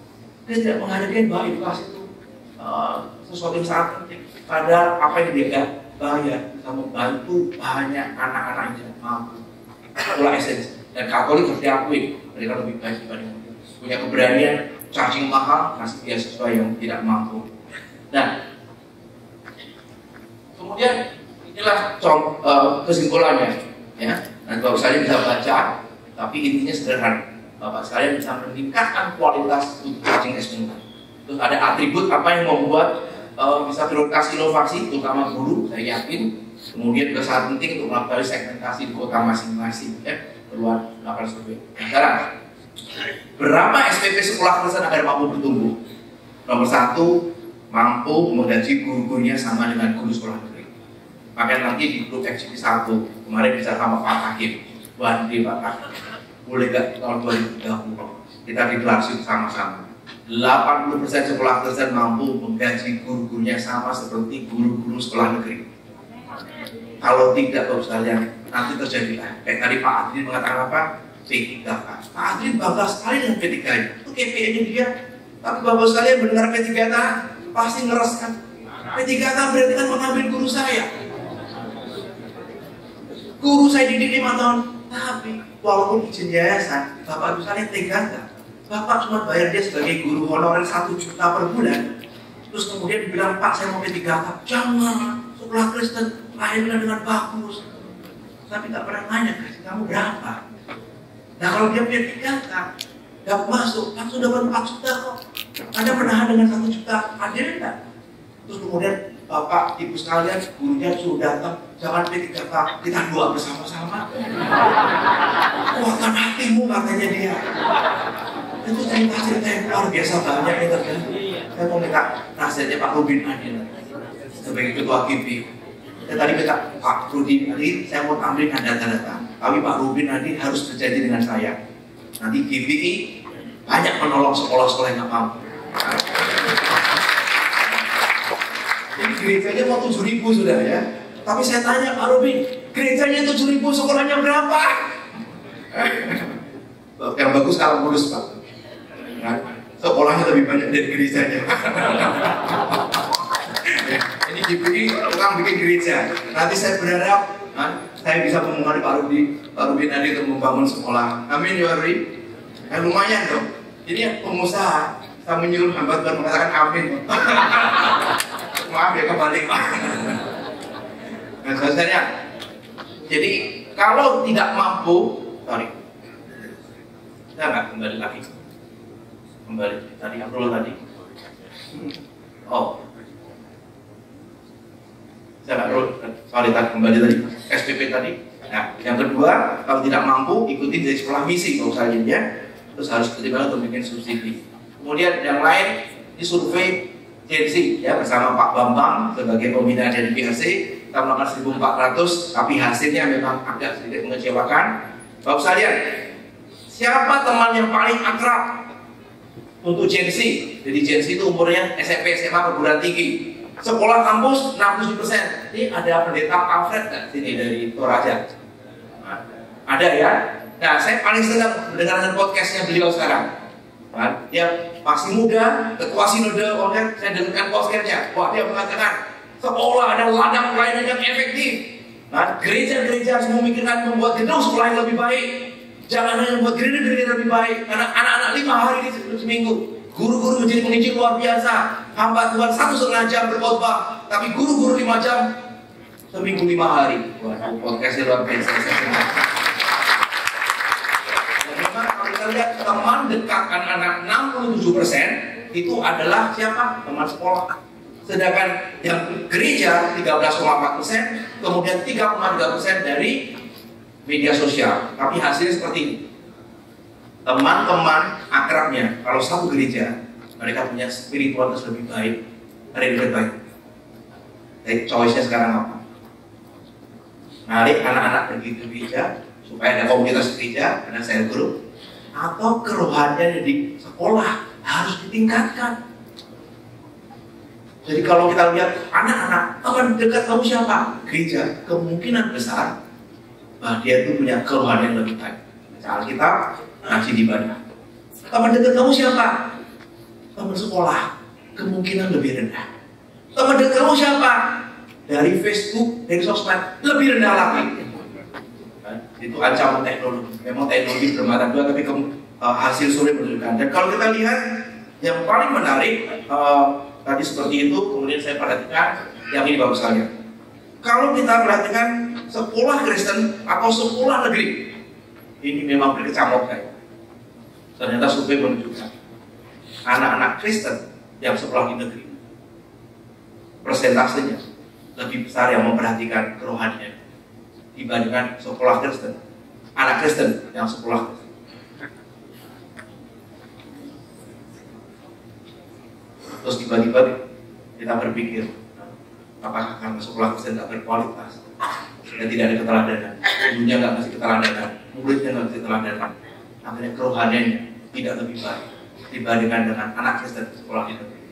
Speaker 9: Dia tidak menghargai bahwa edukasi itu sesuatu yang sangat penting. Padahal apa yang dia bayar bisa membantu banyak anak-anak yang tidak mampu. Itulah esensi. Dan Katolik harus diakui, mereka lebih baik dibanding punya keberanian, charging mahal, kasih beasiswa yang tidak mampu. Nah, kemudian inilah kesimpulannya. Ya, nanti Bapak sekalian bisa baca, tapi intinya sederhana. Bapak sekalian bisa meningkatkan kualitas charging instrumen. Terus ada atribut apa yang membuat bisa prioritas inovasi, terutama guru, saya yakin. Kemudian juga sangat penting untuk melakukan segmentasi di kota masing-masing. Ya, keluar 8 survei. Sekarang, berapa SPP sekolah Kristen agar mampu bertumbuh? Nomor 1, mampu menggaji guru-gurunya sama dengan guru sekolah negeri. Makanya nanti di grup FGP 1 kemarin bicara sama Pak Hakim, Pak Hakim, boleh gak tahun 2030 kita deklarasi sama-sama 80% sekolah Kristen mampu menggaji guru-gurunya sama seperti guru-guru sekolah negeri. Kalau tidak, Bapak sekalian, nanti terjadilah kayak tadi Pak Adri mengatakan apa? P3K. Pak Adri bangga sekali dengan P3K itu KPI-nya dia. Tapi Bapak sekalian mendengar P3K pasti ngeres kan? P3K berarti kan mengambil guru saya. Guru saya didik 5 tahun, tapi walaupun izin yayasan, Bapak Ibu sekalian tega nggak? Bapak cuma bayar dia sebagai guru honorer 1 juta per bulan. Terus kemudian dibilang, Pak saya mau P3K. Jangan, sekolah Kristen lahirnya dengan bagus. Tapi nggak pernah nanya, kamu berapa? Nah kalau dia punya 3K, dapat masuk, langsung dapat 4 juta kok. Anda menahan dengan 1 juta, adil enggak? Terus kemudian Bapak, Ibu sekalian, gurunya suruh datang, jangan P3K, kita doa bersama-sama. Kuatkan hatimu, katanya dia. Itu cerita-cerita yang luar biasa banyak yang terjadi. Saya mau minta nasihatnya Pak Rubin Adil sebagai ketua GPI. Saya tadi minta Pak Rubin Adil, saya mau tampilkan data-data. Tapi Pak Rubin Adil harus berjanji dengan saya. Nanti GPI banyak menolong sekolah-sekolah yang nggak mampu. Jadi gerejanya mau 7.000 sudah ya. Tapi saya tanya Pak Rubin, gerejanya 7.000, sekolahnya berapa? Yang bagus kalau mulus Pak. Nah, sekolahnya lebih banyak dari gerejanya. Ini GPI tukang bikin gereja. Nanti saya berharap saya bisa mempengaruhi Pak Rubin Adi untuk membangun sekolah. Amin ya Rubin. Lumayan dong. Jadi pengusaha saya menyuruh hamba Tuhan mengatakan amin. Maaf ya kebalik Pak. Nah saudara, jadi kalau tidak mampu, sorry, saya nggak kembali lagi. Kembali tadi April tadi. Oh, saya nggak sorry tadi kembali tadi SPP tadi. Nah, Yang kedua, kalau tidak mampu ikuti dari sekolah misi kalau misalnya ya, terus harus pertimbangan untuk bikin subsidi. Kemudian yang lain di survei JNC ya bersama Pak Bambang sebagai pembina dari BHC, kita melakukan 1.400, tapi hasilnya memang agak sedikit mengecewakan. Bapak sekalian, siapa teman yang paling akrab untuk JNC? Jadi JNC itu umurnya SMP, SMA, perguruan tinggi. Sekolah kampus 67%. Ini ada pendeta Alfred nggak sini dari Toraja? Nah, ada ya. Nah, saya paling senang mendengarkan podcastnya beliau sekarang. Nah, dia masih muda, ketua sinode online. Saya dengarkan podcastnya. Wah, dia mengatakan sekolah ada ladang pelayanan yang efektif. Nah, gereja-gereja harus memikirkan membuat gedung sekolah yang lebih baik. Jangan hanya membuat gereja-gereja lebih baik. Karena anak-anak 5 hari di seminggu. Guru-guru menjadi penginjil luar biasa. Hamba Tuhan 1,5 jam berkhotbah, tapi guru-guru 5 jam seminggu 5 hari. Waduh, podcastnya luar biasa. Dan memang kalau kita lihat teman dekat anak-anak 67% itu adalah siapa? Teman sekolah. Sedangkan yang gereja 13,4%, kemudian 3,3% dari media sosial. Tapi hasilnya seperti ini. Teman-teman akrabnya, kalau satu gereja, mereka punya spiritualitas lebih baik, ada yang lebih baik. Jadi choice-nya sekarang apa? Narik anak-anak pergi ke gereja, supaya ada komunitas gereja, ada sel group, atau kerohanian di sekolah harus ditingkatkan. Jadi kalau kita lihat anak-anak, teman dekat kamu siapa? Gereja, kemungkinan besar dia itu punya kerohanian yang lebih baik. Misalnya kita ngaji di ibadah. Teman dekat kamu siapa? Teman sekolah, kemungkinan lebih rendah. Teman dekat kamu siapa? Dari Facebook, dari sosmed, lebih rendah lagi. Itu ancaman teknologi. Memang teknologi bermata dua, tapi hasil survei menunjukkan. Dan kalau kita lihat, yang paling menarik tadi seperti itu, kemudian saya perhatikan yang ini bagus sekali. Kalau kita perhatikan sekolah Kristen atau sekolah negeri, ini memang berkecamuk kayak. Ternyata survei menunjukkan anak-anak Kristen yang sekolah di negeri persentasenya lebih besar yang memperhatikan kerohanian dibandingkan sekolah Kristen, anak Kristen yang sekolah Kristen. Terus tiba-tiba kita berpikir, apakah karena sekolah Kristen tidak berkualitas dan tidak ada keteladanan, gurunya nggak ngasih keteladanan, muridnya nggak ngasih keteladanan, akhirnya kerohaniannya tidak lebih baik dibandingkan dengan anak Kristen sekolah di negeri.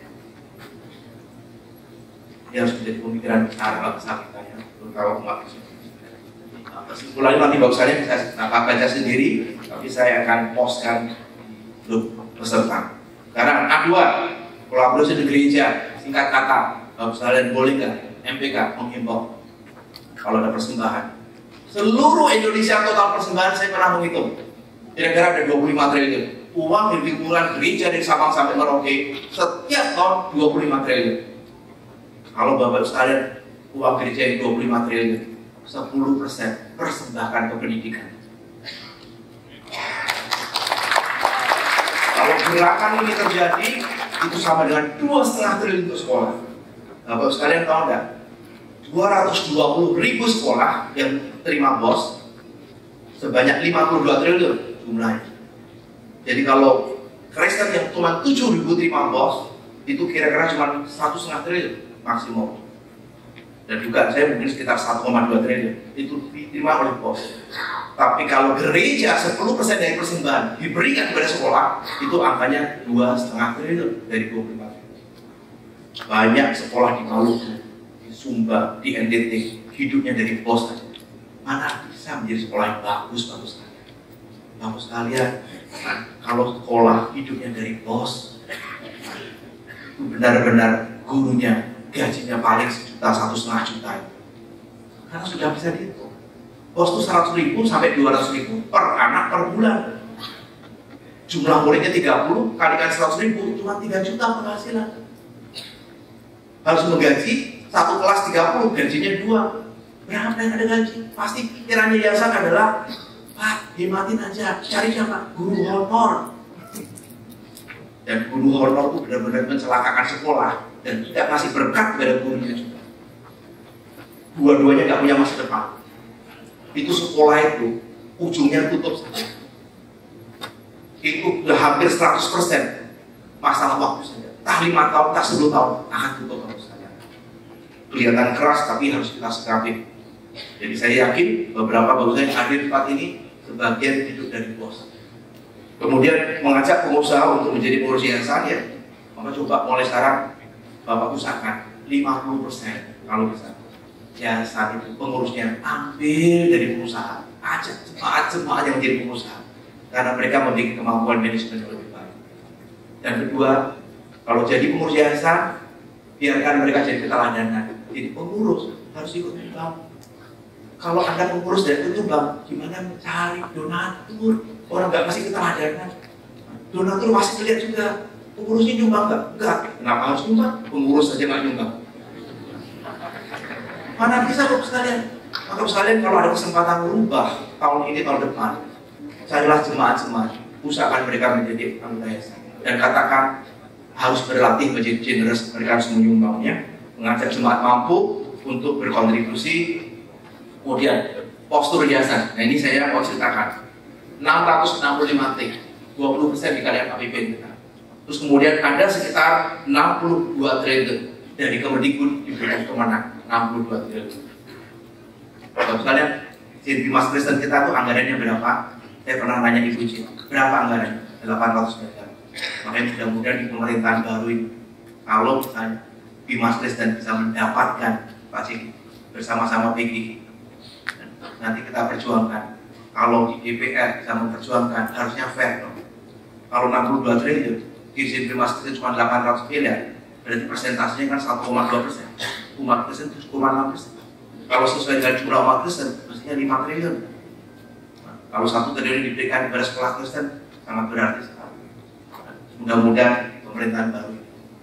Speaker 9: Ini harus menjadi pemikiran besar bangsa kita ya, terutama umat Kristen. Kesimpulannya nanti bagus sekali bisa baca sendiri, tapi saya akan postkan untuk peserta. Karena A2, kolaborasi di gereja, singkat kata, bagus sekalian boleh nggak MPK menghimbau kalau ada persembahan. Seluruh Indonesia total persembahan saya pernah menghitung, kira-kira ada 25 triliun. Uang di lingkungan gereja dari Sabang sampai Merauke setiap tahun 25 triliun. Kalau Bapak sekalian uang gereja yang 25 triliun, 10% persembahkan ke pendidikan. Kalau gerakan ini terjadi, itu sama dengan 2,5 triliun untuk sekolah. Bapak sekalian tahu nggak? 220.000 sekolah yang terima BOS, sebanyak 52 triliun jumlahnya. Jadi kalau Kristen yang cuma 7.000 terima BOS, itu kira-kira cuma 1,5 triliun maksimum. Dan juga saya mungkin sekitar 1,2 triliun itu diterima oleh BOS. Tapi kalau gereja 10% dari persembahan diberikan kepada sekolah, itu angkanya 2,5 triliun dari 25 triliun. Banyak sekolah di Maluku, di Sumba, di NTT, hidupnya dari BOS saja. Mana bisa menjadi sekolah yang bagus sekalian? Bagus sekalian, kalau sekolah hidupnya dari BOS, itu benar-benar gurunya gajinya paling 1,5 juta. Karena sudah bisa dihitung. BOS itu 100.000 sampai 200.000 per anak per bulan. Jumlah muridnya 30 kalikan 100.000 cuma 3 juta penghasilan. Harus menggaji satu kelas 30, gajinya 2. Berapa yang ada gaji? Pasti pikirannya yayasan adalah, Pak, hematin aja, cari siapa? Guru honor. Dan guru honor itu benar-benar mencelakakan sekolah dan tidak ngasih berkat kepada gurunya juga. Dua-duanya nggak punya masa depan. itu sekolah itu ujungnya tutup saja. Itu udah hampir 100% masalah waktu saja. Tak 5 tahun, tak 10 tahun akan tutup terus saja. Kelihatan keras tapi harus kita sikapi. Jadi saya yakin beberapa bapak yang hadir tempat ini sebagian hidup dari bos. Kemudian mengajak pengusaha untuk menjadi pengurus yayasan ya. Maka coba mulai sekarang Bapak usahakan 50% kalau bisa. Yayasan itu pengurusnya ambil dari pengusaha, ajak jemaat-jemaat yang menjadi pengusaha. Karena mereka memiliki kemampuan manajemen yang lebih baik. Dan kedua, kalau jadi pengurus yayasan, biarkan mereka jadi keteladanan. Jadi pengurus harus ikut nyumbang. Kalau Anda pengurus dan ikut nyumbang, gimana mencari donatur? Orang nggak kasih keteladanan. Donatur pasti terlihat juga. Pengurusnya nyumbang nggak? Enggak. Kenapa harus nyumbang? Pengurus saja nggak nyumbang. Mana bisa Bapak sekalian? Bapak sekalian kalau ada kesempatan merubah tahun ini tahun depan, carilah jemaat-jemaat, usahakan mereka menjadi anggota yayasan dan katakan harus berlatih menjadi generous, mereka harus menyumbangnya, mengajak jemaat mampu untuk berkontribusi. Kemudian postur yayasan. Nah ini saya mau ceritakan 665 T, 20% dikalikan APBN kita. Terus kemudian ada sekitar 62 triliun dari Kemendikbud diberikan kemana? 62 triliun. Bapak sekalian, si Mas Kristen kita tuh anggarannya berapa? Saya pernah nanya Ibu Cik, berapa anggarannya? 800 miliar. Makanya mudah-mudahan di pemerintahan baru ini, kalau misalnya Bimas Kristen bisa mendapatkan Pak Cik bersama-sama PGI, nanti kita perjuangkan. Kalau di DPR bisa memperjuangkan, harusnya fair dong. Kalau 62 triliun, izin Bimas Kristen cuma 800 miliar, berarti persentasenya kan 1,2%. Umat Kristen 7,6%. Kalau sesuai dengan jumlah umat Kristen, mestinya 5 triliun. Nah, kalau 1 triliun diberikan kepada sekolah Kristen, sangat berarti sekali. Mudah-mudahan pemerintahan baru,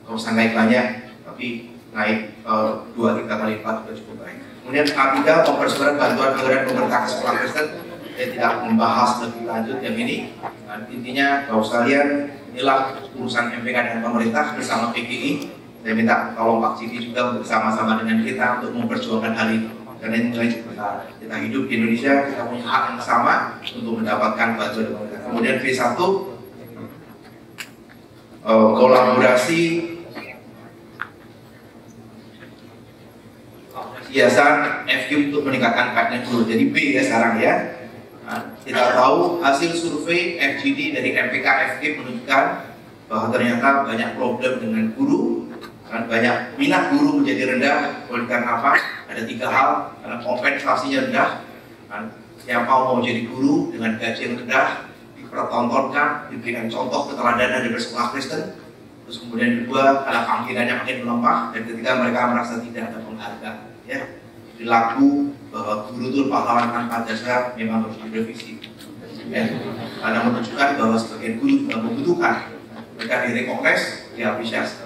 Speaker 9: kalau usah naik banyak, tapi naik 2-3 kali lipat sudah cukup baik. Kemudian ketiga, mempercepat bantuan anggaran pemerintah ke sekolah Kristen. Saya tidak membahas lebih lanjut yang ini. Nah, intinya, Bapak sekalian, inilah urusan MPK dengan pemerintah bersama PGI. Saya minta tolong Pak Ciki juga bersama-sama dengan kita untuk memperjuangkan hal ini. Karena ini nilai cukup besar. Kita hidup di Indonesia, kita punya hak yang sama untuk mendapatkan bantuan dari pemerintah. Kemudian V1, kolaborasi yayasan FQ untuk meningkatkan kajian guru. Jadi B ya sekarang ya. Nah, kita tahu hasil survei FGD dari MPK FG menunjukkan bahwa ternyata banyak problem dengan guru. Kan banyak minat guru menjadi rendah. Oleh karena apa? Ada 3 hal. Karena kompensasinya rendah. Kan, siapa mau jadi guru dengan gaji yang rendah, dipertontonkan, diberikan contoh keteladanan dari sekolah Kristen. Terus kemudian kedua, karena panggilannya makin melemah. Dan ketika mereka merasa tidak ada penghargaan, ya, perilaku bahwa guru itu pahlawan tanpa jasa memang harus direvisi. Ya, karena menunjukkan bahwa sebagian guru juga membutuhkan mereka direkognize, diapresiasi.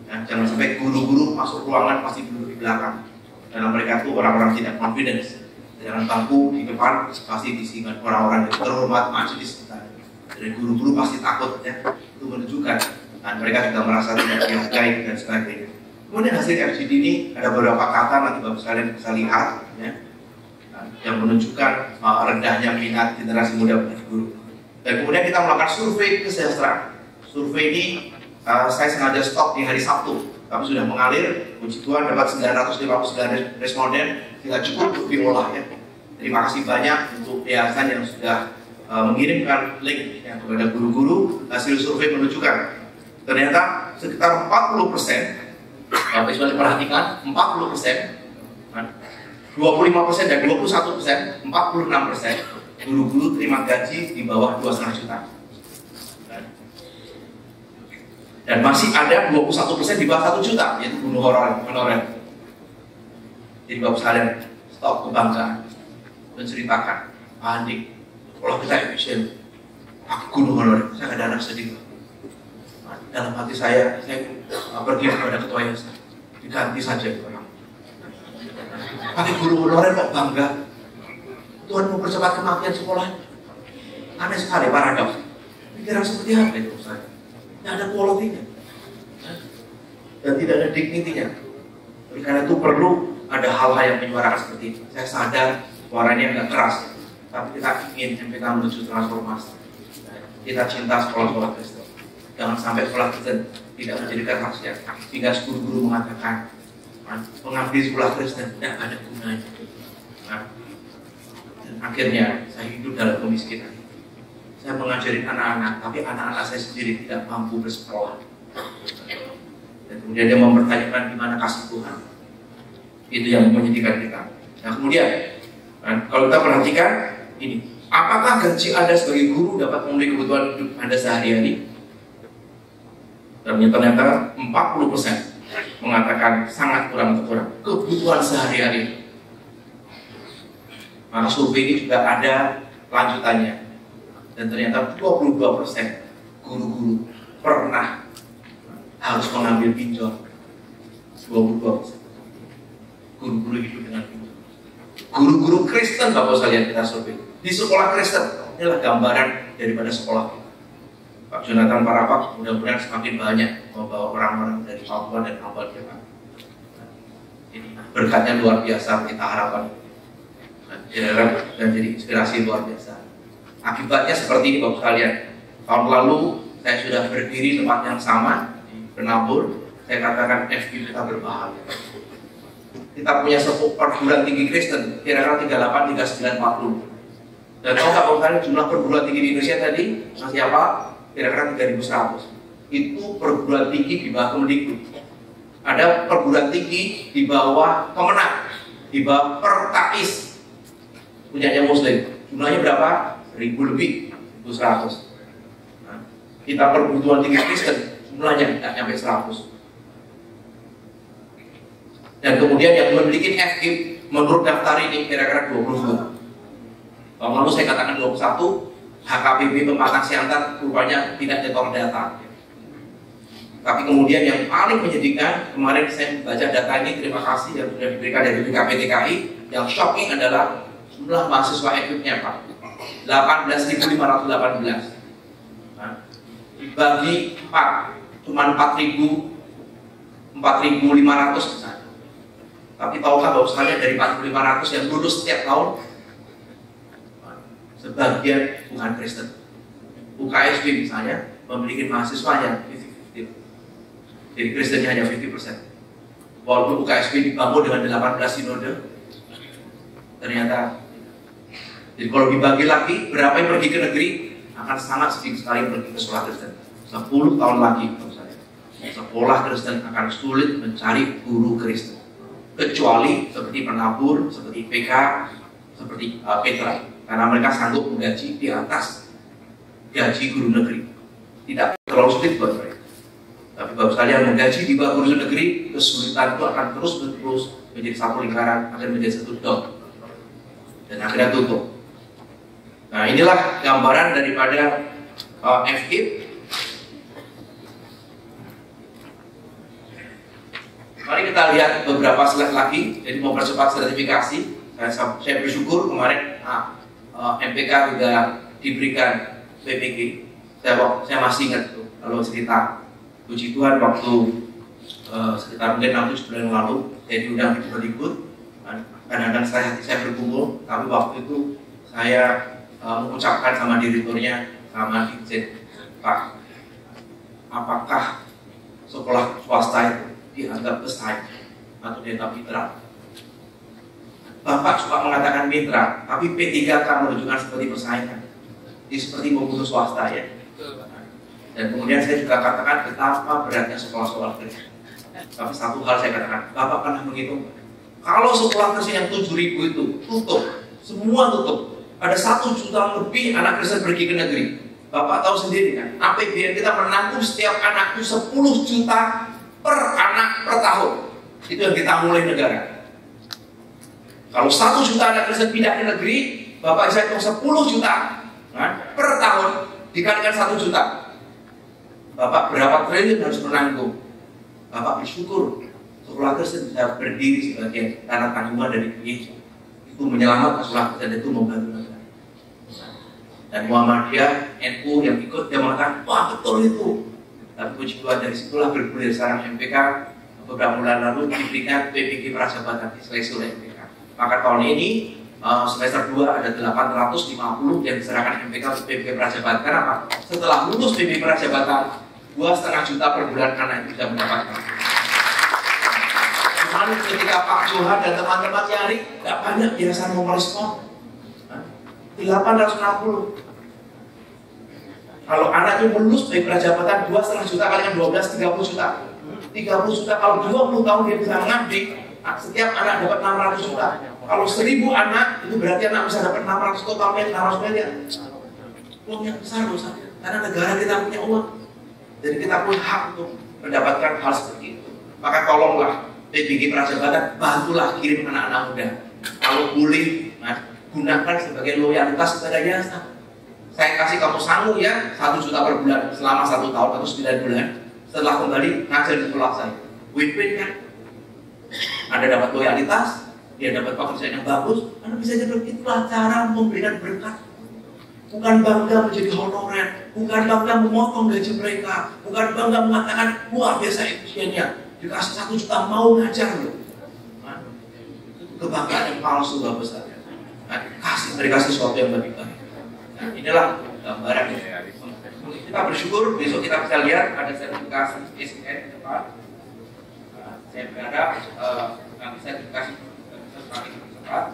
Speaker 9: Nah, jangan sampai guru-guru masuk ruangan pasti duduk di belakang. Karena mereka itu orang-orang tidak confidence. Jangan bangku di depan pasti diisi orang-orang yang terhormat majelis kita. Dari guru-guru pasti takut ya. Itu menunjukkan dan mereka juga merasa tidak dihargai dan sebagainya. Kemudian hasil FGD ini ada beberapa kata nanti Bapak sekalian bisa lihat ya, yang menunjukkan rendahnya minat generasi muda menjadi guru. Dan kemudian kita melakukan survei kesejahteraan. Survei ini saya sengaja stop di hari Sabtu, tapi sudah mengalir. Puji Tuhan dapat 959 responden, tidak cukup untuk diolah ya. Terima kasih banyak untuk yayasan yang sudah mengirimkan link ya, kepada guru-guru. Hasil survei menunjukkan ternyata sekitar 40%, Bapak Ibu perhatikan 40%, 25% dan 21%, 46% guru-guru terima gaji di bawah 2,5 juta. Dan masih ada 21% di bawah 1 juta, yaitu guru honorer. Jadi Bapak sekalian, stop kebanggaan, menceritakan, Pak Andi, kalau kita efisien, aku guru honorer, saya ada anak sedih. Dalam hati saya pergi kepada ketua yayasan, diganti saja orang. Pakai guru honorer kok bangga? Tuhan mau percepat kematian sekolah. Aneh sekali, paradoks. Pikiran seperti apa itu Ustaz? Tidak ada quality-nya dan tidak ada dignity-nya. Oleh karena itu perlu ada hal-hal yang menyuarakan seperti ini. Saya sadar
Speaker 8: suaranya agak keras, tapi kita ingin MPK menuju transformasi. Kita cinta sekolah-sekolah Kristen. Jangan sampai sekolah Kristen tidak menjadikan rahasia, sehingga guru-guru mengatakan pengabdi sekolah Kristen tidak ada gunanya. Dan akhirnya saya hidup dalam kemiskinan. Saya mengajari anak-anak, tapi anak-anak saya sendiri tidak mampu bersekolah. Dan kemudian dia mempertanyakan di mana kasih Tuhan. Itu yang menyedihkan kita. Nah kemudian, kalau kita perhatikan ini, apakah gaji Anda sebagai guru dapat memenuhi kebutuhan hidup Anda sehari-hari? Dan ternyata 40% mengatakan sangat kurang atau kurang kebutuhan sehari-hari. Maka survei ini juga ada lanjutannya. Dan ternyata 22% guru-guru pernah harus mengambil pinjol. 22% guru-guru hidup dengan pinjol. Guru-guru Kristen, Bapak sekalian, kita survei di sekolah Kristen, inilah gambaran daripada sekolah. Pak Jonathan Parapak mudah-mudahan semakin banyak membawa orang-orang dari Papua dan Papua Jepang. Ini berkatnya luar biasa, kita harapkan dan jadi inspirasi luar biasa. Akibatnya seperti ini Bapak sekalian. Tahun lalu saya sudah berdiri di tempat yang sama di Penabur. Saya katakan FG kita berbahaya. Kita punya perguruan tinggi Kristen kira-kira 38, 39, 40. Dan tahu nggak Bapak sekalian jumlah perguruan tinggi di Indonesia tadi masih apa? Kira-kira 3.100. Itu perguruan tinggi di bawah Kemendikbud. Ada perguruan tinggi di bawah Kemenang, di bawah Pertais, punyanya Muslim. Jumlahnya berapa? 1.000 lebih, 1.100. Nah, kita perguruan tinggi Kristen jumlahnya tidak sampai 100. Dan kemudian yang memiliki FKIP menurut daftar ini kira-kira 22. Tahun lalu saya katakan 21. HKBP Pematang Siantar rupanya tidak nyetor data. Tapi kemudian yang paling menyedihkan, kemarin saya membaca data ini, terima kasih yang sudah diberikan dari BKPTKI. Yang shocking adalah jumlah mahasiswa FKIP-nya Pak, 18.518. Nah, dibagi 4, cuma 4.500 misalnya. Tapi tahukah Bapak sekalian dari 4.500 yang lulus setiap tahun, sebagian bukan Kristen. UKSB misalnya memiliki mahasiswanya 50-50. Jadi Kristennya hanya 50%. Walaupun UKSB dibangun dengan 18 sinode, ternyata jadi kalau dibagi lagi berapa yang pergi ke negeri akan sangat sedikit sekali pergi ke sekolah Kristen. 10 tahun lagi misalnya, sekolah Kristen akan sulit mencari guru Kristen, kecuali seperti Penabur, seperti PK, seperti Petra, karena mereka sanggup menggaji di atas gaji guru negeri. Tidak terlalu sulit buat mereka. Tapi Bapak sekalian, menggaji di bawah guru negeri, kesulitan itu akan terus-menerus menjadi satu lingkaran, akan menjadi satu dom, dan akhirnya tutup. Nah inilah gambaran daripada FKIP. Mari kita lihat beberapa slide lagi. Jadi mau percepat sertifikasi. Saya bersyukur kemarin MPK juga diberikan PPG. Saya masih ingat tuh kalau cerita. Puji Tuhan waktu sekitar mungkin 6-7 bulan lalu saya diundang di Kemendikbud. Kadang-kadang saya berkumpul, tapi waktu itu saya mengucapkan sama direkturnya, sama Dirjen, Pak, apakah sekolah swasta itu dianggap pesaing atau dianggap mitra? Bapak suka mengatakan mitra, tapi P3K menunjukkan seperti persaingan, seperti membunuh swasta ya. Dan kemudian saya juga katakan betapa beratnya sekolah-sekolah Kristen. Tapi satu hal saya katakan, Bapak pernah menghitung, kalau sekolah Kristen yang 7.000 itu tutup, semua tutup, ada 1 juta lebih anak Kristen pergi ke negeri. Bapak tahu sendiri kan, APBN kita menanggung setiap anak itu 10 juta per anak per tahun. Itu yang ditanggung oleh negara. Kalau 1 juta anak Kristen pindah ke negeri, Bapak saya hitung 10 juta per tahun dikalikan 1 juta. Bapak berapa triliun harus menanggung? Bapak bersyukur sekolah Kristen bisa berdiri sebagai karena tanggungan dari gereja. Itu menyelamatkan sekolah Kristen, itu membantu negara. Dan Muhammadiyah, NU yang ikut, dia mengatakan, wah betul itu. Tapi puji Tuhan dari situlah bergulir sekarang MPK. Beberapa bulan lalu diberikan PPG Prajabatan diseleksi oleh MPK. Maka tahun ini
Speaker 9: semester 2 ada 850 yang diserahkan MPK untuk PPK Prajabatan. Kenapa? Setelah lulus PPK Prajabatan, 2,5 juta per bulan anak bisa mendapatkan. Cuman ketika Pak Johan dan teman-teman nyari, nggak banyak biasa mau merespon. 860. Kalau anaknya lulus PPK Prajabatan 2,5 juta kali kan 12, 30 juta. 30 juta kalau 20 tahun dia bisa mengabdi, setiap anak dapat 600 juta. Kalau 1000 anak, itu berarti anak bisa dapat 600 totalnya 600 miliar. Uang yang besar loh, karena negara kita punya uang. Jadi kita punya hak untuk mendapatkan hal seperti itu. Maka tolonglah PPK Prajabatan, bantulah kirim anak-anak muda. Kalau boleh, gunakan sebagai loyalitas kepada yayasan. Saya kasih kamu sangu ya, 1 juta per bulan selama 1 tahun atau 9 bulan. Setelah kembali ngajar di sekolah saya, win-win kan? Anda dapat loyalitas, dia dapat pekerjaan yang bagus, Anda bisa jadi. Itulah cara memberikan berkat. Bukan bangga menjadi honorer, bukan bangga memotong gaji mereka, bukan bangga mengatakan wah biasa efisiennya, dikasih 1 juta mau ngajar loh. Itu kebanggaan yang palsu Bapak besar. Kasih mereka sesuatu yang lebih baik. Inilah gambaran ini. Kita bersyukur besok kita bisa lihat ada sertifikasi SKN di depan. Saya berharap nanti sertifikasi semakin cepat.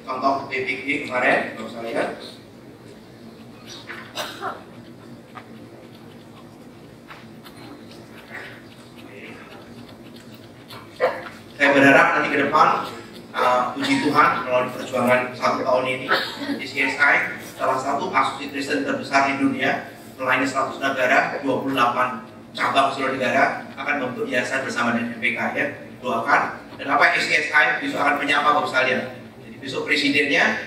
Speaker 9: Contoh PPG kemarin, kalau saya lihat. Saya berharap nanti ke depan, puji Tuhan melalui perjuangan 1 tahun ini, ICSI salah satu asosiasi Kristen terbesar di dunia, melayani 100 negara, 28 cabang seluruh negara, akan membentuk yayasan bersama dengan MPK ya. Doakan. Dan apa ICSI besok akan menyapa Bapak sekalian. Jadi besok presidennya,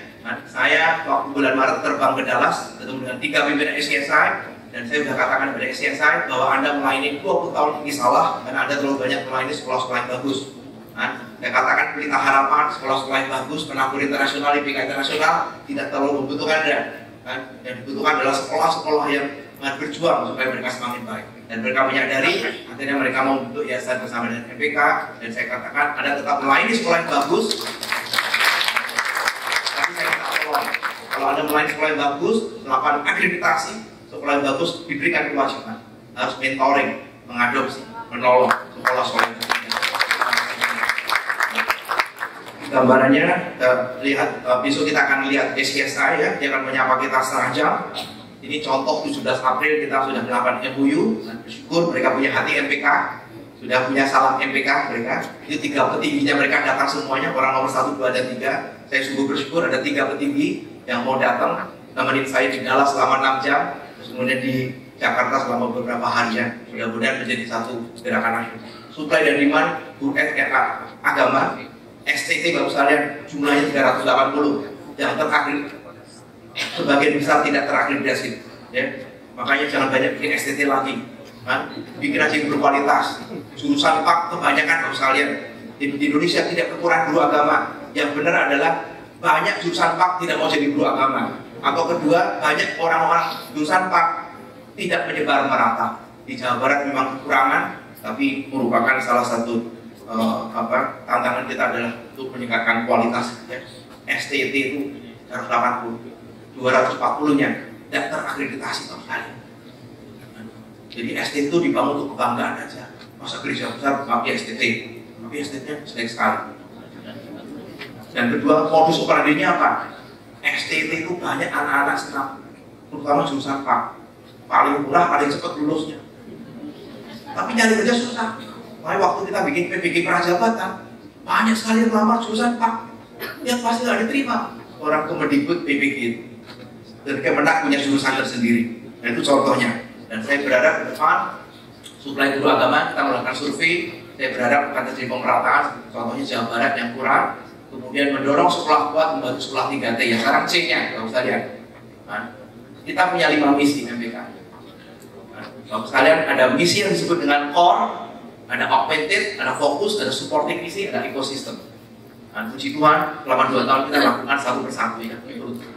Speaker 9: saya waktu bulan Maret terbang ke Dallas, ketemu dengan 3 pimpinan ICSI, dan saya sudah katakan kepada ICSI bahwa Anda melayani 20 tahun ini salah, karena Anda terlalu banyak melayani sekolah-sekolah yang bagus. Saya katakan Pelita Harapan, sekolah-sekolah yang bagus, penabur internasional, IPK internasional tidak terlalu membutuhkan Anda. Yang dibutuhkan adalah sekolah-sekolah yang berjuang supaya mereka semakin baik. Dan mereka menyadari, akhirnya mereka mau membentuk yayasan bersama dengan MPK. Dan saya katakan Anda tetap melayani sekolah yang bagus. Tapi saya minta tolong, kalau Anda melayani sekolah yang bagus, melakukan akreditasi, sekolah yang bagus diberikan kewajiban harus mentoring, mengadopsi, menolong sekolah-sekolah yang bagus. Gambarannya lihat besok kita akan lihat SCSI ya, dia akan menyapa kita setengah jam. Ini contoh 17 April kita sudah melakukan MOU. Bersyukur mereka punya hati MPK, sudah punya salam MPK mereka. Itu 3 petingginya mereka datang semuanya, orang nomor 1, 2, dan 3. Saya sungguh bersyukur ada 3 petinggi yang mau datang nemenin saya di Dallas selama 6 jam, terus kemudian di Jakarta selama beberapa hari ya. Mudah-mudahan menjadi satu gerakan nasional. Supply dan demand guru agama STT Bapak sekalian jumlahnya 380 yang terakreditasi, sebagian besar tidak terakreditasi ya. Makanya jangan banyak bikin STT lagi kan? Bikin aja yang berkualitas. Jurusan PAK kebanyakan Bapak sekalian di Indonesia tidak kekurangan guru agama. Yang benar adalah banyak jurusan PAK tidak mau jadi guru agama, atau kedua banyak orang-orang jurusan PAK tidak menyebar merata. Di Jawa Barat memang kekurangan, tapi merupakan salah satu tantangan kita adalah untuk meningkatkan kualitas ya. STT itu 180, 240-nya tidak terakreditasi sama sekali. Jadi STT itu dibangun untuk kebanggaan aja. Masa gereja besar pakai STT, tapi STT-nya sedikit sekali. Dan kedua, modus operandinya apa? STT itu banyak anak-anak senang, terutama jurusan PAK, paling murah, paling cepat lulusnya. Tapi nyari kerja susah. Makanya waktu kita bikin PPG Prajabatan, banyak sekali yang melamar jurusan PAK, yang pasti nggak diterima. Orang Kemendikbud PPG itu, dan Kemenak punya jurusan tersendiri. Dan itu contohnya. Dan saya berharap ke depan, suplai guru agama kita melakukan survei. Saya berharap akan terjadi pemerataan. Contohnya Jawa Barat yang kurang, kemudian mendorong sekolah kuat membantu sekolah 3T. Ya sekarang C-nya, kalau bisa lihat. Kita punya 5 misi MPK. Bapak sekalian, ada misi yang disebut dengan core, ada augmented, ada fokus, ada supporting misi, ada ekosistem. Puji Tuhan, selama 2 tahun kita lakukan satu persatu ya.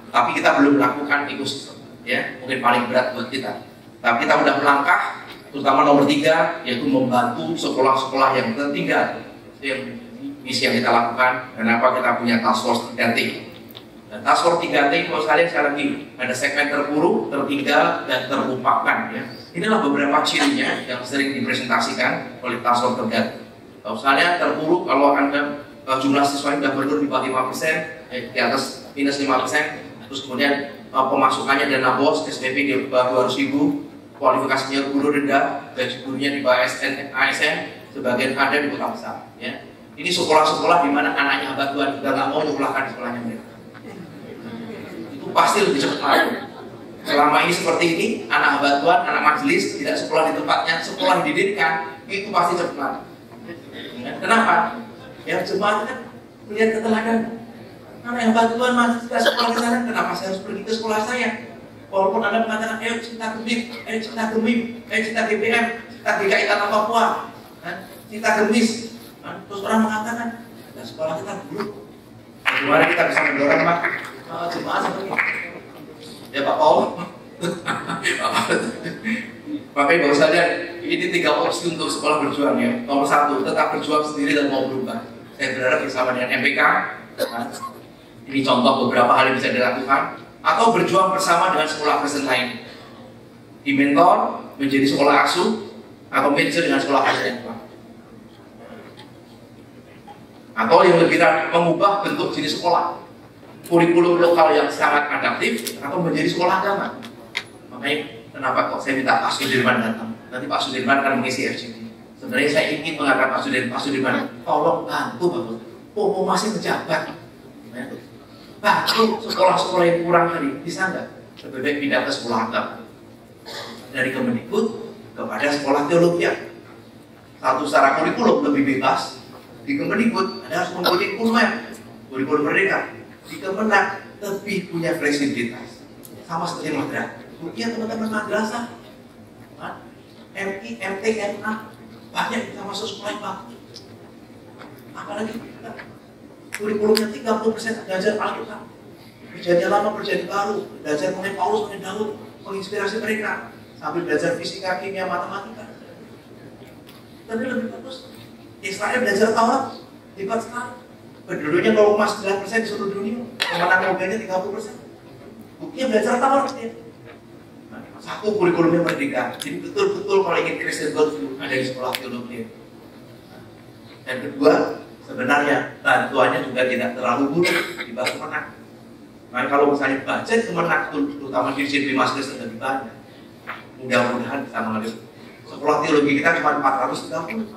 Speaker 9: Tapi kita belum melakukan ekosistem, ya. Mungkin paling berat buat kita. Tapi kita sudah melangkah, terus terutama nomor 3 yaitu membantu sekolah-sekolah yang tertinggal. Itu yang misi yang kita lakukan. Kenapa kita punya task force 3T. Dan task force 3T kalau sekalian sekali lagi ada segmen terpuruk, tertinggal, dan terlupakan ya. Inilah beberapa cirinya yang sering dipresentasikan oleh task force 3T. Kalau sekalian terpuruk, kalau Anda jumlah siswa sudah menurun di bawah 5%, di atas minus 5%, terus kemudian pemasukannya dana BOS, SPP di bawah 200.000, kualifikasinya guru rendah, gaji gurunya di bawah ASN, sebagian ada di kota besar. Ya. Ini sekolah-sekolah di mana anaknya hamba Tuhan juga nggak mau nyekolahkan di sekolahnya mereka. Itu pasti lebih cepat malu. Selama ini seperti ini, anak hamba Tuhan, anak majelis tidak sekolah di tempatnya, sekolah didirikan, itu pasti cepat malu. Kenapa? Ya jemaat kan melihat keteladanan. Anak yang hamba Tuhan masih tidak sekolah di sana, kenapa saya harus pergi ke sekolah saya? Walaupun Anda mengatakan, ayo cinta gemim, ayo cinta GBM, cinta GKI Tanah Papua, cinta gemis. Terus orang mengatakan, nah, sekolah kita buruk. Bagaimana kita bisa mendorong Pak? Jemaah seperti ini. Ya Pak Paul. Bapak Ibu sekalian, ini 3 opsi untuk sekolah berjuang ya. Nomor 1, tetap berjuang sendiri dan mau berubah. Saya berharap bersama dengan MPK. Ini contoh beberapa hal yang bisa dilakukan. Atau berjuang bersama dengan sekolah Kristen lain. Di mentor menjadi sekolah asuh atau mentor dengan sekolah Kristen. Atau yang lebih mengubah bentuk jenis sekolah. Kurikulum lokal yang sangat adaptif atau menjadi sekolah agama. Makanya kenapa kok saya minta Pak Sudirman datang? Nanti Pak Sudirman akan mengisi FGD. Sebenarnya saya ingin mengatakan Pak Sudirman, tolong bantu Bapak. Pomo masih menjabat. Bantu sekolah-sekolah yang kurang tadi, bisa nggak? Lebih baik pindah ke sekolah agama. Dari Kemendikbud kepada sekolah teologi. Satu secara kurikulum lebih bebas. Di Kemendikbud ada harus mengikuti kurikulum merdeka. Di Kemenak lebih punya fleksibilitas. Sama seperti madrasah. Mungkin teman-teman madrasah, MI, MT, MA banyak kita masuk sekolah yang bagus. Apalagi kita kurikulumnya 30% belajar Alkitab, perjanjian lama, perjanjian baru, belajar mengenai Paulus, mengenai Daud, menginspirasi mereka sambil belajar fisika, kimia, matematika. Tapi lebih bagus Israel belajar Taurat, hebat sekali. Penduduknya 0,9% di seluruh dunia, pemenang Nobelnya 30%. Buktinya belajar Taurat ya. Satu kurikulumnya merdeka, jadi betul-betul kalau ingin Christian worldview ada di sekolah teologi. Dan kedua, sebenarnya bantuannya juga tidak terlalu buruk di bawah Kemenak. Nah, kalau misalnya budget Kemenak, terutama di Bimas Kristen lebih banyak, mudah-mudahan bisa mengalir. Sekolah teologi kita cuma 430.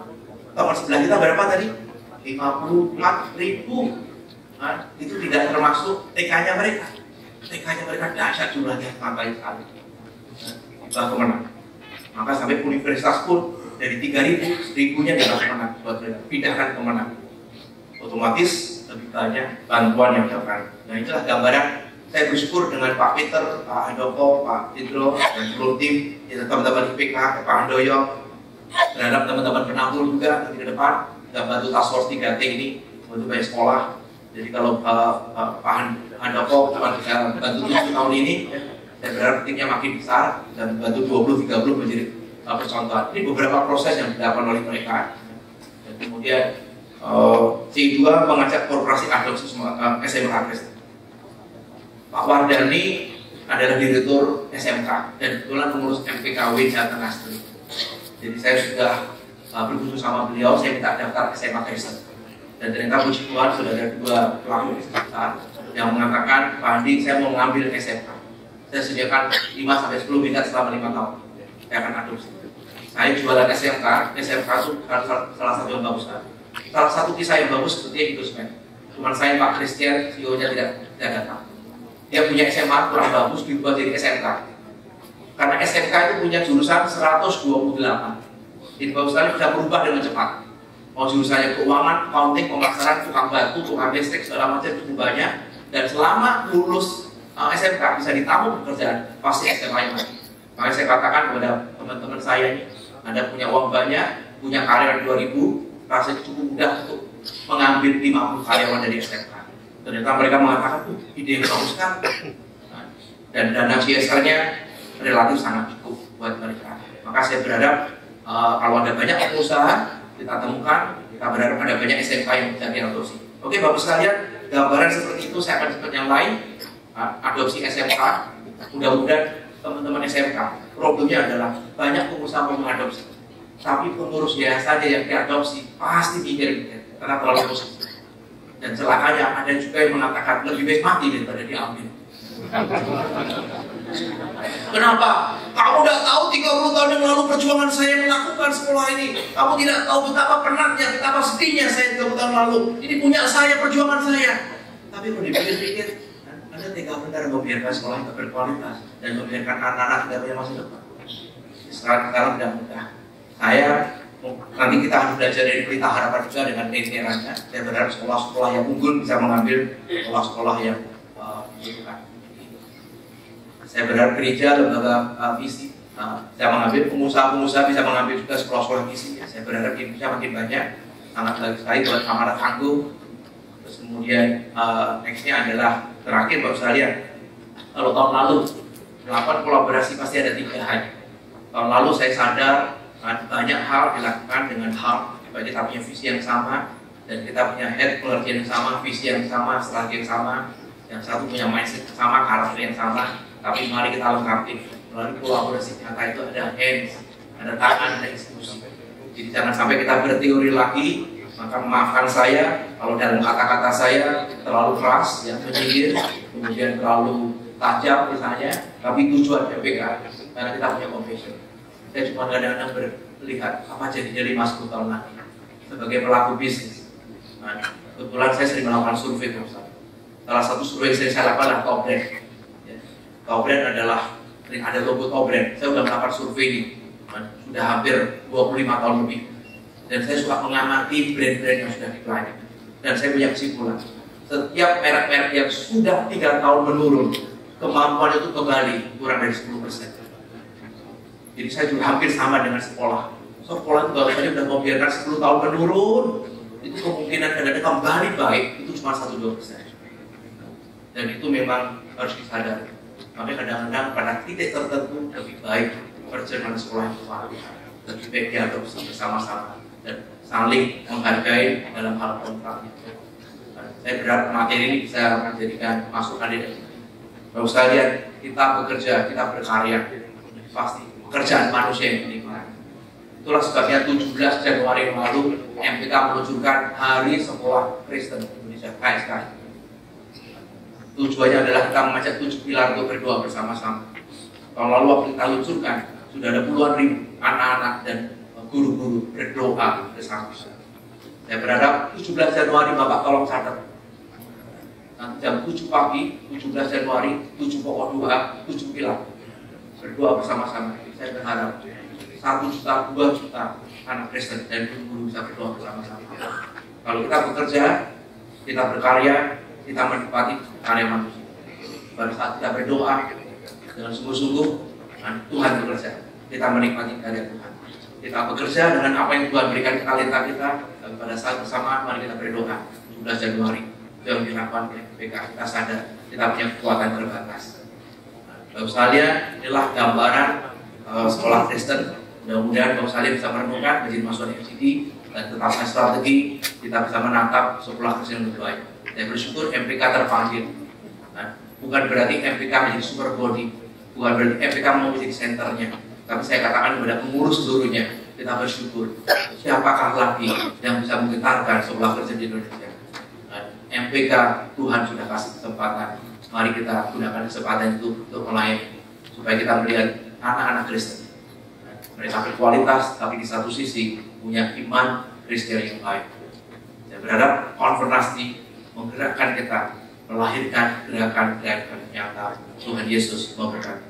Speaker 9: Tahun sebelah kita berapa tadi? 54.000. Nah, itu tidak termasuk TK-nya mereka. TK-nya mereka dahsyat jumlahnya sampai sekali. Bawah Kemenak. Maka sampai universitas pun dari 3.000, 1.000-nya di bawah Kemenak buat mereka pindahkan ke Kemenak. Otomatis lebih banyak bantuan yang dilakukan. Nah itulah gambaran. Saya bersyukur dengan Pak Peter, Pak Handoko, Pak Indro, dan seluruh tim, teman-teman IPK, Pak Handoyo, terhadap teman-teman penampung juga nanti ke depan, dan bantu task force 3T ini untuk banyak sekolah. Jadi kalau Pak Handoko bantu 7 tahun ini, saya berharap timnya makin besar dan bantu 20-30 menjadi percontohan. Ini beberapa proses yang dilakukan oleh mereka. Dan kemudian C2 mengajak korporasi adopsi SMK Kristen. Pak Wardani adalah direktur SMK dan kebetulan pengurus MPKW Jateng Astri. Jadi saya sudah berkhusus sama beliau, saya minta daftar SMK Kristen. Dan ternyata puji Tuhan sudah ada 2 pelaku besar yang mengatakan, Pak Andi, saya mau mengambil SMK. Saya sediakan 5-10 minat selama 5 tahun. Saya akan adopsi. Saya jualan SMK itu salah satu yang bagus kan. Salah satu kisah yang bagus seperti itu sebenarnya. Cuman saya Pak Christian, CEO-nya tidak datang. Dia punya SMA kurang bagus, dibuat jadi SMK. Karena SMK itu punya jurusan 128. Jadi bagus sekali bisa berubah dengan cepat. Mau jurusannya keuangan, accounting, pemasaran, tukang batu, tukang listrik, segala macam cukup banyak. Dan selama lulus SMK bisa ditampung pekerjaan, pasti SMA yang lagi. Makanya saya katakan kepada teman-teman saya ini, Anda punya uang banyak, punya karyawan 2.000, rasanya cukup mudah untuk mengambil 50 karyawan dari SMK. Ternyata mereka mengatakan, ide yang bagus kan. Dan dana CSR-nya relatif sangat cukup buat mereka. Maka saya berharap kalau ada banyak pengusaha kita temukan, kita berharap ada banyak SMK yang bisa diadopsi. Oke Bapak sekalian, gambaran seperti itu saya akan sebut yang lain. Adopsi SMK, mudah-mudahan teman-teman SMK, problemnya adalah banyak pengusaha mau mengadopsi, tapi pengurus yayasan saja yang diadopsi pasti mikir karena terlalu positif. Dan celakanya ada juga yang mengatakan lebih baik mati daripada diambil. Kenapa? Kamu tidak tahu 30 tahun yang lalu perjuangan saya melakukan sekolah ini. Kamu tidak tahu betapa penatnya, betapa sedihnya saya 30 tahun lalu. Ini punya saya, perjuangan saya. Tapi kalau dipikir-pikir, Anda tega benar membiarkan sekolah yang berkualitas dan membiarkan anak-anak tidak punya masa depan. Sekarang tidak mudah. Nanti kita harus belajar dari Pelita Harapan juga dengan keterangannya. Saya berharap sekolah-sekolah yang unggul bisa mengambil sekolah-sekolah yang bukan. Saya berharap gereja, lembaga visi bisa mengambil, pengusaha-pengusaha bisa mengambil juga sekolah-sekolah visi. Saya berharap Indonesia makin banyak, sangat bagus sekali buat amanat tangguh. Terus kemudian nextnya adalah terakhir Bapak sekalian, kalau tahun lalu melakukan kolaborasi pasti ada 3 hal. Tahun lalu saya sadar banyak hal dilakukan dengan hal supaya kita punya visi yang sama dan kita punya head pengertian yang sama, visi yang sama, strategi yang sama, yang satu punya mindset yang sama, karakter yang sama. Tapi mari kita lengkapi melalui kolaborasi nyata itu ada hands, ada tangan, ada eksekusi. Jadi jangan sampai kita berteori lagi. Maka maafkan saya kalau dalam kata-kata saya terlalu keras, yang menyindir, kemudian terlalu tajam misalnya. Tapi tujuan MPK karena kita punya compassion. Saya cuma kadang-kadang melihat apa jadinya 5-10 tahun lagi sebagai pelaku bisnis. Nah, kebetulan saya sering melakukan survei. Salah satu survei yang saya lakukan adalah top brand. Top brand adalah ada logo top brand. Saya sudah melakukan survei ini sudah hampir 25 tahun lebih. Dan saya suka mengamati brand-brand yang sudah decline. Dan saya punya kesimpulan, setiap merek-merek yang sudah 3 tahun menurun, kemampuan itu kembali kurang dari 10%. Jadi saya juga hampir sama dengan sekolah. Sekolah itu kalau saja sudah membiarkan 10 tahun menurun, itu kemungkinan kadang-kadang kembali baik itu cuma 1-2%. Dan itu memang harus disadari. Makanya kadang-kadang pada titik tertentu lebih baik perjalanan sekolah itu lebih baik diadopsi bersama-sama dan saling menghargai dalam hal kontrak. Saya berharap materi ini bisa menjadikan masukan dari Bapak sekalian, kita bekerja, kita berkarya, pasti pekerjaan manusia yang dinikmati. Itulah sebabnya 17 Januari yang lalu MPK meluncurkan Hari Sekolah Kristen Indonesia KSKI. Tujuannya adalah kita mengajak 7 pilar untuk berdoa bersama-sama. Tahun lalu waktu kita luncurkan, sudah ada puluhan ribu anak-anak dan guru-guru berdoa bersama. Saya berharap 17 Januari Bapak tolong catat. Nanti jam 7 pagi, 17 Januari, 7 pokok doa, 7 pilar. Berdoa bersama-sama. Saya berharap 1 juta, 2 juta anak Kristen dan guru-guru bisa berdoa bersama-sama. Kalau kita bekerja, kita berkarya, kita menikmati karya manusia. Pada saat kita berdoa dengan sungguh-sungguh, Tuhan bekerja. Kita menikmati karya Tuhan. Kita bekerja dengan apa yang Tuhan berikan talenta kita. Dan pada saat bersamaan, mari kita berdoa. 17 Januari itu yang dilakukan oleh PK. Kita sadar kita punya kekuatan terbatas. Bapak sekalian, inilah gambaran sekolah Kristen. Mudah-mudahan Bapak sekalian bisa merenungkan menjadi masukan FCD dan tetapkan strategi kita bisa menatap sekolah Kristen yang lebih baik. Saya bersyukur MPK terpanggil. Bukan berarti MPK menjadi super body, bukan berarti MPK mau menjadi senternya. Tapi saya katakan kepada pengurus seluruhnya, kita bersyukur. Siapakah lagi yang bisa menggetarkan sekolah Kristen di Indonesia? MPK Tuhan sudah kasih kesempatan. Mari kita gunakan kesempatan itu untuk melayani supaya kita melihat anak-anak Kristen. Mereka berkualitas, tapi di satu sisi punya iman Kristen yang baik. Saya berharap konfirmasi menggerakkan kita melahirkan gerakan-gerakan nyata. Tuhan Yesus memberkati.